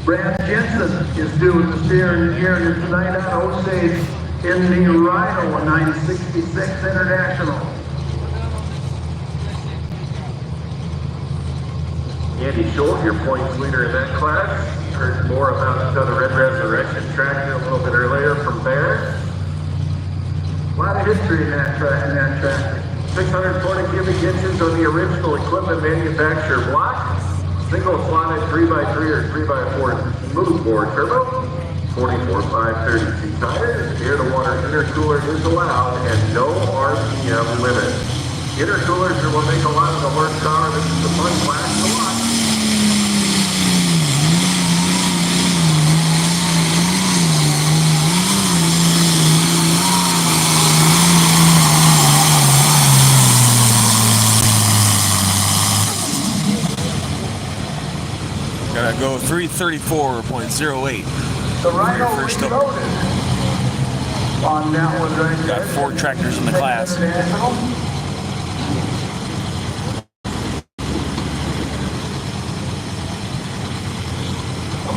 Brad Jensen is doing the steering here tonight on Osage in the Rhino 966 International. Andy Schultz, your points leader in that class. Heard more about the Red Resurrection tractor a little bit earlier from Bear. A lot of history in that tractor. 640 cubic inches on the original equipment manufacturer block. Single slotted 3x3 or 3x4 smoothbore turbo. 44.532 tires. Air to water intercooler is allowed and no RPM limit. Intercoolers are what make a lot of the horsepower. This is the fun class to watch. Gotta go 334.08. The Rhino First up. reloaded on that one right there. Got 4 tractors in the class. I'm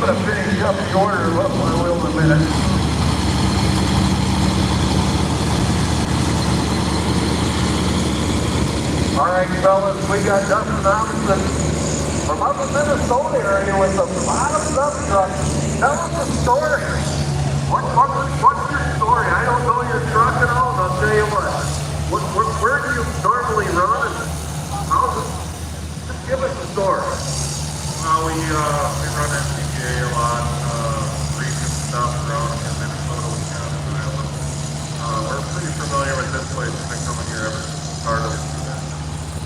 going to finish up the order of what I will in a minute. All right, fellas, we got Dustin Robinson from up in Minnesota area with a lot of dump trucks. Tell us the story. What's your story? I don't know your truck at all, and I'll tell you what. Where do you normally run, and how's it? Just give us the story. We run NCGA a lot, recent stuff around in Minnesota, Wisconsin, and Iowa. We're pretty familiar with this place. We've been coming here ever since the start of it.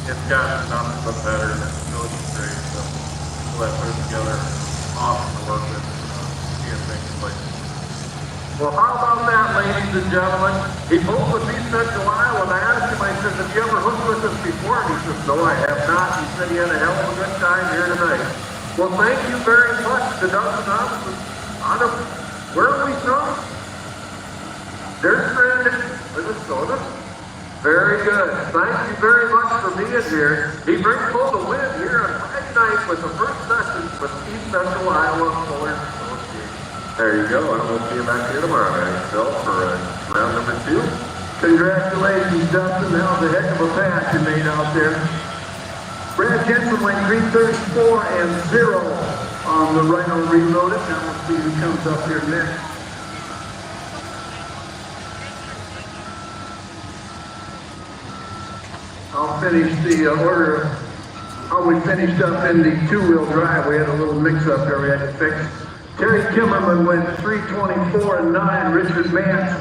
It's gotten nothing but better, and the facility's great. So we'll put it together, awesome to work with, seeing things like. Well, how about that, ladies and gentlemen? He pulled with East Central Iowa, and I asked him, I said, have you ever hooked with us before? And he says, no, I have not. He said he had a hell of a good time here tonight. Well, thank you very much to Dustin Robinson. Where are we from? There's Brandon, Minnesota. Very good. Thank you very much for being here. He brings home the win here on Friday night with the first session with East Central Iowa Pullers Association. There you go. And we'll see you back here tomorrow night, Phil, for round number 2. Congratulations, Dustin. That was a heck of a pass you made out there. Brad Jensen went 334 and 0 on the Rhino Reloaded. Now we'll see who comes up here next. I'll finish the order of how we finished up in the two-wheel drive. We had a little mix-up there we had to fix. Terry Kimmerman went 324 and 9. Richard Mance,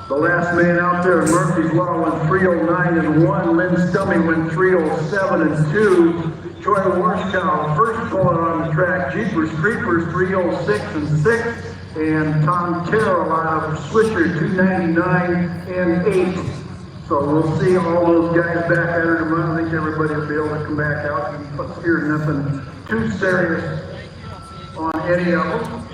the last man out there in Murphy's Law, went 309 and 1. Lynn Stummy went 307 and 2. Troy Warskow, first puller on the track. Jeepers Creepers 306 and 6. And Tom Terrell out of Swisher 299 and 8. So we'll see all those guys back at her tomorrow. I think everybody will be able to come back out and hear nothing too serious on any of them.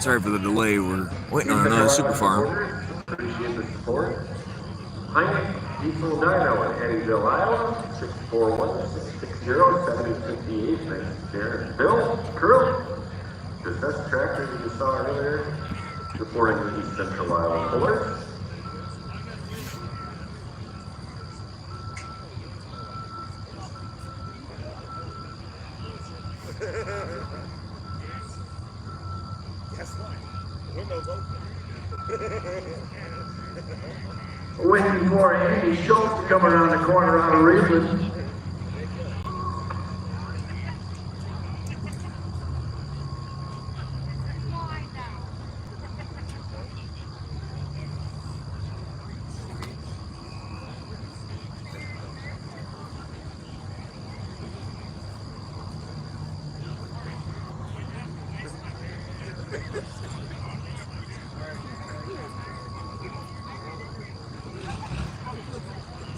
Sorry for the delay. We're waiting on another super farm. Appreciate the support. Heinrich Diesel Dyno in Eddyville, Iowa, 641-660-7058. Thanks, Darren. Bill, crew. This tractor that you saw earlier, supporting the East Central Iowa Pullers. Guess what? The window's open. Waiting for Andy Schultz to come around the corner out of Reedland.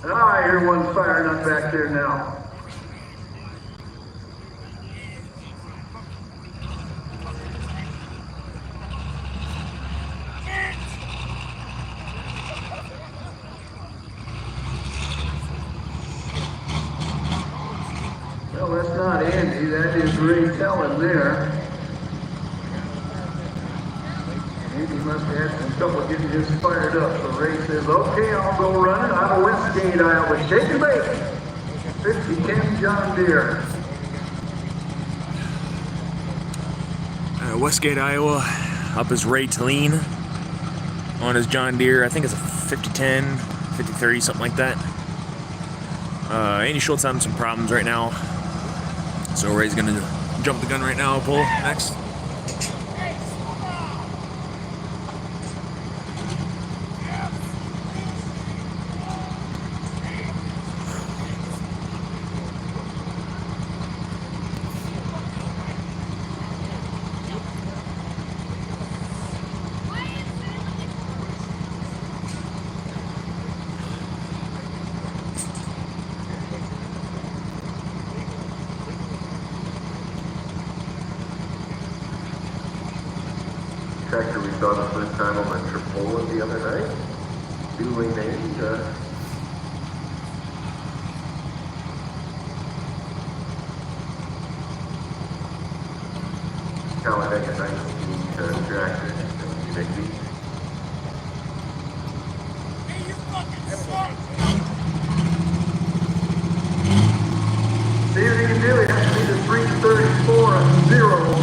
I hear one firing up back there now. Well, Ray Tellen there. He must have had some trouble getting this fired up. So Ray says, okay, I'll go run it out of Westgate, Iowa. Shake and bake. 5010 John Deere. Westgate, Iowa. Up is Ray Tellen on his John Deere. I think it's a 5010, 5030, something like that. Andy Schultz having some problems right now. So Ray's going to jump the gun right now, pull next. Tractor we saw the first time on the Tripola the other night. Duly named, Talladega 19 tractor. Unique. See what you can do. It has to be the 334 and 0.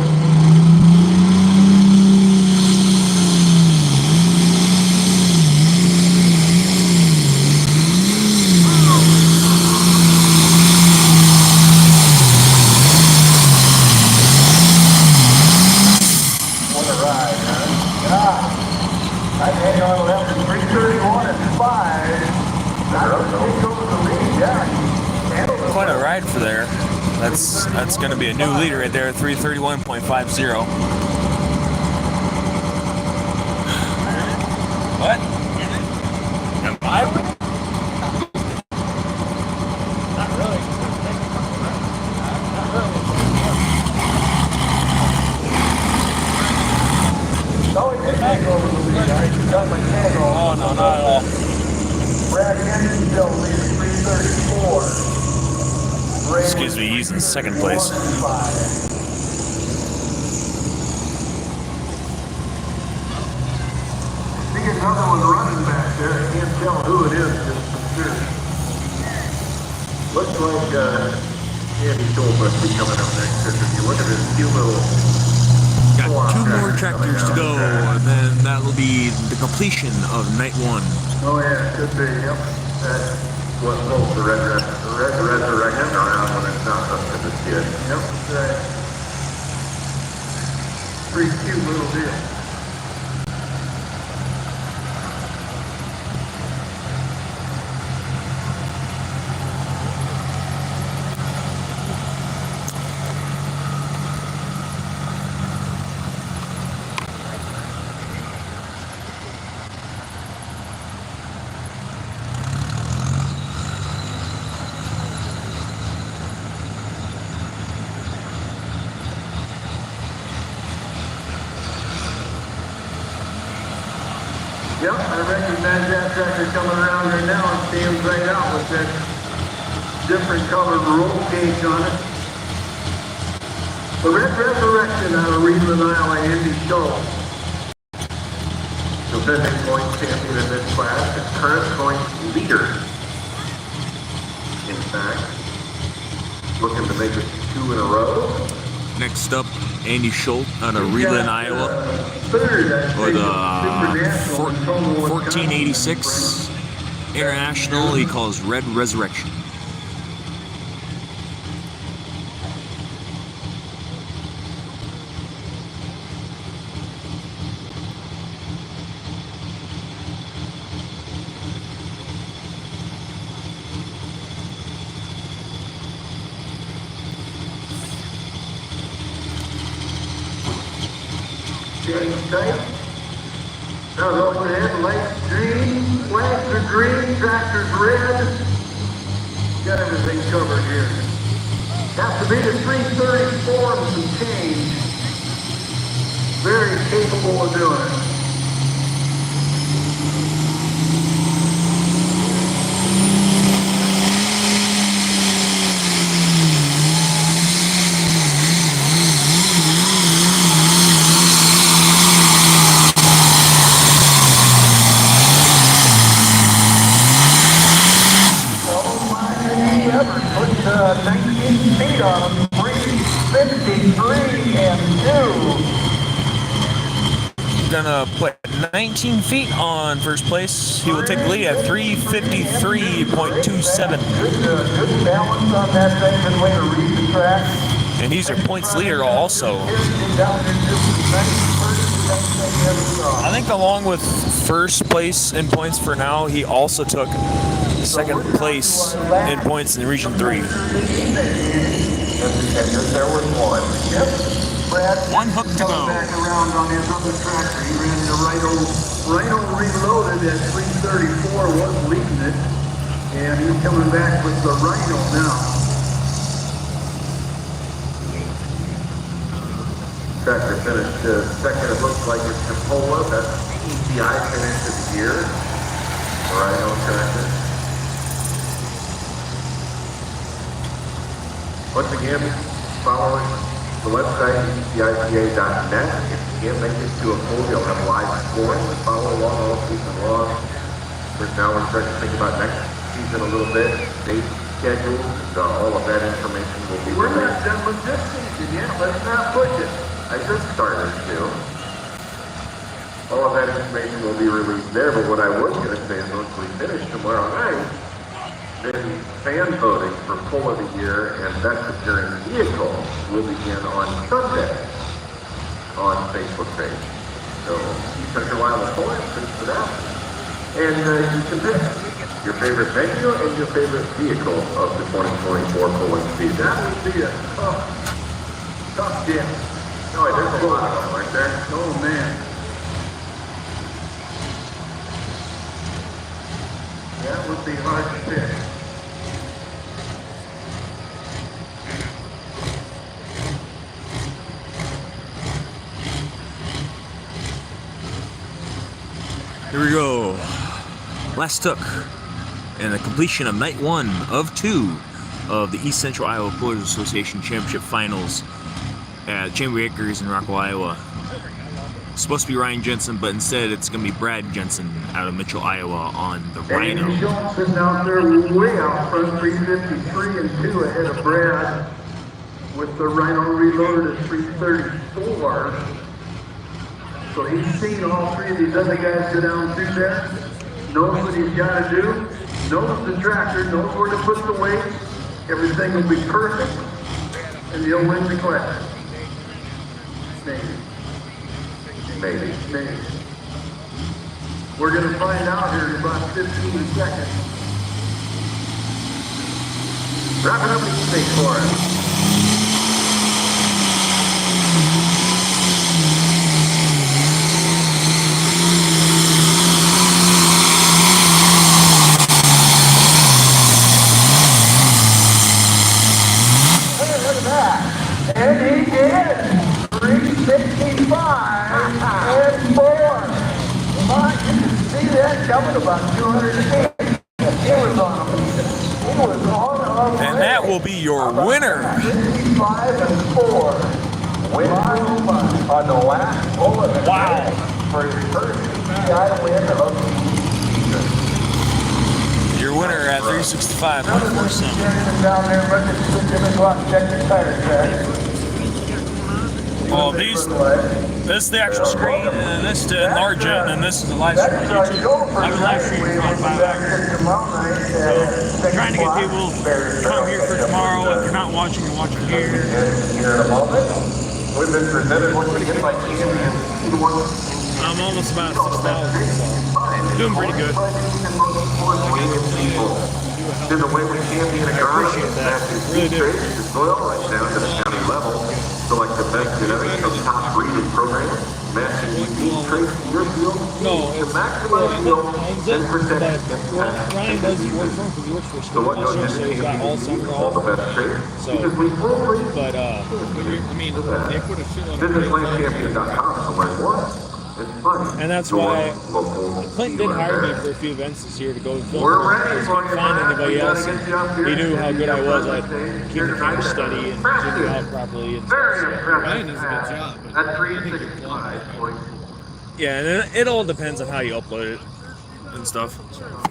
Quite a ride for there. That's going to be a new leader right there, 331.50. What? Am I? Not really. No, it didn't take over the lead. I got my tag on. Oh, no, not at all. Brad Henry still leads 334. Excuse me, he's in second place. See another one running back there. I can't tell who it is just for sure. Looks like Andy Schultz must be coming up next. Because if you look at this cute little... Got 2 more tractors to go, and then that'll be the completion of night 1. Oh yeah, could be, yep. What holds the red resurrection around when it's not something that's good. Yep, that's right. Pretty cute little deal. Yep, I recognize that tractor coming around right now. It stands right out with that different colored roll cage on it. The Red Resurrection out of Reedland, Iowa, Andy Schultz. Defending point champion in this class and current point leader. In fact, looking to make it 2 in a row. Next up, Andy Schultz out of Reedland, Iowa, Third, or the 1486 International he calls Red Resurrection. Getting tight. Now the overhead, lights green, flags are green, tractor's red. Got everything covered here. Has to be the 334 and some change. Very capable of doing it. gonna put 19 feet on first place. He will take the lead at 3:53.27. Good balance on that thing, good way to read the track. And he's your points leader also. I think along with first place in points for now, he also took second place in points in Region 3. And there was one. Yep. Brad, One hook to go. back around on his other tractor. He ran the Rhino Reloaded at 334, was leading it. And he's coming back with the Rhino now. Tractor finished second. It looks like it's Chipola. That's ECI finish of the year. Rhino tractor. Once again, following the website, ecipa.net. If you can't make it to a poll, you'll have live scoring. Follow along all season long. But now we're starting to think about next season a little bit. Date schedules, all of that information will be We're released. not done with this season yet. Let's not push it. I just started to. All of that information will be released there, but what I was going to say is once we finish tomorrow night, then fan voting for Pull of the Year and Best Appearing Vehicle will begin on Sunday on Facebook page. So Central Iowa Poll, search for that. And you can pick your favorite venue and your favorite vehicle of the 2024 pulling season. That would be a tough dip. No, there's a lot of them right there. Oh, man. That would be hard to pick. Here we go. Last took and the completion of night 1 of 2 of the East Central Iowa Pullers Association Championship Finals at Chamber Acres in Rockwell, Iowa. It's supposed to be Ryan Jensen, but instead it's going to be Brad Jensen out of Mitchell, Iowa on the Andy Rhino. Schultz sitting out there way out front, 353 and 2 ahead of Brad with the Rhino Reloaded at 334. So he's seen all three of these other guys go down through there, knows what he's got to do, knows the tractor, knows where to put the weight. Everything will be perfect, and he'll win the class. Maybe. We're going to find out here in about 15 seconds. Wrap it up and stay for it. And he did 365 and 4. Come you can see that coming about 208. He was on And that will be your winner. 55 and 4. Win on the last bullet. Wow. For his first PCI win of the season. Your winner at 365.47. Down there, but it's go out and check the tire track. Oh, this is the actual screen, and this is to enlarge it, and this is the live stream on YouTube. I have a live stream for about 5 hours. So, trying to get people to come here for tomorrow. If you're not watching, you're watching here. Here in a moment. We've been presented once again by Ian and I'm almost about 6,000, so doing pretty good. There's a way we can be in a garage. Appreciate that. Really do. The soil right down to the county level. Select the best genetics of top breeding programs. Matching unique traits to your field. No, to it's maximize yield and protect but against well, pests Ryan and does work diseases. from because he works for So what school, goes so into he's got all summer all the off. best traits? So, Because we full breed. but I mean, they put a shitload of Visit landchampion.com to learn more. It's fun. and that's Join why local Clint did dealer hire me there. for a few events this year to go film. We're ready Because for he you, couldn't find Brad. anybody We gotta else. get you up here. He knew how good I was at Here keeping the camera tonight. steady and Practice. zooming out properly. And Very stuff. impressive. Ryan does a good job, but At 365 points. Yeah, and it all depends on how you upload it and stuff.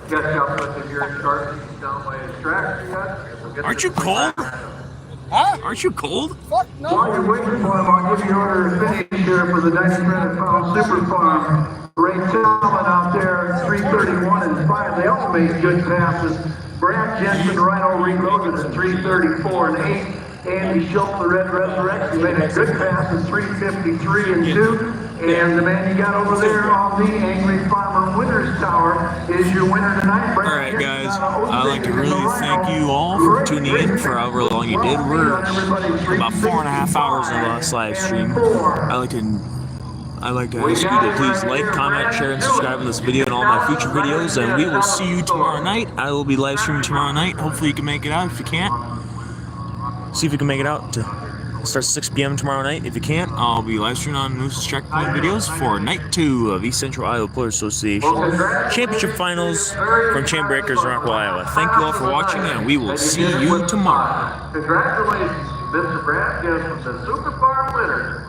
Catch up with him here in Sharpie down by his track. Aren't you cold? Huh? Aren't you cold? Fuck no. While you're waiting for him, I'll give you order to finish here for the 900-pound Super Farm. Ray Talman out there, 331 and 5. They all made good passes. Brad Jensen, Rhino reloaded at 334 and 8. Andy Schultz, the Red Resurrection, made a good pass at 353 and 2. And the man you got over there on the Angry Farmer Winners Tower is your winner tonight. All right, guys. I'd like to really thank you all for tuning in for however long you did. We're about 4.5 hours of us live stream. I'd like to ask you to please like, comment, share, and subscribe to this video and all my future videos. And we will see you tomorrow night. I will be live streaming tomorrow night. Hopefully you can make it out. If you can't, see if you can make it out. It starts 6 p.m. tomorrow night. If you can't, I'll be live streaming on Moose's Checkpoint videos for Night 2 of East Central Iowa Players Association Championship Finals from Chainbreakers, Rockwell, Iowa. Thank you all for watching, and we will see you tomorrow. Congratulations, Mr. Brad Jensen, the Super Farm winner.